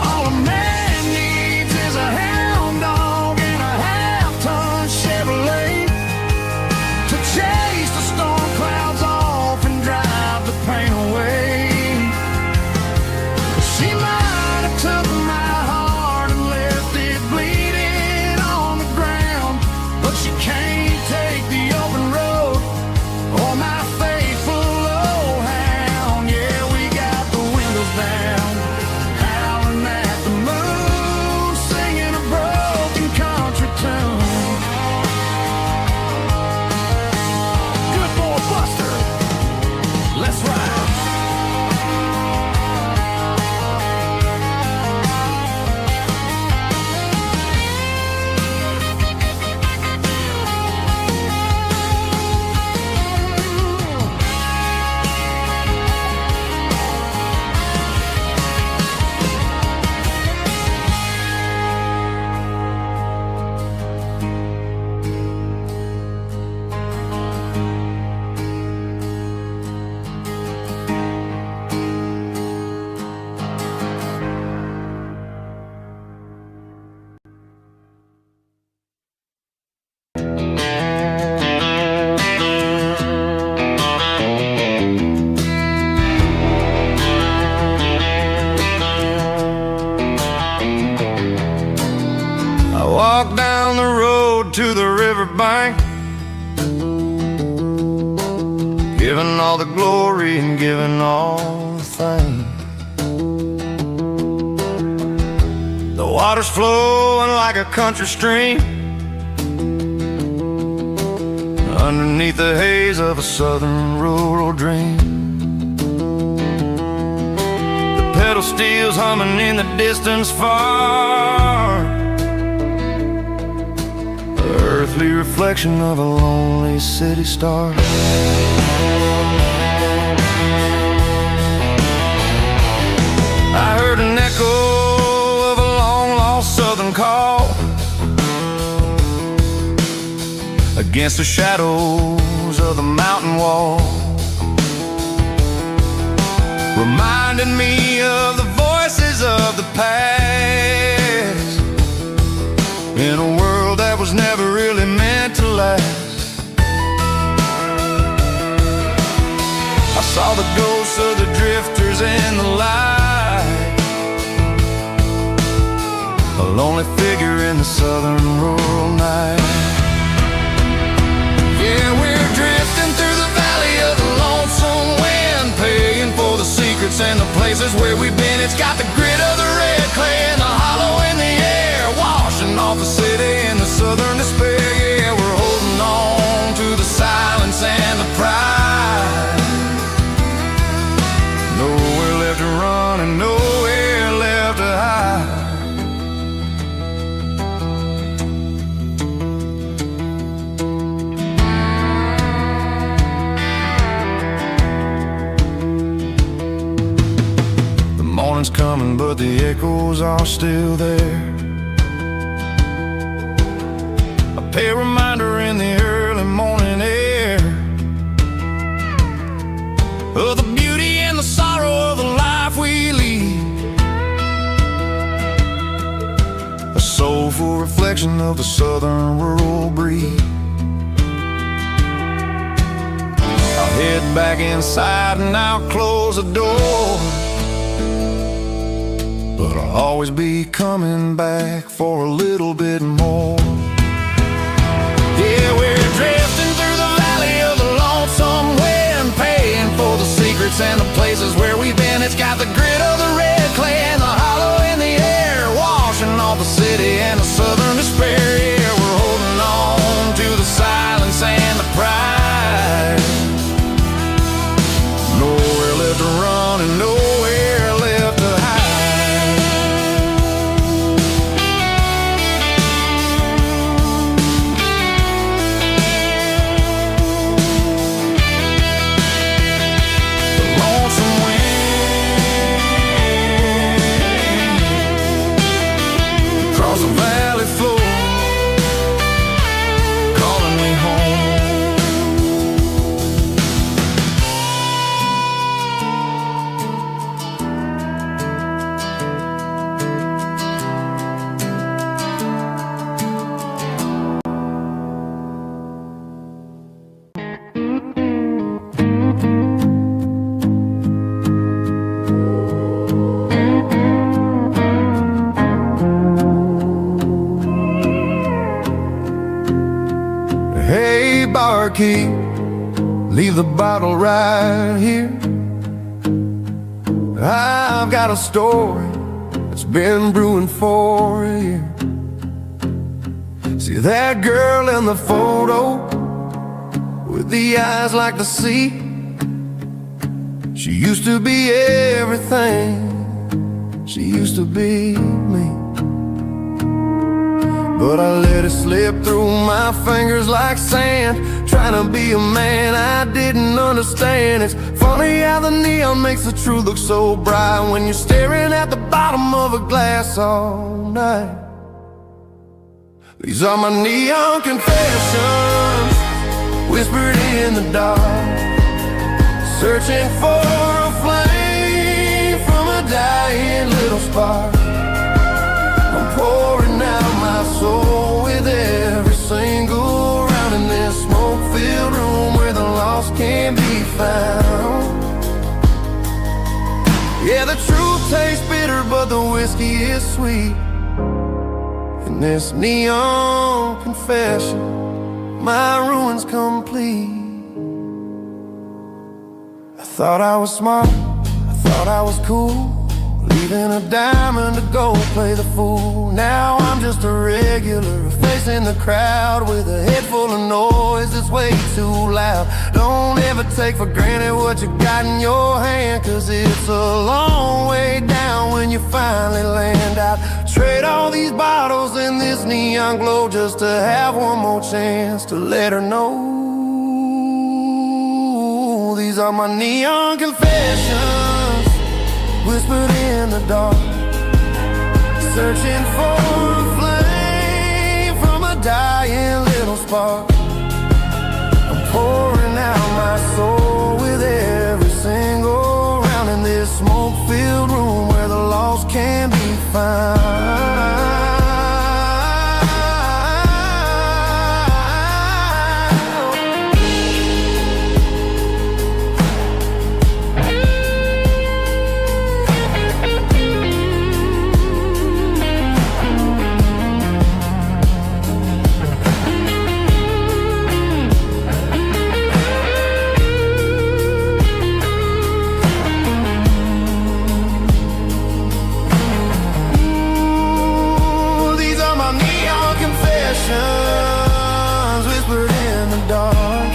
All a man needs is a hound dog and a half-ton Chevrolet to chase the storm clouds off and drive the pain away. She might have took my walk down the road to the riverbank, giving all the glory and giving all the thanks. The water's flowing like a country stream underneath the haze of a southern rural dream. The pedal steel's humming in the distance far, the earthly reflection of a lonely city star. I heard an echo of a long-lost southern call against the shadows of the mountain wall, reminding me of the voices of the past, in a world that was never really meant to last. I saw the ghosts of the drifters in the light, a lonely figure in the southern rural night. Yeah, we're drifting through the valley of the lonesome wind, paying for the secrets and the places where we've been. It's got the grit of the red clay and the hollow in the air, washing off the city in the southern despair. Yeah, we're holding on to the silence and the pride. Nowhere left to run and nowhere left to hide. Morning's coming, but the echoes are still there. A pale reminder in the early morning air of the beauty and the sorrow of the life we lead, a soulful reflection of the southern rural breed. I'll head back inside and I'll close the door, but I'll always be coming back for a little bit more. Yeah, we're drifting through the valley of the lonesome wind, paying for the secrets and the places where we've been. It's got the grit of the red clay and the hollow in the air, washing off the city and the southern despair. Yeah, we're holding on to the silence and the pride. Nowhere left to run and nowhere left to hide. The valley floor, calling me home. Hey, barkeep, leave the bottle right here. I've got a story that's been brewing for a year. See that girl in the photo with the eyes like the sea? She used to be everything, she used to be me. But I let it slip through my fingers like sand, trying to be a man I didn't understand. It's funny how the neon makes the truth look so bright when you're staring at the bottom of a glass all night. These are my neon confessions, whispered in the dark, searching for a flame from a dying little spark. I'm pouring out my soul with every single round in this smoke-filled room where the lost can be found. Yeah, the truth tastes bitter, but the whiskey is sweet. In this neon confession, my ruin's complete. I thought I was smart, I thought I was cool, leaving a diamond to go play the fool. Now I'm just a regular, facing the crowd with a head full of noise that's way too loud. Don't ever take for granted what you got in your hand, 'cause it's a long way down when you finally land out. Trade all these bottles and this neon glow just to have one more chance to let her know. These are my neon confessions, whispered in the dark, searching for a flame from a dying little spark. I'm pouring out my soul with every single round in this smoke-filled room where the lost can be found. Whispered in the dark,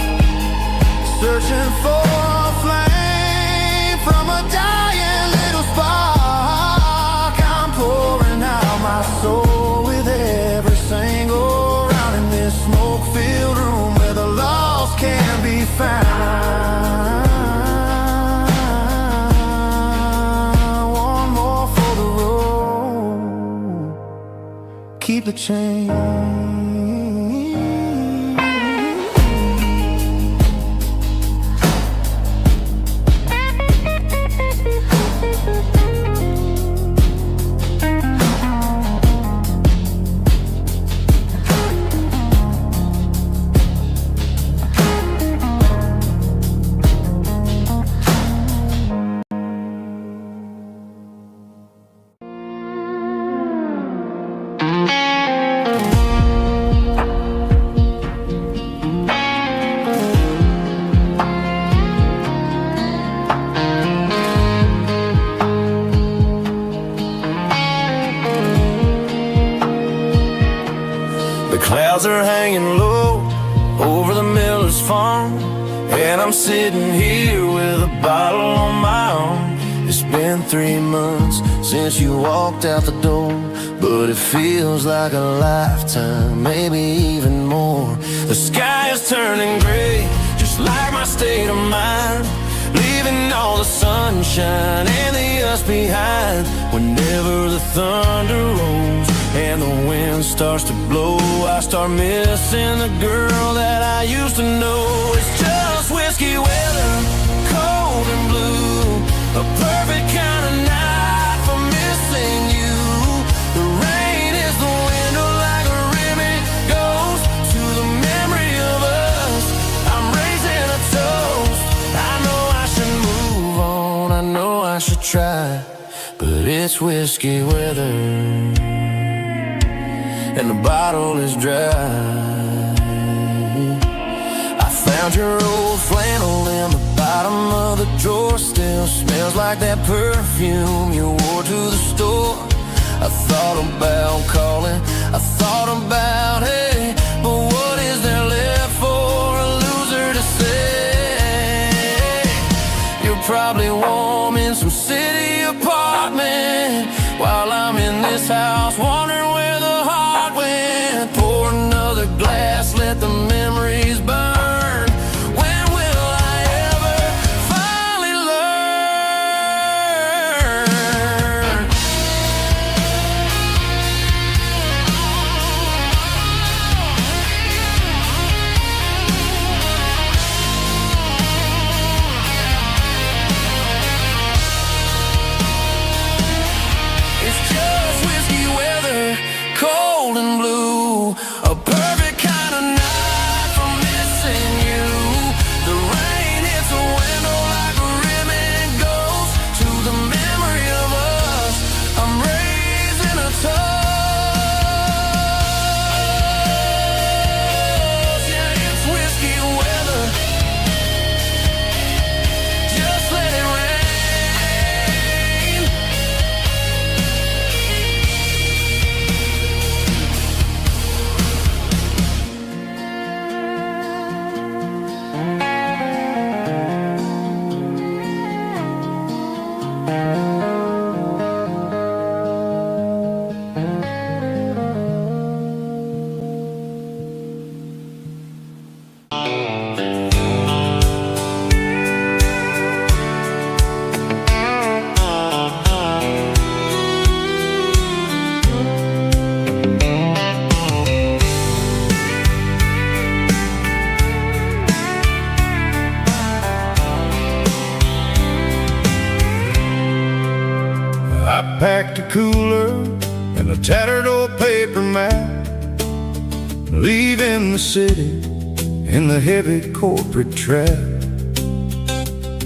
searching for a flame from a dying little spark. I'm pouring out my soul with every single round in this smoke-filled room where the lost can be found. One more for the road, keep the change. Clouds are hanging low over the miller's farm, and I'm sitting here with a bottle on my arm. It's been 3 months since you walked out the door, but it feels like a lifetime, maybe even more. The sky is turning gray, just like my state of mind, leaving all the sunshine and the us behind. Whenever the thunder rolls and the wind starts to blow, I start missing the girl that I used to know. It's just whiskey weather, cold and blue, a perfect kind of night for missing you. The rain is the window like a ribbon goes to the memory of us. I'm raising a toast. I know I should move on, I know I should try, but it's whiskey weather and the bottle is dry. I found your old flannel in the bottom of the drawer, still smells like that perfume you wore to the store. I thought about calling, I thought about, hey, but what is there left for a loser to say? You're probably warm in some city apartment while I'm in this house wondering where the heart went. Pour another glass, let the memories burn. When will I ever finally learn? leaving the city in the heavy corporate trap.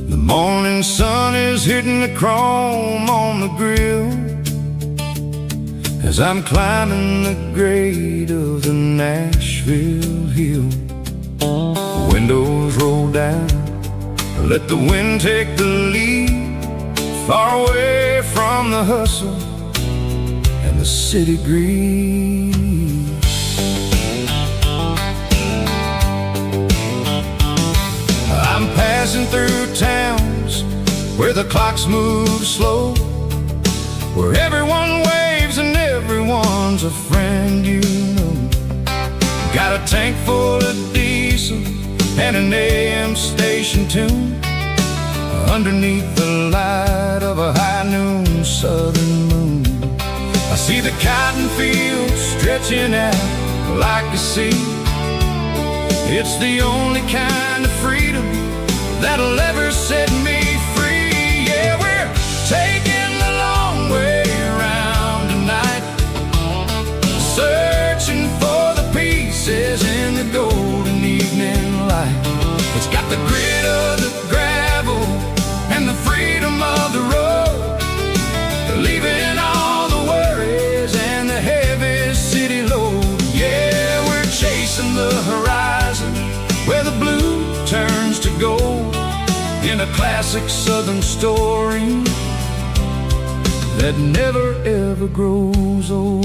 The morning sun is hitting the chrome on the grill as I'm climbing the grade of the Nashville hill. Windows roll down, let the wind take the lead, far away from the hustle and the city greed. I'm passing through towns where the clocks move slow, where everyone waves and everyone's a friend you know. Got a tank full of diesel and an AM station tune underneath the light of a high noon southern moon. I see the cotton fields stretching out like a sea. It's the only kind of freedom that'll ever set me free. Yeah, we're taking the long way around tonight, searching for the pieces in the golden evening light. It's got the grit of the gravel and the freedom of the road, leaving all the worries and the heavy city load. Yeah, we're chasing the horizon where the blue turns to gold, in a classic southern story that never ever grows old.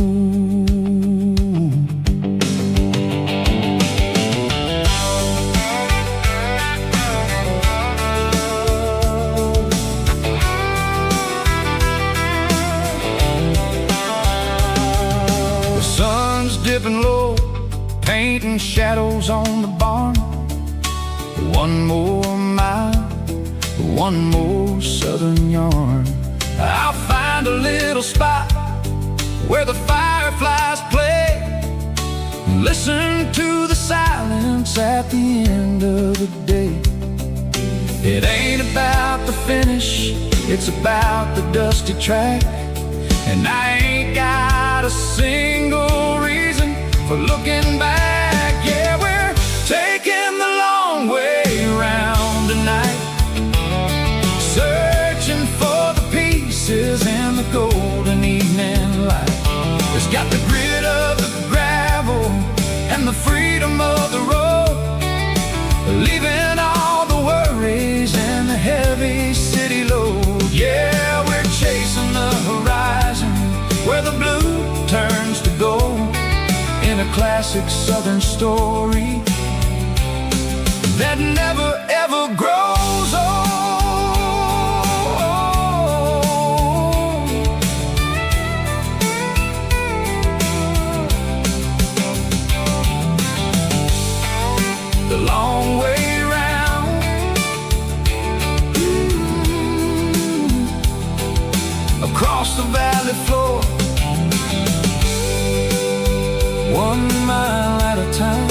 The sun's dipping low, painting shadows on the barn. One more mile, one more southern yarn. I'll find a little spot where the fireflies play, listen to the silence at the end of the day. It ain't about the finish, it's about the dusty track. And I ain't got a single reason for looking back. Yeah, we're taking the long way around tonight, searching for the pieces in the golden evening light. It's got the grit of the gravel and the freedom of the road, leaving all the worries and the heavy city load. Yeah, we're chasing the horizon where the blue turns to gold, in a classic southern story that never ever grows old. The long way round, across the valley floor, 1 mile at a time.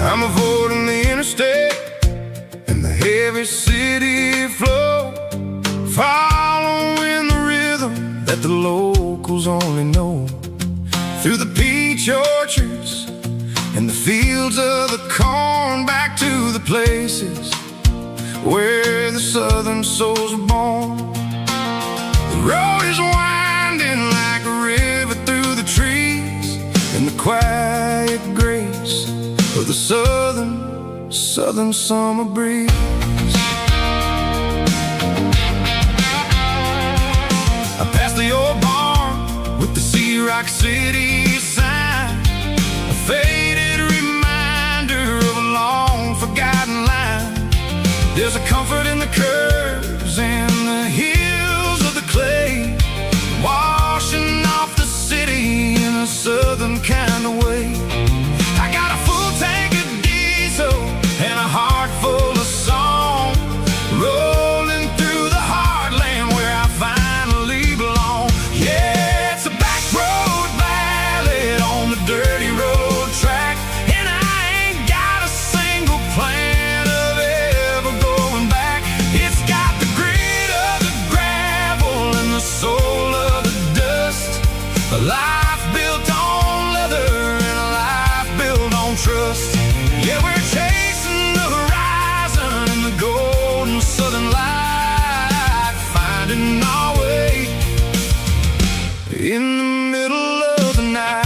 I'm avoiding the interstate and the heavy city flow, following the rhythm that the locals only know, through the peach orchards and the fields of the corn, back to the places where the southern souls are born. The road is winding like a river through the trees, and the quiet grace of the southern summer breeze. I passed the old barn with the Sea Rock City sign. I felt a southern kind of way. I got a full tank of diesel and a heart full of song, rolling through the heartland where I finally belong. Yeah, it's a back road ballad on the dirty road track, and I ain't got a single plan of ever going back. It's got the grit of the gravel and the soul of the dust, a life built on leather and a life built on trust. Yeah, we're chasing the horizon in the golden southern light, finding our way in the middle of the night.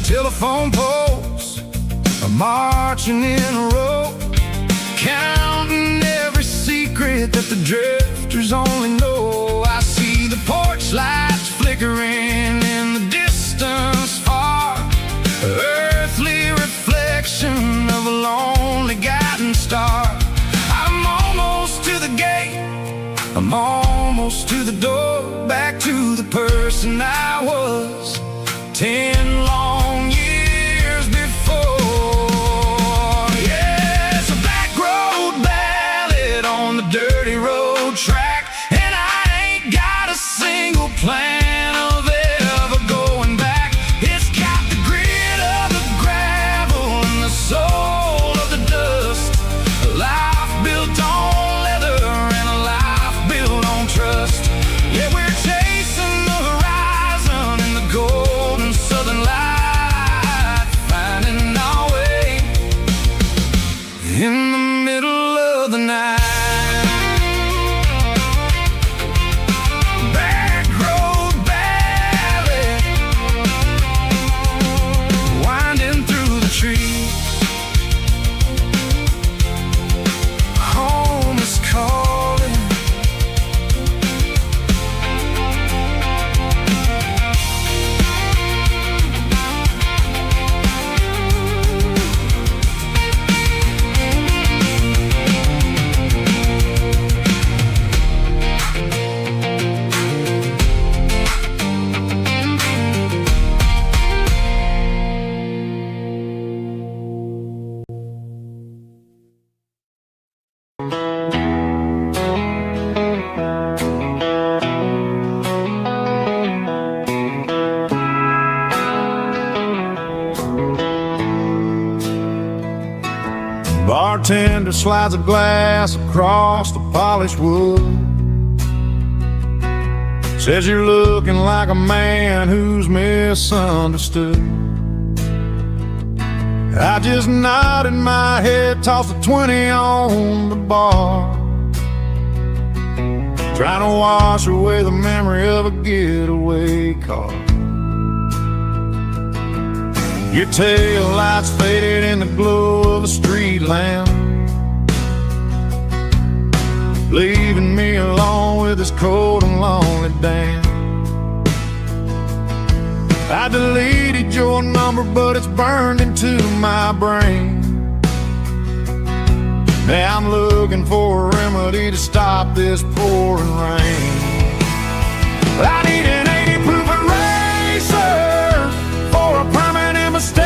Telephone poles are marching in a row, counting every secret that the drifters only know. I see the porch lights flickering in the distance far, earthly reflection of a lonely guiding star. I'm almost to the gate, I'm almost to the door, back to the person I was 10 long years before. Yeah, it's a back road ballad on the dirty road track, and I ain't got a single plan of ever going back. It's got the grit of the gravel and the soul of the dust, a life built on leather and a life built on trust. Yeah, we're chasing the horizon in the golden southern light, finding our way in the middle of the night. Back road ballad, winding through the trees. Home is calling. Bartender slides a glass across the polished wood, says you're looking like a man who's misunderstood. I just nodded my head, tossed a 20 on the bar, trying to wash away the memory of a getaway car. Your tail lights faded in the glow of a street lamp, leaving me alone with this cold and lonely damn. I deleted your number, but it's burned into my brain. Now I'm looking for a remedy to stop this pouring rain. I need an 80 proof eraser for a permanent mistake,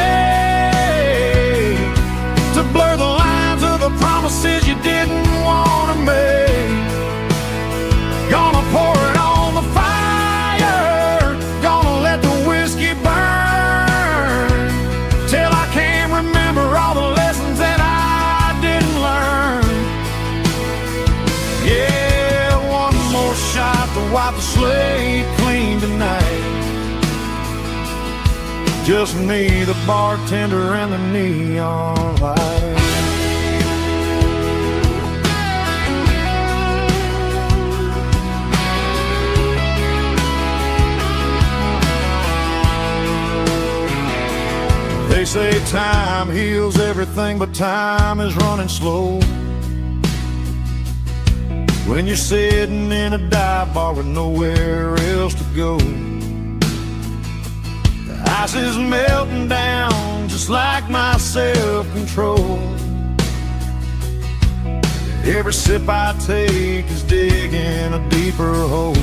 to blur the lines of the promises you didn't want to make. Gonna pour it on the fire, gonna let the whiskey burn, till I can't remember all the lessons that I didn't learn. Yeah, one more shot to wipe the slate clean tonight. Just me, the bartender, and the neon light. They say time heals everything, but time is running slow. when you're sitting in a dive bar with nowhere else to go. The ice is melting down just like my self-control. Every sip I take is digging a deeper hole.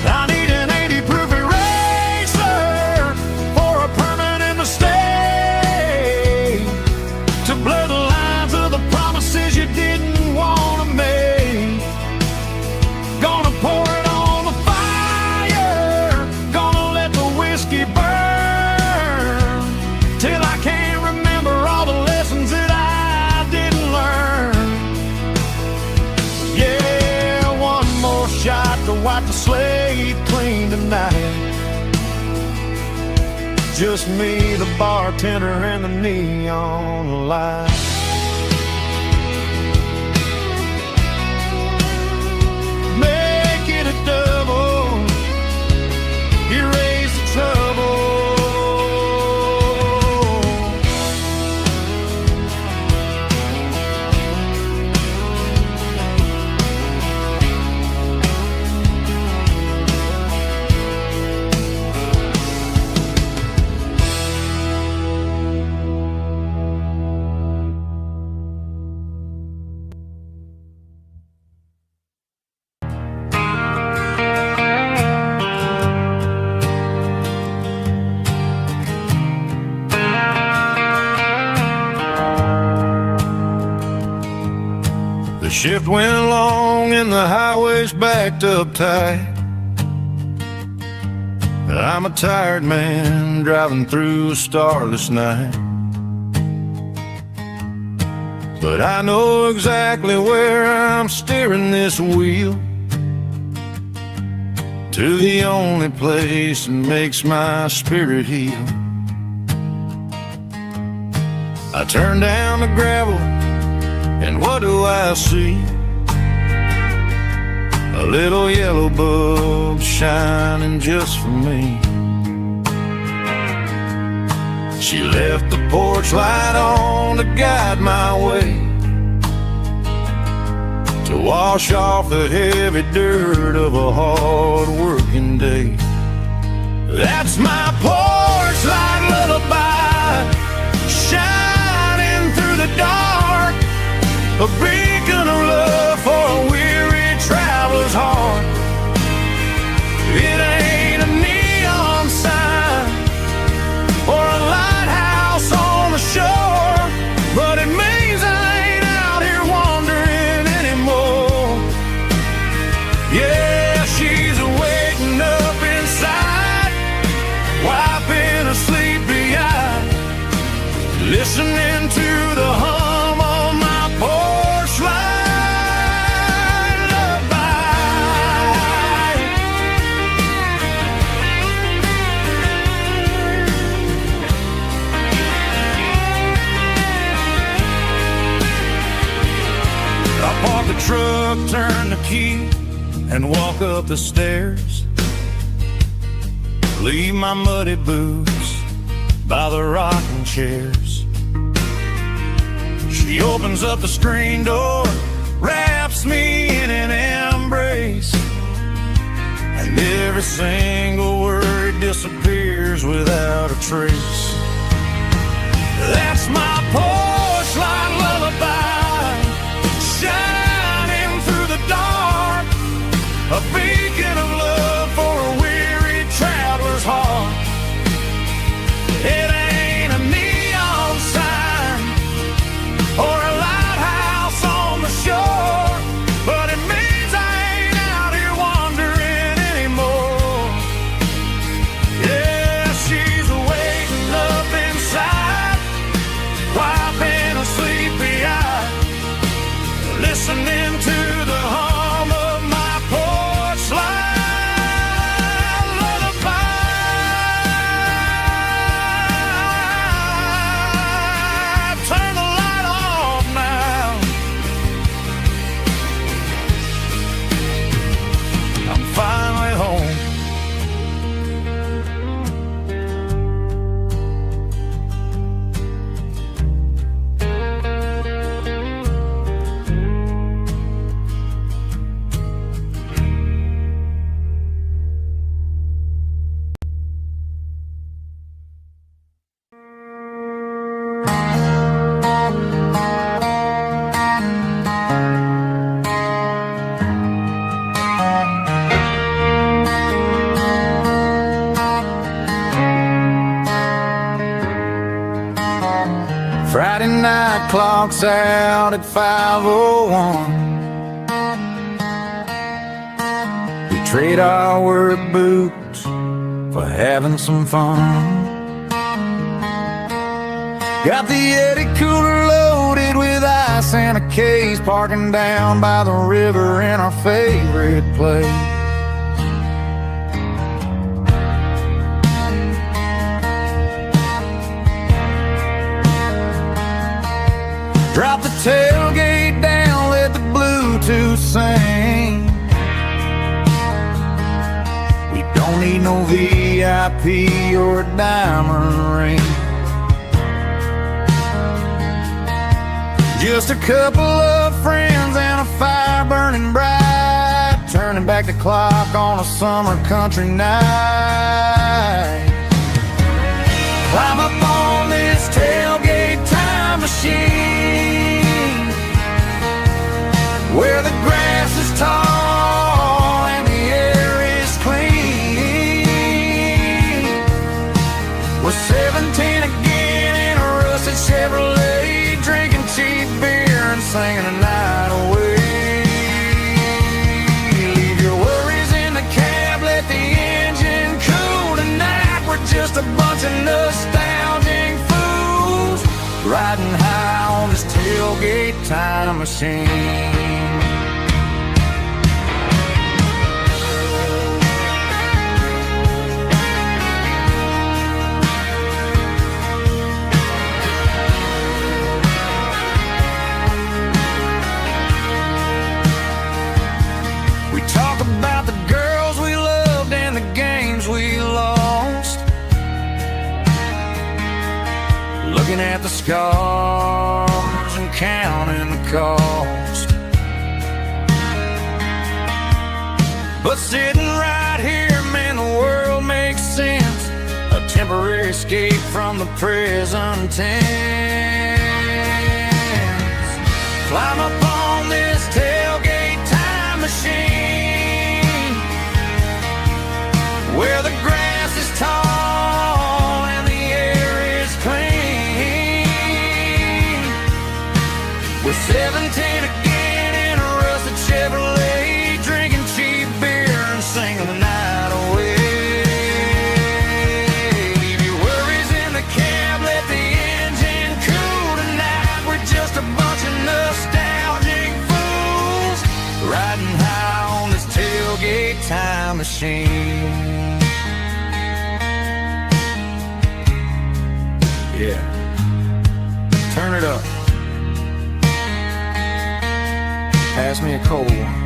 I need an 80-proof eraser for a permanent mistake, to blur the lines of the promises you didn't want to make. Gonna pour it on the fire, gonna let the whiskey burn, till I can't remember all the lessons that I didn't learn. Yeah, one more shot to wipe the slate clean tonight. Just me, the bartender, and the neon light. Make it a double, erase the trouble. The shift went long and the highway's backed up tight. I'm a tired man driving through a starless night, but I know exactly where I'm steering this wheel, to the only place that makes my spirit heal. I turn down the gravel, and what do I see? A little yellow bulb shining just for me. She left the porch light on to guide my way, to wash off the heavy dirt of a hard-working day. That's my porch light lullaby, shining through the dark, a beacon of love for a weary traveler's heart. It ain't a neon sign or a lighthouse on the shore, but it means I ain't out here wandering anymore. Yeah, she's waiting up inside, wiping a sleepy eye, listening to the hum of my porch light lullaby. I park the truck, turn the key, and walk up the stairs. Leave my muddy boots by the rocking chairs. She opens up the screen door, wraps me in an embrace, and every single word disappears without a trace. That's my porch light lullaby, shining through the dark, a beacon of love for a weary traveler's heart. It ain't a neon sign or a lighthouse on the shore, but it means I ain't out here wandering anymore. Yeah, she's waiting up inside, wiping a sleepy eye, listening to the hum of my porch clock's out at 5:01. We trade our work boots for having some fun. Got the Yeti cooler loaded with ice and a case, parking down by the river in our favorite place. Drop the tailgate down, let the Bluetooth sing. We don't need no VIP or a diamond ring. Just a couple of friends and a fire burning bright, turning back the clock on a summer country night. Climb up on this tailgate time machine, where the grass is tall and the air is clean. We're 17 again in a rusted Chevrolet, drinking cheap beer and singing the night away. Leave your worries in the cab, let the engine cool tonight. We're just a bunch of nostalgic fools, riding high on this tailgate time machine. About the girls we loved and the games we lost, looking at the scars and counting the cost. But sitting right here, man, the world makes sense, a temporary escape from the present tense. Climb up on this tailgate time machine, where the grass is tall and the air is clean. We're 17 again in a rusted Chevrolet, drinking cheap beer and singing the night away. Leave your worries in the cab, let the engine cool tonight. We're just a bunch of nostalgic fools, riding high on this tailgate time machine. Yeah, turn it up. Pass me a cold one.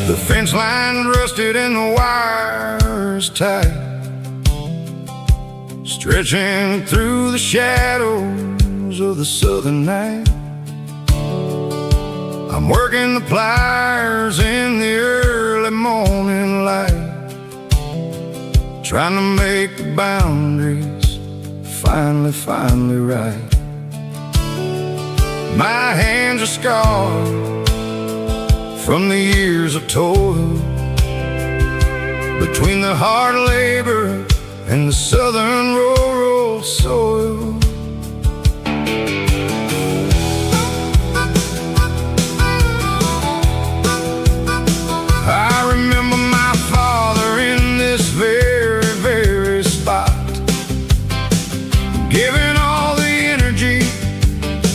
The fence line rusted and the wires tight, stretching through the shadows of the southern night. I'm working the pliers in the early morning light, trying to make the boundaries finally right. My hands are scarred from the years of toil, between the hard labor and the southern rural soil. I remember my father in this very spot, giving all the energy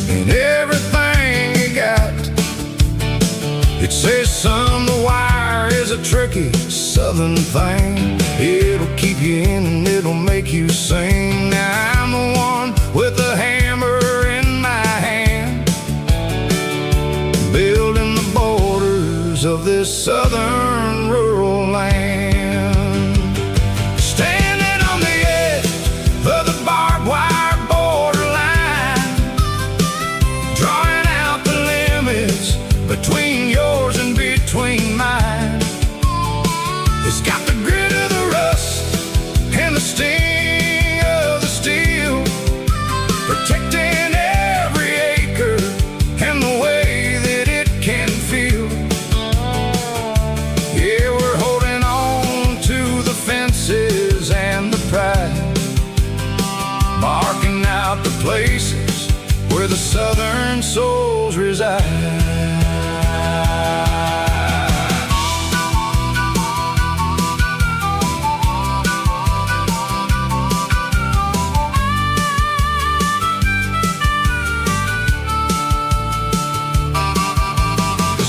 and everything he got. It says, son, the wire is a tricky southern thing. It'll keep you in and it'll make you sing. Now I'm the one with the hammer in my hand, building the borders of southern souls reside.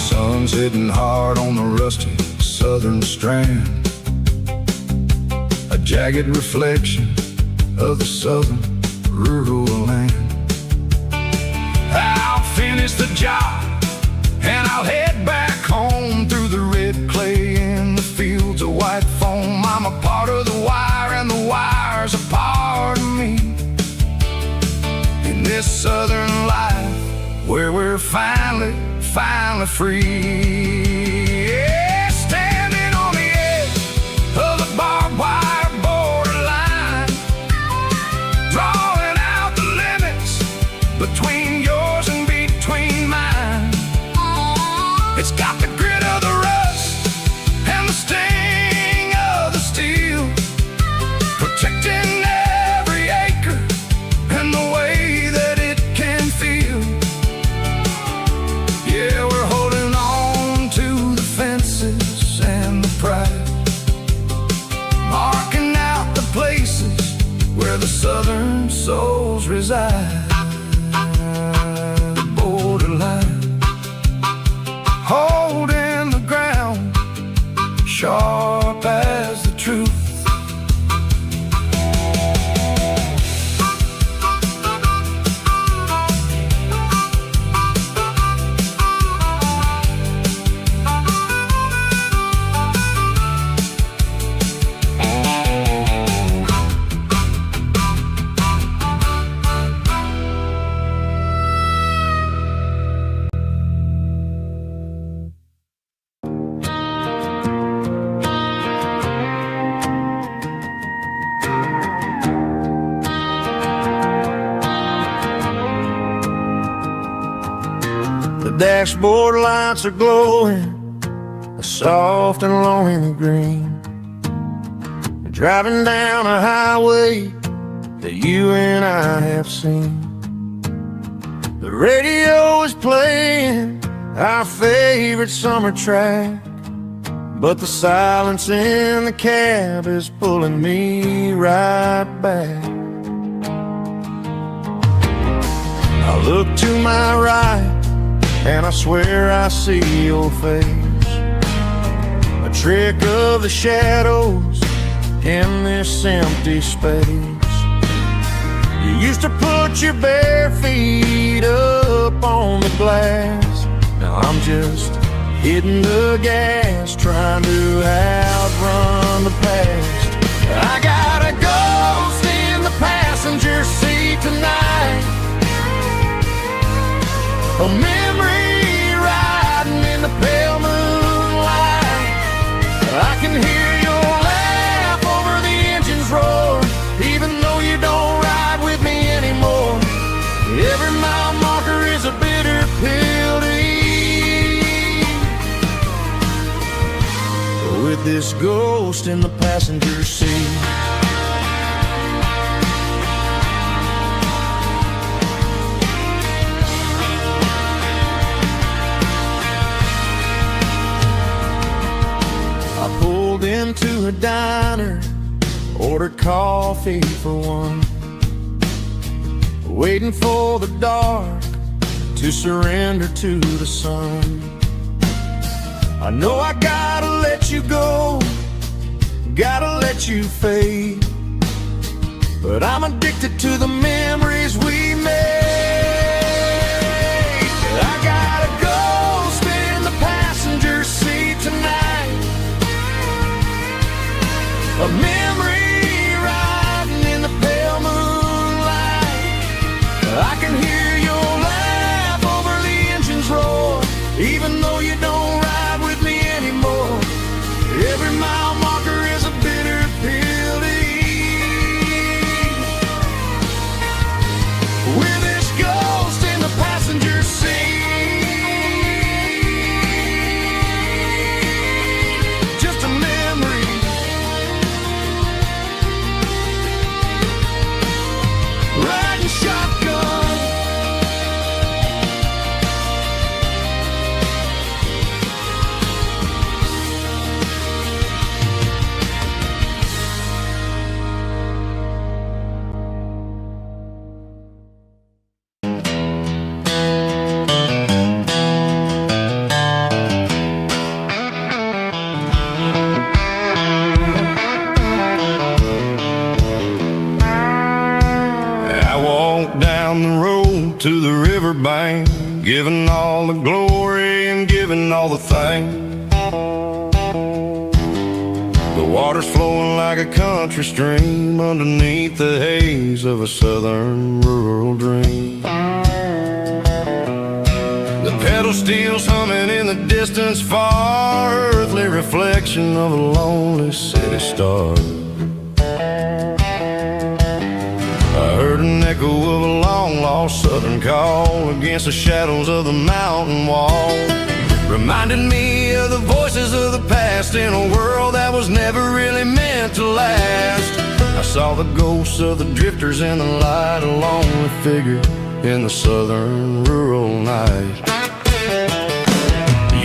Sun's hitting hard on the rusty southern strand, a jagged reflection of the southern rural land. I'll finish the job and I'll head back home through the red clay in the fields of white foam. I'm a part of the wire and the wire's a part of me. In this southern life where we're finally free. Yeah, standing on the edge of the barbed wire borderline, drawing out the limits between yours and between mine. It's got the grit of the rust and the sting of the steel, protecting every acre and the way that it can feel. Yeah, we're holding on to the fences and the pride, marking out the places where the southern souls reside. The borderline, holding the ground, sharp as the truth. The dashboard lights are glowing a soft and lonely green. We're driving down a highway that you and I have seen. The radio is playing our favorite summer track, but the silence in the cab is pulling me right back. I look to my right and I swear I see your face, a trick of the shadows in this empty space. You used to put your bare feet up on the glass. Now I'm just hitting the gas, trying to outrun the past. I got a ghost in the passenger seat tonight, a memory riding in the pale moonlight. I can hear your laugh over the engine's roar, even though you don't ride with me anymore. Every mile marker is a bitter pill to eat, with this ghost in the passenger seat. I pulled into a diner, ordered coffee for one, waiting for the dark to surrender to the sun. I know I gotta let you go, gotta let you fade, but I'm addicted to the memories we made. I got a ghost in the passenger seat tonight, a memory riding in the pale moonlight. I can hear your laugh over the engine's roar, even though you don't ride with me anymore. Every mile marker is a bitter pill to eat, with this ghost in the passenger seat. Just a memory down the road to the riverbank, giving all the glory and giving all the thanks. The water's flowing like a country stream underneath the haze of a southern rural dream. The pedal steel's humming in the distance far, earthly reflection of a lonely city star. I heard an echo of a long-lost southern call against the shadows of the mountain wall. Reminded me of the voices of the past in a world that was never really meant to last. I saw the ghosts of the drifters in the light, a lonely figure in the southern rural night.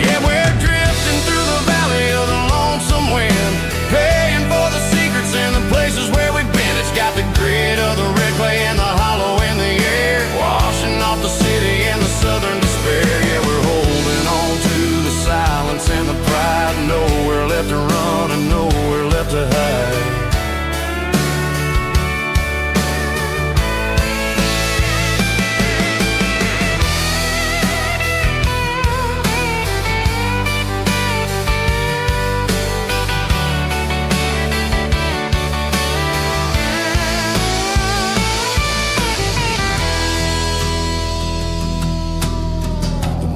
Yeah, we're drifting through the valley of the lonesome wind, paying for the secrets and the places where we've been. It's got the grit of the red clay and the hollow in the air, washing off the city and the southern despair. Yeah, we're holding on to the silence and the pride, nowhere left to run and nowhere left to hide.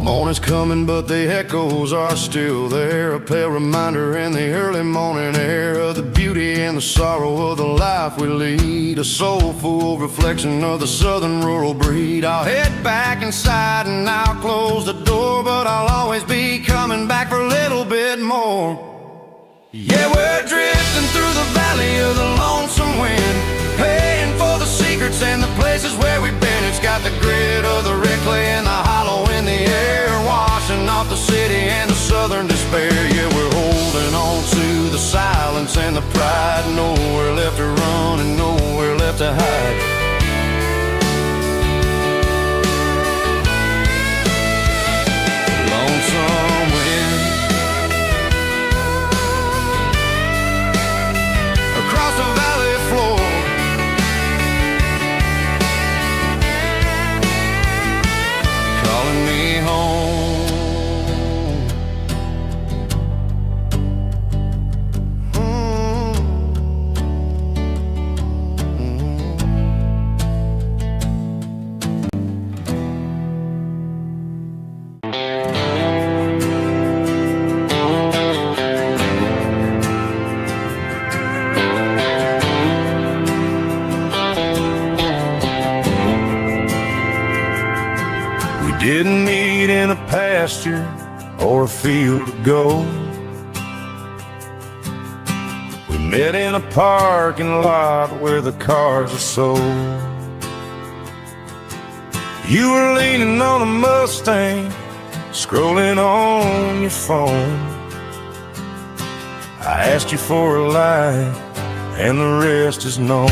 Morning's coming, but the echoes are still there, a pale reminder in the early morning air of the beauty and the sorrow of the life we lead, a soulful reflection of the southern rural breed. I'll head back inside and I'll close the door, but I'll always be coming back for a little bit more. Yeah, we're drifting through the valley of the lonesome wind, paying for the secrets and the places where we've been. It's got the grit of the red clay and the hollow in the air, washing off the city and the southern despair. Yeah, we're holding on to the silence and the pride, nowhere left to run and nowhere left to hide. Lonesome wind across the valley floor, calling me home. Didn't meet in a pasture or a field of gold. We met in a parking lot where the cars are sold. You were leaning on a Mustang, scrolling on your phone. I asked you for a light, and the rest is known.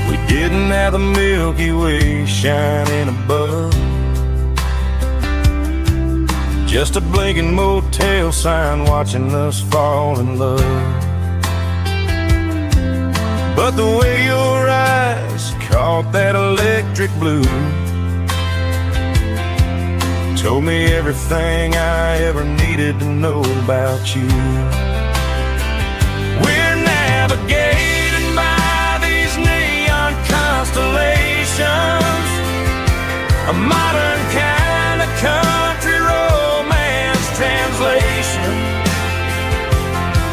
We didn't have the Milky Way shining above, just a blinking motel sign watching us fall in love. But the way your eyes caught that electric blue told me everything I ever needed to know about you. We're navigating by these neon constellations, a modern kind of country romance translation.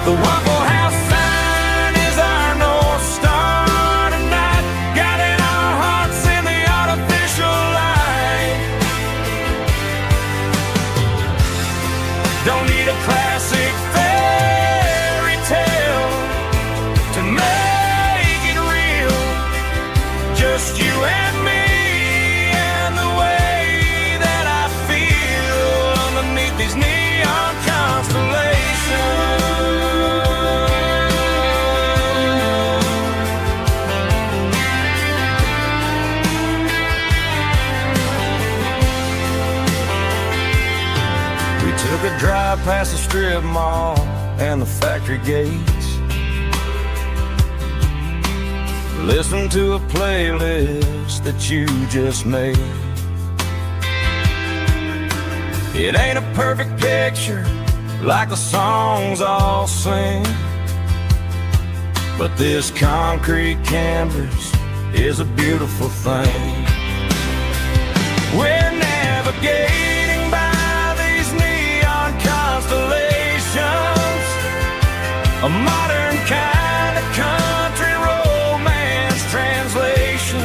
The Waffle House sign is our North Star tonight, guiding our hearts in the artificial light. Don't need a classic fairy tale to make it real, just you and me and the way that I feel underneath these neon constellations. We took a drive past the strip mall and the factory gates, listen to a playlist that you just made. It ain't a perfect picture like the songs all sing, but this concrete canvas is a beautiful thing. We're navigating by these neon constellations, a modern kind of country romance translation.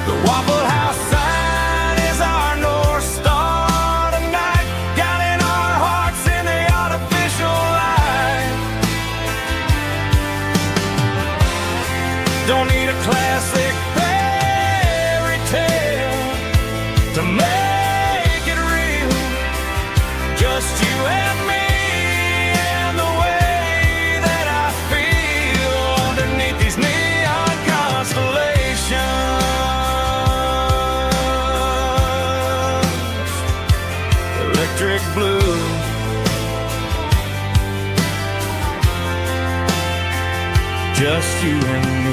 The Waffle House sign is our North Star tonight, guiding our hearts in the artificial light. Don't need a classic fairy tale to make it real, just you and me and the way that I feel underneath these neon constellations. Electric blue, just you and me.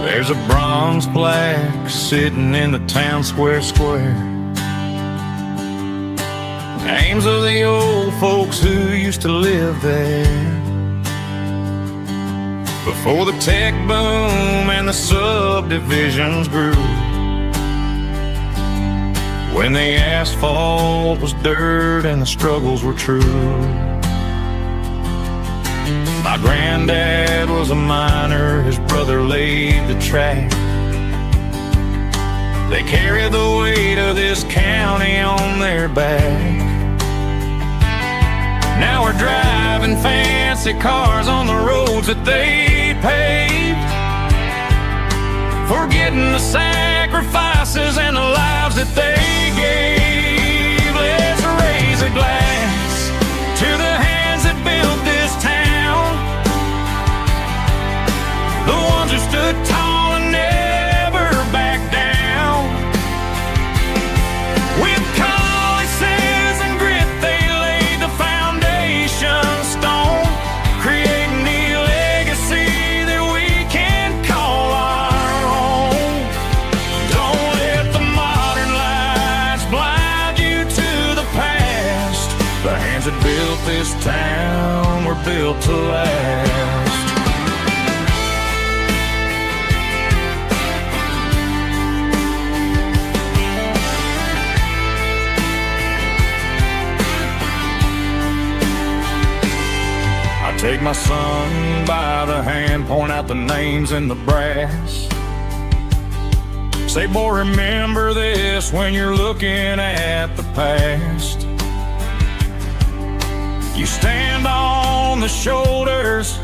There's a bronze plaque sitting in the town square. Names of the old folks who used to live there before the tech boom and the subdivisions grew, when the asphalt was dirt and the struggles were true. My granddad was a miner, his brother laid the track. They carried the weight of this county on their back. Now we're driving fancy cars on the roads that they paved, forgetting the sacrifices and the lives that they gave. Let's raise a glass to the hands that built this town, the ones who stood tall and never backed down. With calluses and grit they laid the foundation stone, creating the legacy that we can call our own. Don't let the modern lights blind you to the past. The hands that built this town were built to last. Take my son by the hand, point out the names in the brass. Say, boy, remember this when you're looking at the past. You stand on the shoulders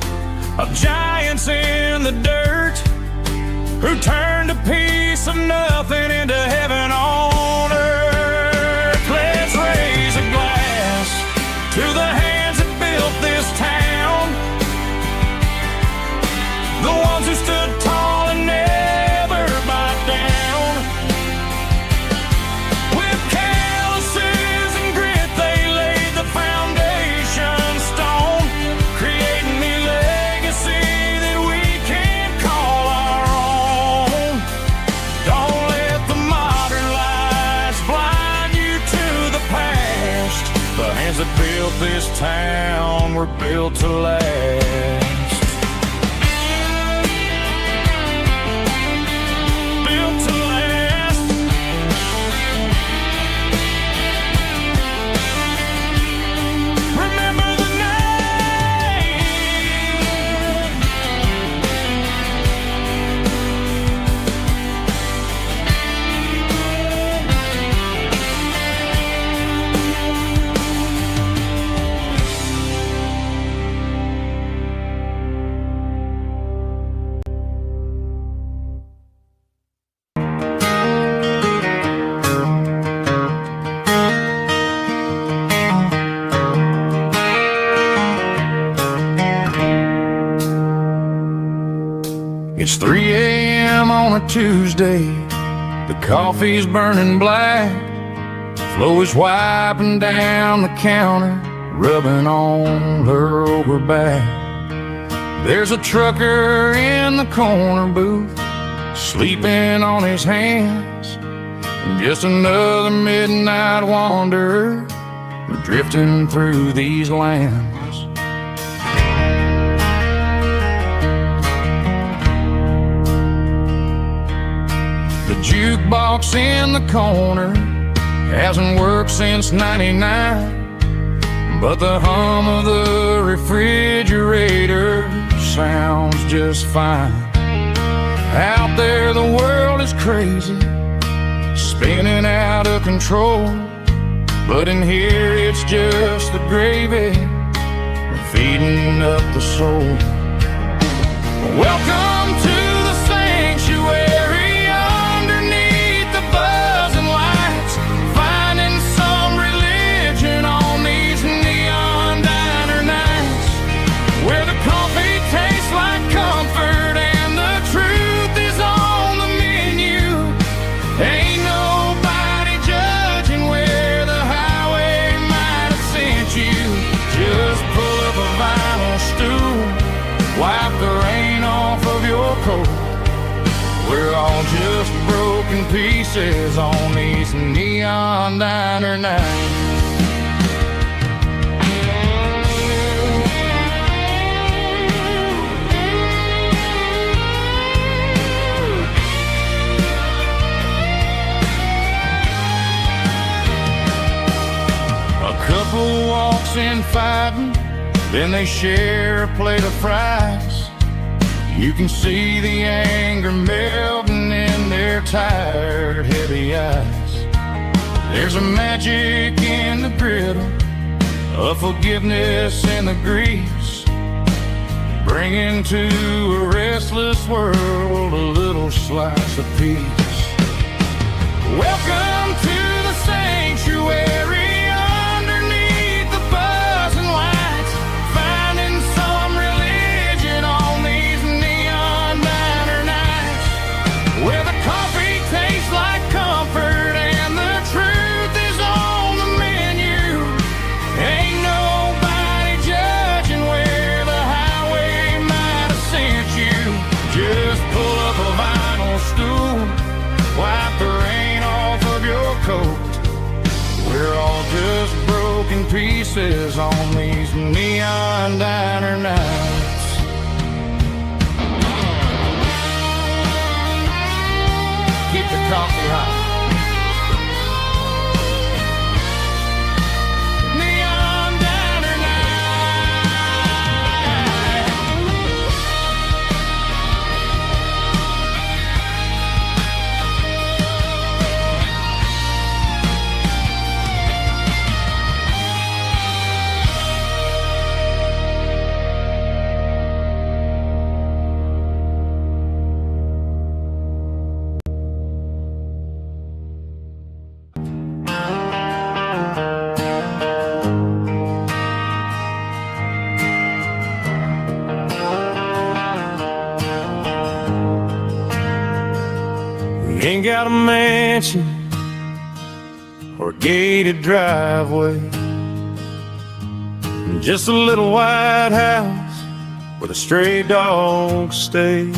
of giants in the dirt, who turned a piece of nothing into heaven on earth. Let's raise a glass to the hands that built this town, the ones who stood tall and never backed down. With calluses and grit they laid the foundation stone, creating the legacy that we can call our own. Don't let the modern lights blind you to the past. The hands that built this town were built to last. It's 3 a.m. on a Tuesday. The coffee's burning black. Flo is wiping down the counter, rubbing on her over back. There's a trucker in the corner booth, sleeping on his hands. Just another midnight wanderer, drifting through these lands. The jukebox in the corner hasn't worked since '99, but the hum of the refrigerator sounds just fine. Out there the world is crazy, spinning out of control, but in here it's just the gravy feeding up the soul. Welcome to the sanctuary underneath the buzzing lights, finding some religion on these neon diner nights, where the coffee tastes like comfort and the truth is on the menu. Ain't nobody judging where the highway might have sent you. Just pull up a vinyl stool, wipe the rain off of your coat. We're all just broken pieces on these neon diner nights. Couple walks in fighting, then they share a plate of fries. You can see the anger melting in their tired, heavy eyes. There's a magic in the griddle, a forgiveness in the grease, bringing to a restless world a little slice of peace. Welcome to the sanctuary. We're all just broken pieces on these neon diner nights. Keep the coffee hot. Ain't got a mansion or a gated driveway, just a little white house where the stray dogs stay.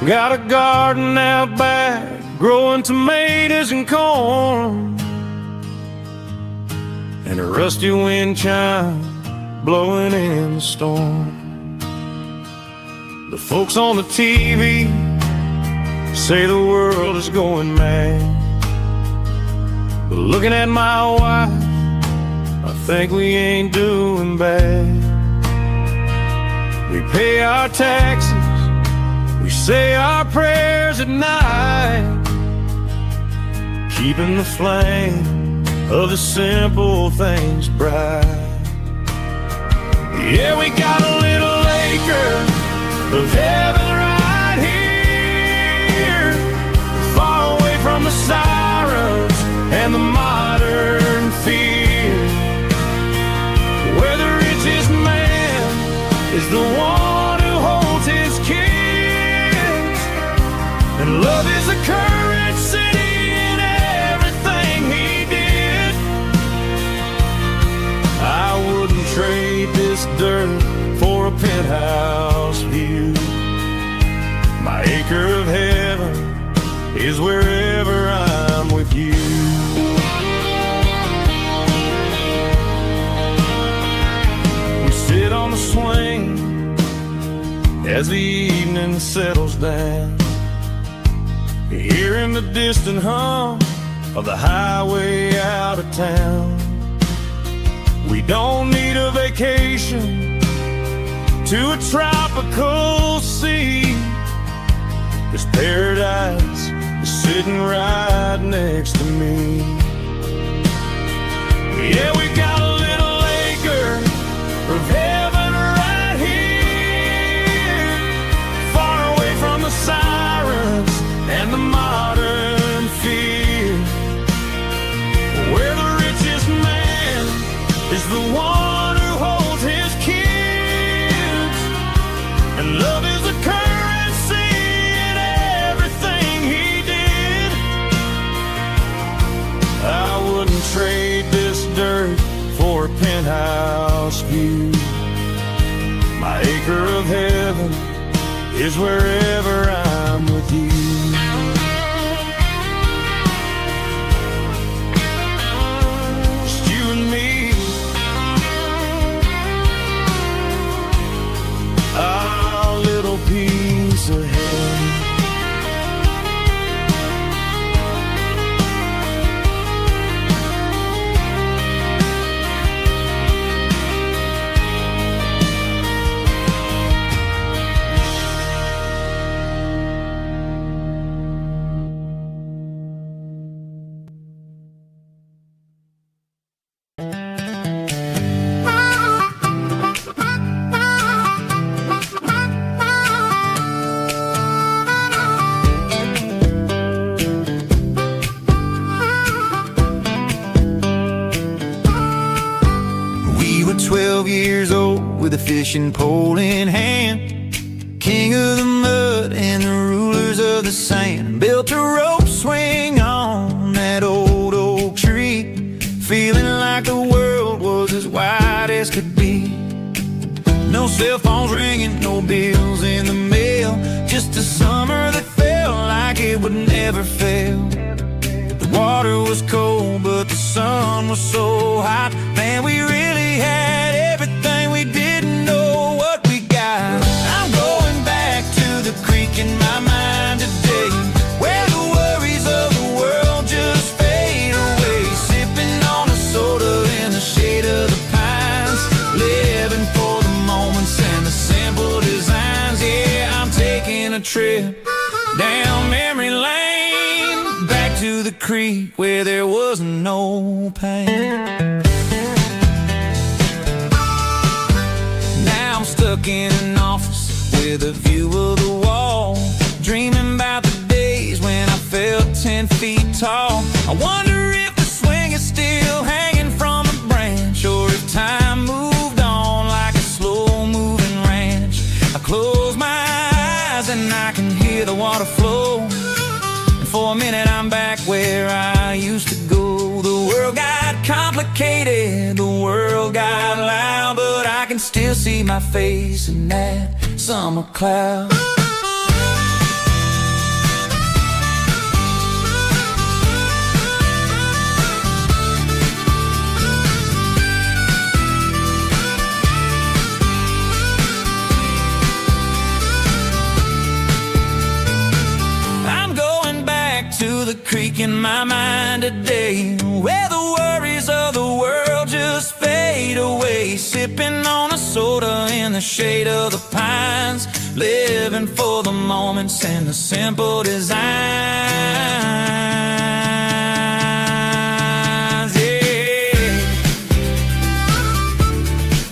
Got a garden out back, growing tomatoes and corn, and a rusty wind chime blowing in the storm. The folks on the TV say the world is going mad, but looking at my wife, I think we ain't doing bad. We pay our taxes, we say our prayers at night, keeping the flame of the simple things bright. Yeah, we got a little acre of heaven right here, far away from the sirens and the modern fear, where the richest man is the one who holds his key. Love is the currency in everything he did. I wouldn't trade this dirt for a penthouse view. My acre of heaven is wherever I'm with you. We sit on the swing as the evening settles down, hearing the distant hum of the highway out of town. We don't need a vacation to a tropical sea, 'cause paradise is sitting right next to me. Yeah, we got a little acre of heaven right here, far away from the sirens and the modern fear, where the richest man is the one who holds his kids, and love is a currency in everything he did. I wouldn't trade this dirt for a penthouse view. My acre of heaven is wherever I'm with you. Just you and me, our little piece of heaven. We were 12 years old with a fishing pole in hand, king of the mud and the rulers of the sand. Built a rope swing on that old oak tree, feeling like the world was as wide as could be. No cell phones ringing, no bills in the mail, just a summer that felt like it would never fail. The water was cold, but the sun was so hot. Man, we really had everything, we didn't know what we got. I'm going back to the creek in my mind today, where the worries of the world just fade away. Sipping on a soda in the shade of the pines, living for the moments and the simple designs. Yeah, I'm taking a trip down memory lane, back to the creek where there was no pain. Now I'm stuck in an office with a view of the wall, dreaming about the days when I felt 10 feet tall. I wonder if the swing is still hanging from a branch, or if time moved on like a slow-moving ranch. I close my eyes and I can hear the water flow, and for a minute I'm back where I used to go. The world got complicated, the world got loud, but I can still see my face in that summer cloud. I'm going back to the creek in my mind today, where the worries of the world just fade away. Sipping on a soda in the shade of the pines, living for the moments and the simple designs. Yeah,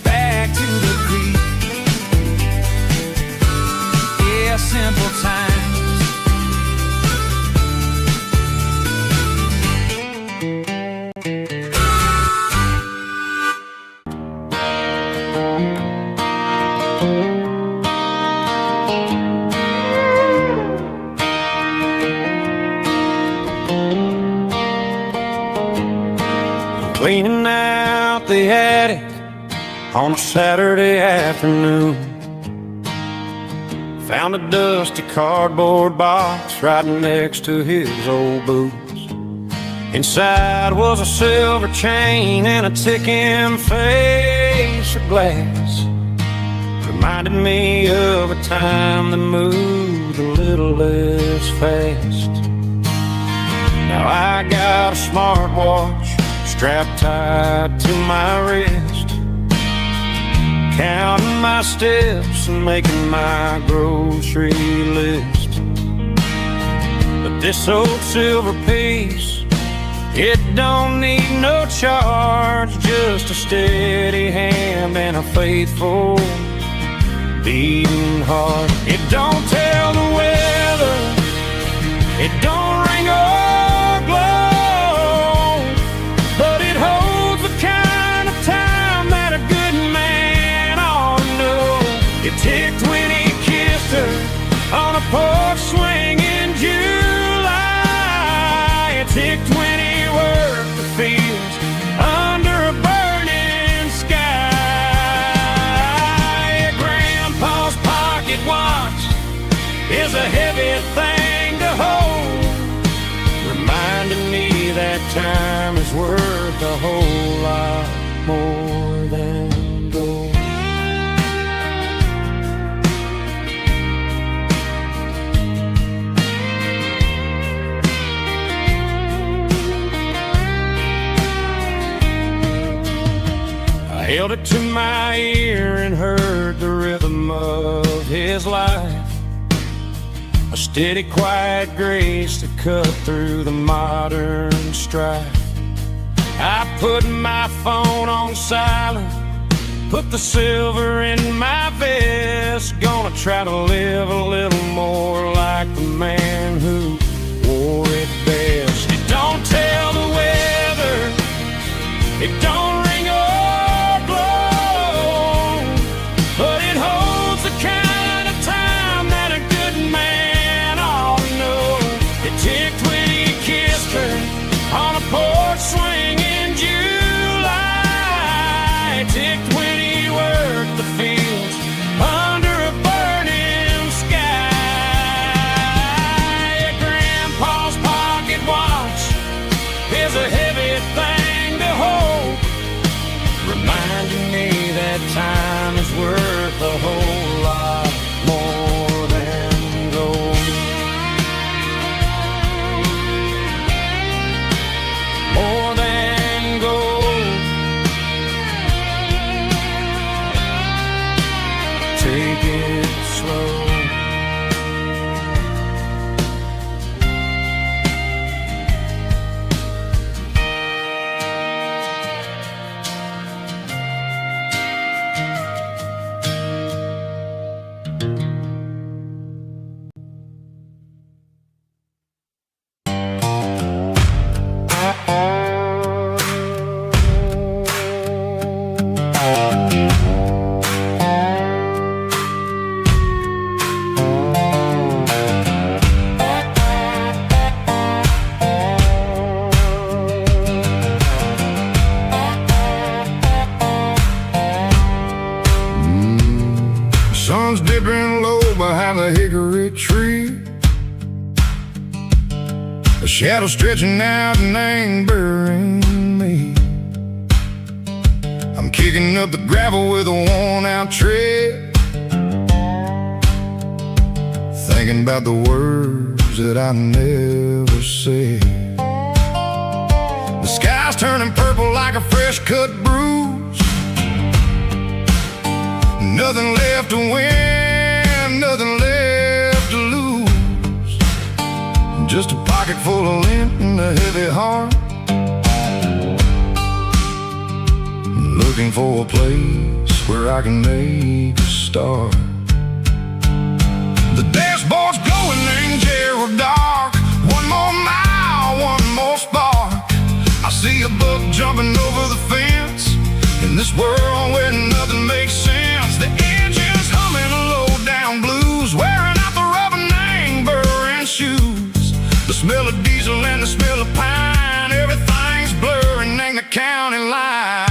back to the creek. Yeah, simple times. the attic on a Saturday afternoon. Found a dusty cardboard box right next to his old boots. Inside was a silver chain and a ticking face of glass. Reminded me of a time that moved a little less fast. Now I got a smartwatch strapped tight to my wrist, counting my steps and making my grocery list. But this old silver piece, it don't need no charge, just a steady hand and a faithful beating heart. It don't tell the weather, it don't ring or glow, but it holds the kind of time that a good man ought to know. It ticked when he kissed her on a porch swing in July. It ticked when he worked the fields under a burning sky. Grandpa's pocket watch is a heavy thing to hold, reminding me that time is worth a whole lot more than gold. I held it to my ear and heard the rhythm of his life, a steady, quiet grace that cut through the modern strife. I put my phone on silent, put the silver in my vest. Gonna try to live a little more like the man who wore it best. It don't tell the weather, it don't ring or glow, but it holds the kind of time that a good man ought to know. It ticked when he kissed her on a porch swing in July. It ticked when he worked the fields under a burning sky. Grandpa's pocket watch is a heavy thing to hold, reminding me that time is worth a whole lot more than gold. More than gold. Take it slow. Sun's dipping low behind the hickory tree, a shadow stretching out and angering me. I'm kicking up the gravel with a worn-out tread, thinking about the words that I never said. The sky's turning purple like a fresh-cut bruise. Nothing left to win, nothing left to lose. Just a pocket full of lint and a heavy heart, looking for a place where I can make a start. The dashboard's glowing in Gerald dark. One more mile, one more spark. I see a buck jumping over the fence in this world where nothing makes sense. The engine's humming a low-down blues, wearing out the rubber-name burring shoes. The smell of diesel and the smell of pine, everything's blurring in the county line.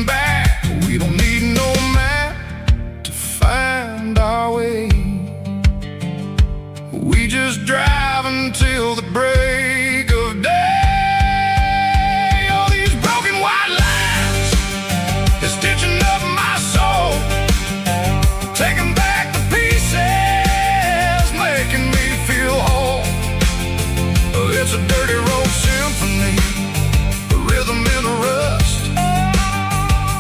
looking back. We don't need no map to find our way. We just drive until the break of day. All these broken white lines is stitching up my soul, taking back the pieces, making me feel whole. It's a dirty road symphony, a rhythm in the rust,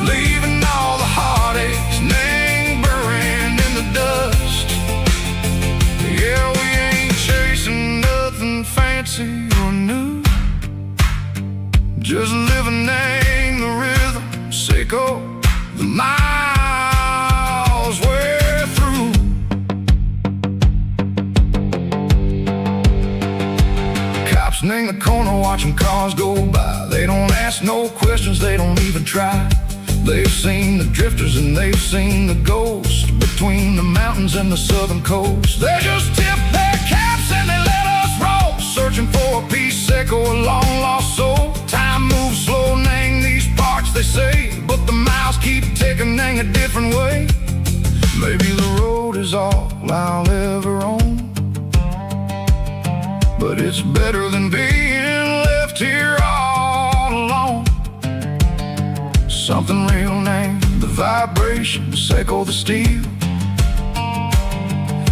leaving all the heartaches lingering in the dust. Yeah, we ain't chasing nothing fancy or new, just living in the rhythm, sicko, the miles we're through. Cops in the corner watching cars go by. They don't ask no questions, they don't even try. They've seen the drifters and they've seen the ghosts between the mountains and the southern coast. They just tip their caps and they let us roll, searching for a piece sick or a long lost soul. Time moves slow, nang these parts they say, but the miles keep ticking, nang a different way. Maybe the road is all I'll ever own, but it's better than being left here all alone. Something real name, the vibration, echo the steel.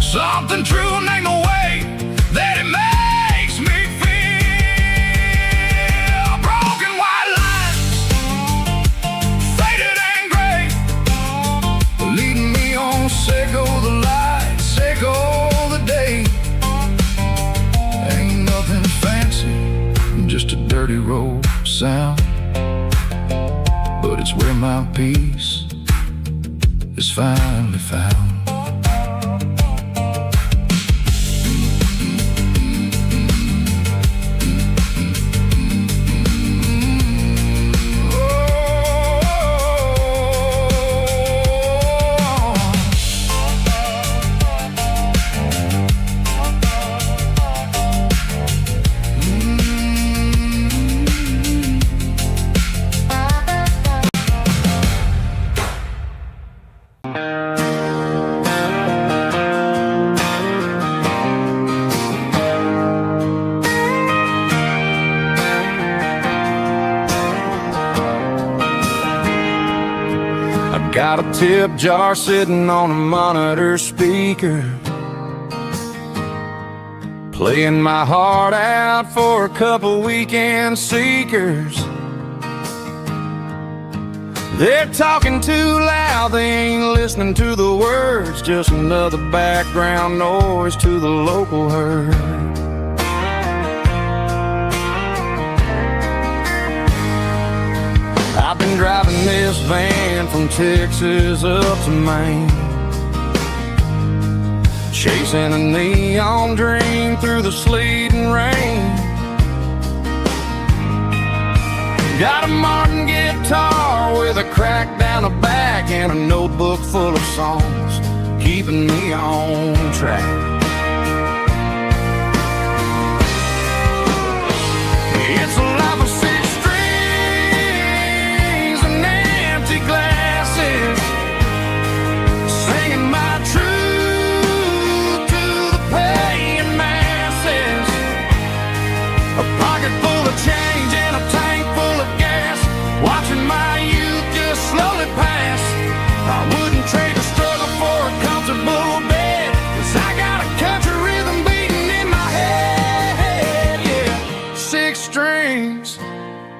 Something true name, the way that it makes me feel. Broken white lines, faded and gray, leading me on, echo the light, echo the day. Ain't nothing fancy, just a dirty road sound, but it's where my peace is finally found. Got a tip jar sitting on a monitor speaker, playing my heart out for a couple weekend seekers. They're talking too loud, they ain't listening to the words, just another background noise to the local herd. I've been driving this van from Texas up to Maine, chasing a neon dream through the sleet and rain. Got a Martin guitar with a crack down the back and a notebook full of songs, keeping me on track. It's a life of six strings and empty glasses, singing my truth to the paying masses. A pocket full of change and a tank full of gas, watching my youth just slowly pass. I wouldn't trade the struggle for a comfortable bed, 'cause I got a country rhythm beating in my head, yeah. Six strings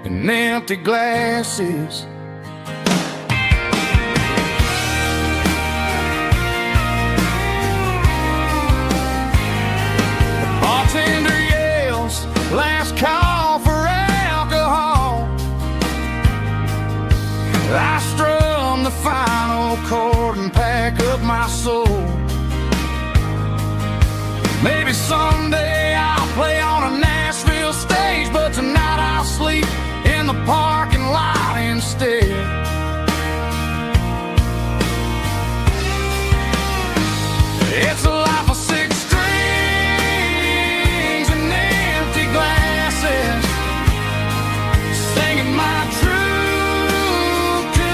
and empty glasses. The bartender yells, last call for alcohol. I strum the final chord and pack up my soul. Maybe someday I'll play on a Nashville stage, but tonight I'll sleep in the parking lot instead. It's a life of six strings and empty glasses, singing my truth to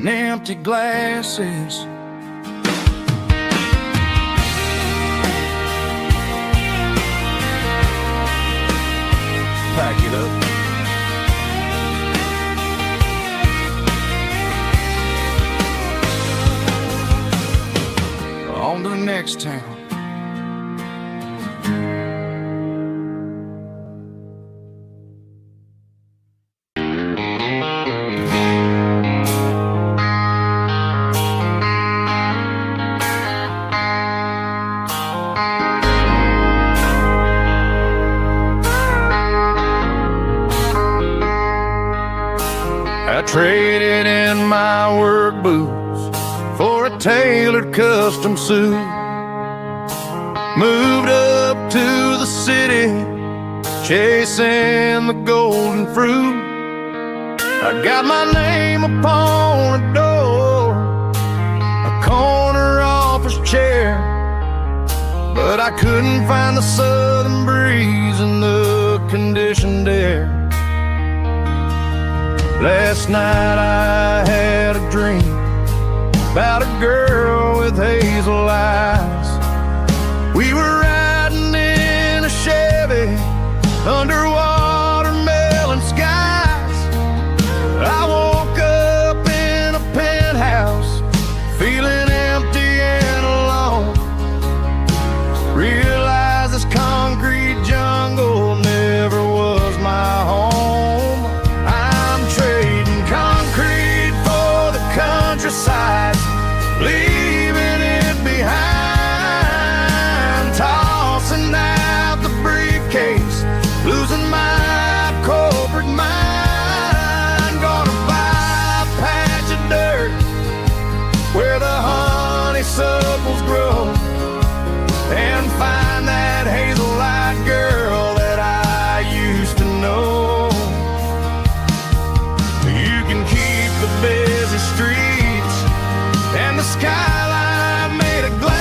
and empty glasses. Pack it up. On to the next town. I traded in my work boots for a tailored custom suit. Moved up to the city, chasing the golden fruit. I got my name upon a door, a corner office chair, but I couldn't find the southern breeze in the conditioned air. Last night I had a dream about a girl with hazel eyes. We were riding in a Chevy under watermelon skies. I woke up in a penthouse feeling empty and alone. Realized this concrete jungle never was my home. I'm trading concrete for the countryside, leaving it behind, tossing out the briefcase, losing my corporate mind. Gonna buy a patch of dirt where the honeysuckles grow, and find that hazel-eyed girl that I used to know. You can keep the busy streets and the skyline made of glass.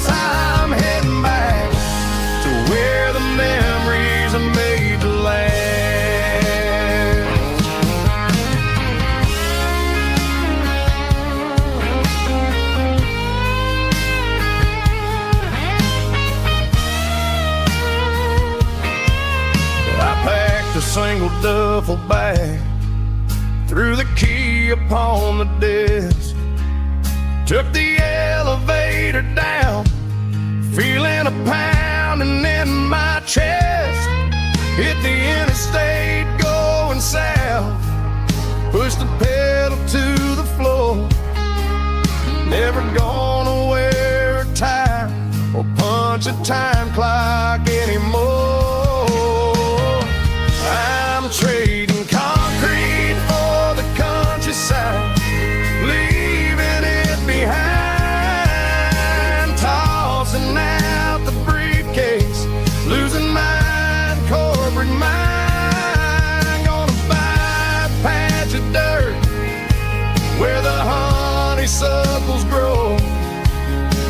I'm heading back to where the memories are made to last. I packed a single duffel bag, threw the key upon the desk, took the elevator down, feeling a pounding in my chest. Hit the interstate going south, pushed the pedal to the floor. Never gonna wear a tie or punch a time clock anymore. I'm trading concrete for the countryside, leaving it behind, tossing out the briefcase, losing my corporate mind. Gonna buy a patch of dirt where the honeysuckles grow,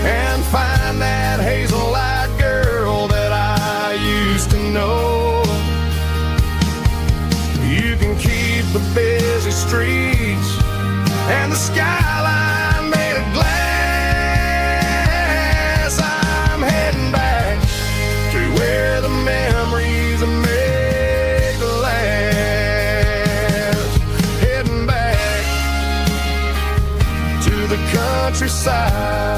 and find that hazel-eyed girl that I used to know. You can keep the busy streets and the skyline made of glass. I'm heading back to where the memories are made to last. Heading back to the countryside.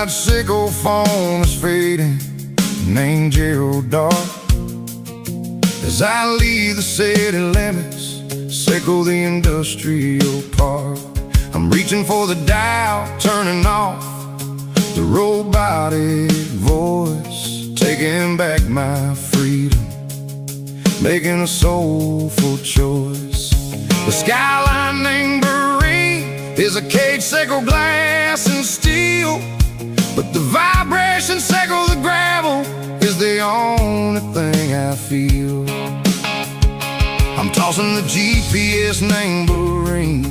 Sickle phone is fading, an angel dark. As I leave the city limits, Seco the industrial park, I'm reaching for the dial, turning off the robotic voice, taking back my freedom, making a soulful choice. The skyline named Marine is a cage, Seco glass and steel, but the vibration, Seco the gravel, is the only thing I feel. I'm tossing the GPS named Marine,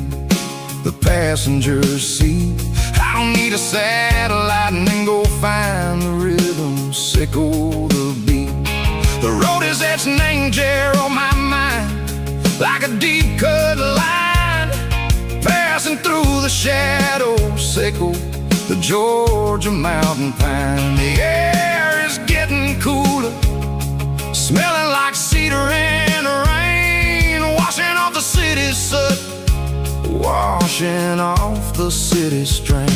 the passenger seat. I don't need a satellite and then go find the rhythm, Seco the beat. The road is etched named Geralkyo on my mind, like a deep cut line, passing through the shadows, Seco the Georgia mountain pine. The air is getting cooler, smelling like cedar in the rain, washing off the city's soot, washing off the city strain.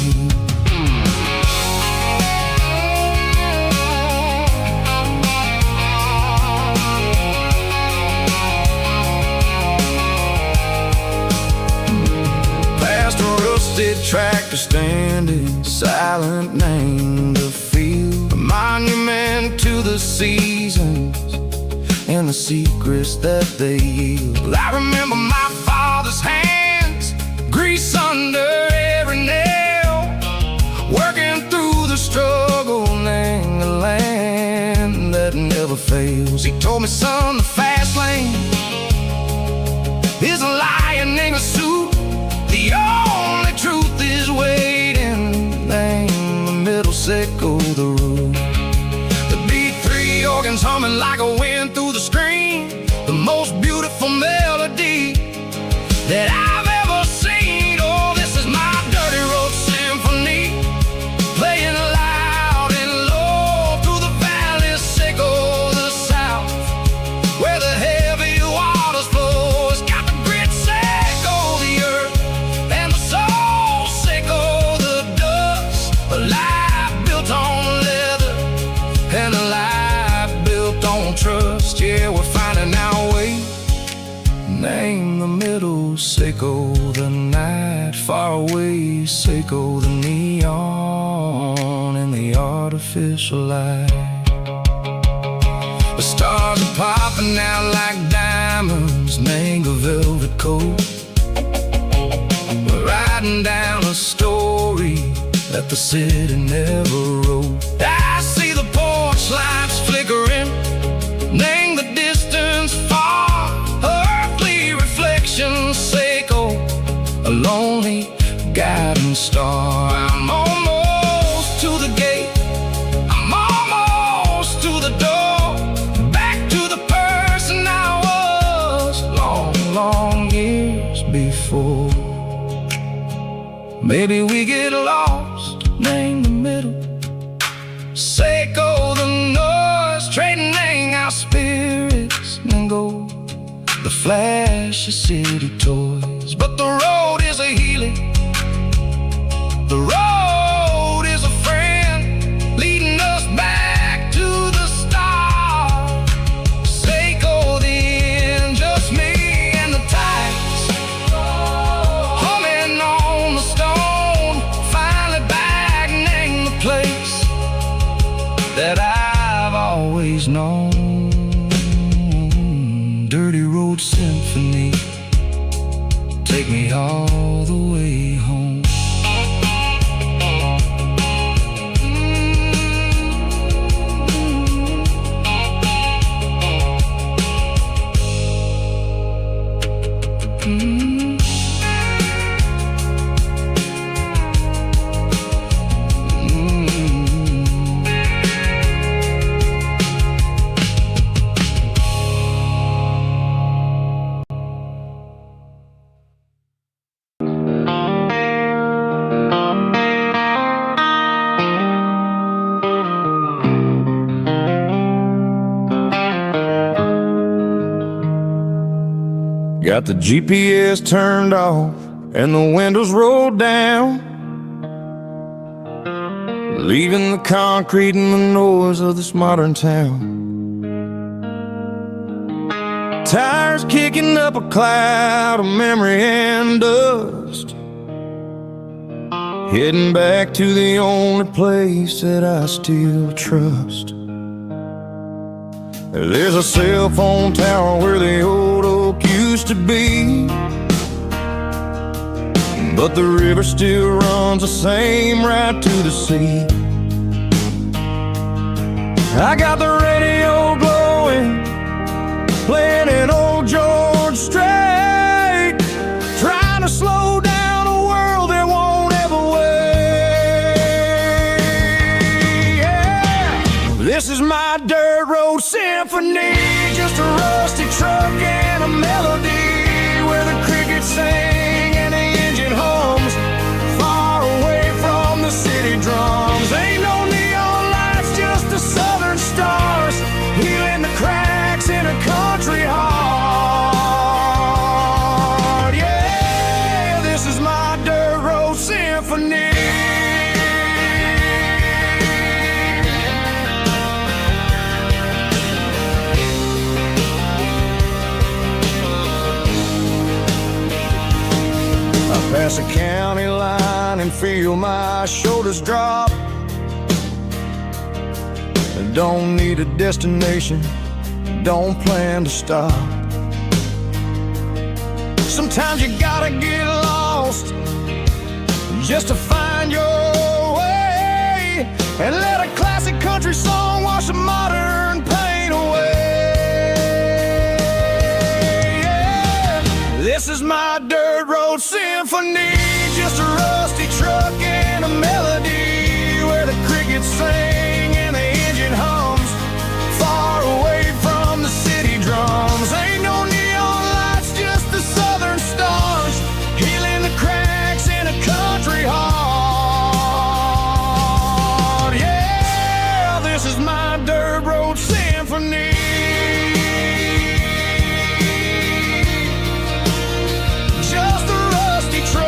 Past a rusted tractor standing silent, named the field, a monument to the seasons and the secrets that they yield. I remember my father's hands, grease under every nail, working through the struggle in the land that never fails. He told me, son, the fast lane is a lion in a suit, the only truth is waiting. Name the middle, Seco the road. The B3 organs humming like a wind through the screen, the most beautiful melody that I've ever seen. Oh, this is my dirty road symphony, playing loud and low through the valleys, Seco the south, where the heavy waters flow. It's got the grit, Seco the earth, and the soul, Seco the dust. A life built on leather and a life built on trust. Yeah, we're finding our way. Name the middle, Seco the night, far away, Seco the neon and the artificial light. The stars are popping out like diamonds, name a velvet coat. We're riding down a story that the city never wrote. I see the porch lights flickering, name the distance far, earthly reflection, Seco, a lonely guiding star. I'm almost to the gate, I'm almost to the door, back to the person I was long, long years before. Maybe we get lost, name the middle, Seco the noise, trading our spirits and go the flash of city toys. But the road is a healing, the road is a friend, leading us back to the start. Seco the end, just me and the tides, humming on the stone, finally back, name the place that I've always known. Dirty road symphony, take me all the way home. Got the GPS turned off and the windows rolled down, leaving the concrete and the noise of this modern town. Tires kicking up a cloud of memory and dust, heading back to the only place that I still trust. There's a cell phone tower where the old oak used to be, but the river still runs the same right to the sea. I got the radio glowing, playing an old George Strait, trying to slow down a world that won't ever wait. Yeah. This is my dirt road symphony, just a rusty truck and a melody where the crickets sing and the engine hums, far away from the city drums. Ain't no neon lights, just the southern stars, healing the cracks in a country heart. Yeah, this is my dirt road symphony. Pass a county line and feel my shoulders drop. I don't need a destination, don't plan to stop. Sometimes you gotta get lost just to find your way, and let a classic country song wash the modern pain away. Yeah. This is my dirt road symphony, just a rusty truck and a melody where the crickets sing and the engine hums, far away from the city drums. Ain't no neon lights, just the southern stars, healing the cracks in a country heart. Yeah, this is my dirt road symphony. Just a rusty truck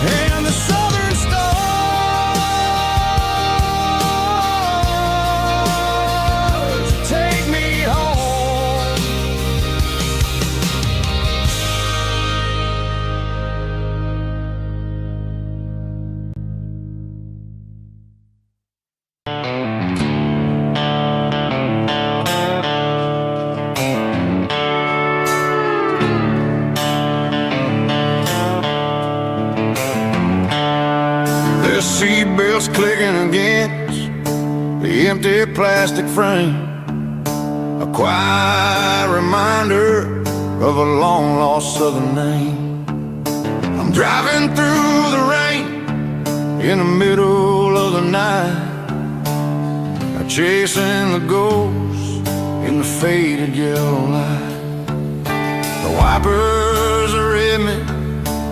and the southern stars take me home. The seatbelts clicking against the empty plastic frame, a quiet reminder of a long-lost southern name. I'm driving through the rain in the middle of the night, chasing the ghosts in the faded yellow light. The wipers are rhythmic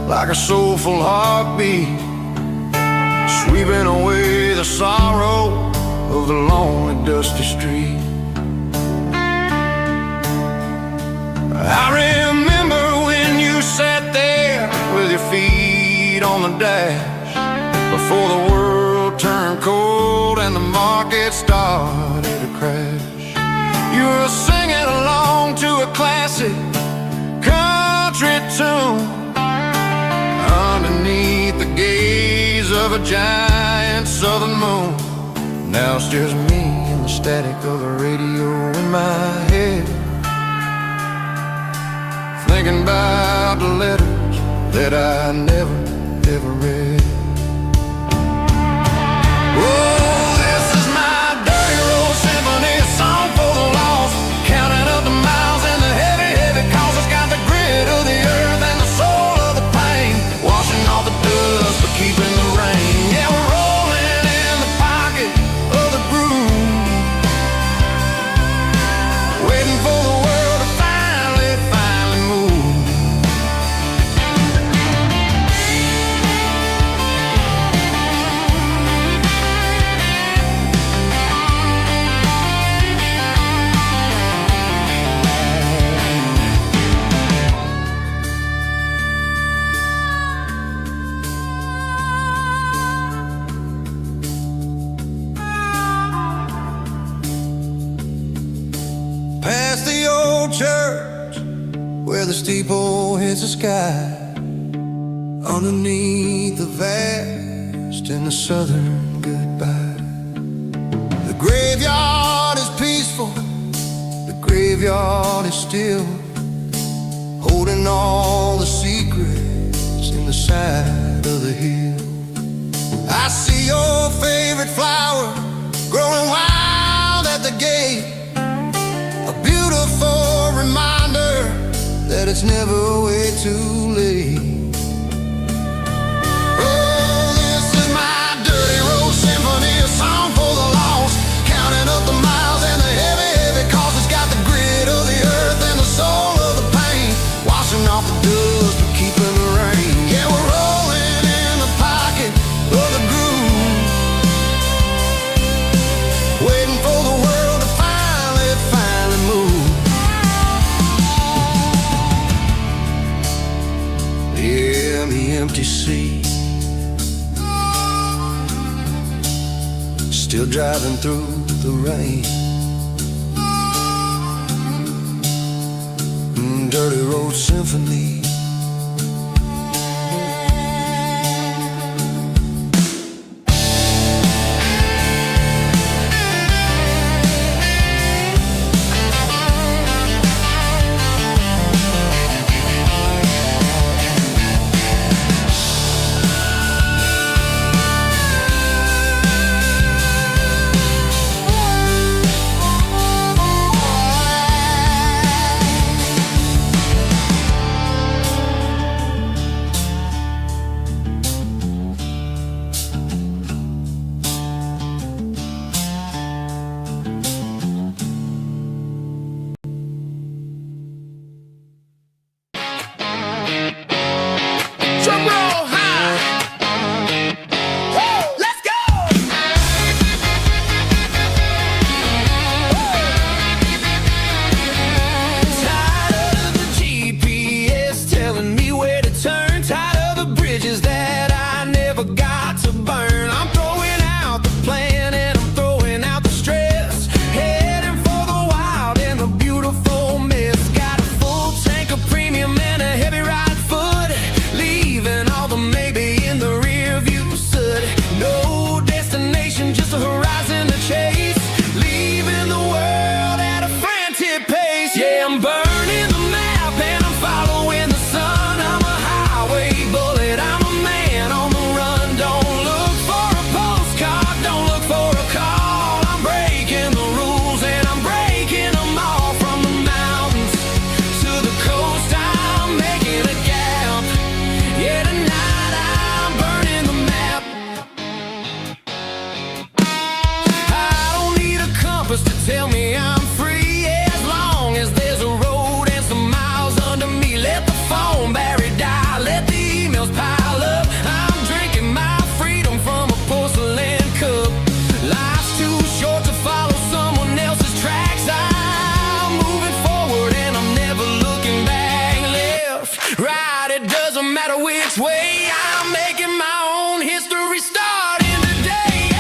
like a soulful heartbeat, sweeping away the sorrow of the lonely, dusty street. I remember when you sat there with your feet on the dash, before the world turned cold and the market started to crash. You were singing along to a classic country tune underneath the gaze of a giant southern moon. Now it's just me and the static of the radio in my head, thinking about the letters that I never, ever read. Oh, this is my dirty road symphony, a song for the lost, counting up the miles and the heavy, heavy calls. It's got the grit of the earth and the soul of the pain, washing off the dust but keeping the rain. Yeah, we're rolling in the pocket of the groove, waiting for the world to finally move. steeple hits the sky underneath the vast in the southern goodbye. The graveyard is peaceful, the graveyard is still, holding all the secrets in the side of the hill. I see your favorite flower growing wild at the gate, a beautiful reminder that it's never way too late. Oh, this is my dirty road symphony, a song for the lost, counting up the miles and the heavy, heavy cost. It's got the grit of the earth and the soul of the pain, washing off the dust but keeping the rain. Yeah, we're rolling in the pocket of the groove, waiting for the world to finally move. Yeah, the empty sea, still driving through the rain. Dirty road symphony. Drum roll high. Woo, let's go. Tired of the GPS telling me where to turn, tired of the bridges that I never got to burn. I'm throwing out the plan and I'm throwing out the stress, heading for the wild and the beautiful mist. Got a full tank of premium and a heavy right foot, leaving all the maybe in the rear view soot. No destination, just a horizon to chase, leaving the world at a frantic pace. Yeah, I'm burning the map and I'm following the sun. I'm a highway bullet, I'm a man on the run. Don't look for a postcard, don't look for a call. I'm breaking the rules and I'm breaking them all. From the mountains to the coast, I'm making a gap. Yeah, tonight I'm burning the map. I don't need a compass to tell me I'm free, as long as there's a road and some miles under me. Let the phone battery die, let the emails pile up. I'm drinking my freedom from a porcelain cup. Life's too short to follow someone else's tracks. I'm moving forward and I'm never looking back. Left, right, it doesn't matter which way. I'm making my own history starting today.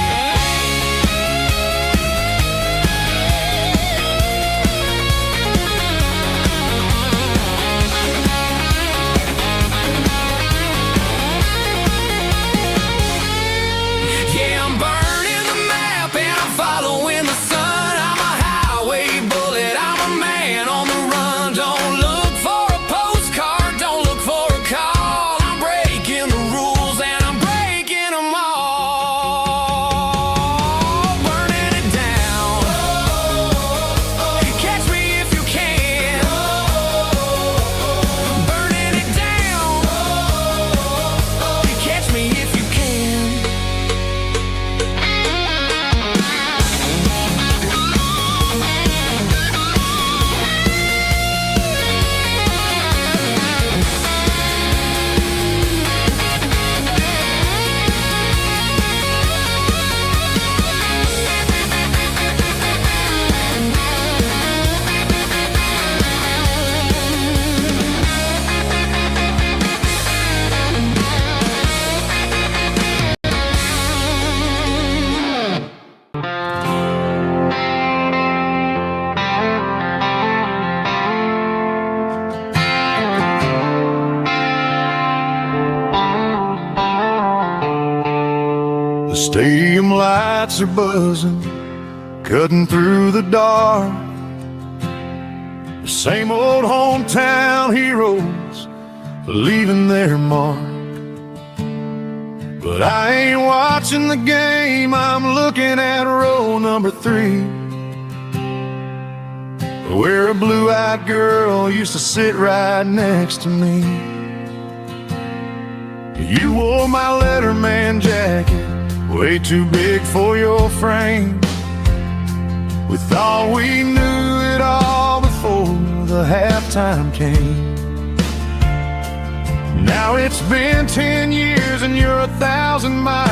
Yeah, I'm burning the map and I'm following the sun. I'm a highway bullet, I'm a man on the run. Don't look for a postcard, don't look for a call. I'm breaking the rules and I'm Stadium lights are buzzing, cutting through the dark. The same old hometown heroes leaving their mark. But I ain't watching the game, I'm looking at row number 3, where a blue-eyed girl used to sit right next to me. You wore my Letterman jacket, way too big for your frame. We thought we knew it all before the halftime came. Now it's been 10 years and you're 1,000 miles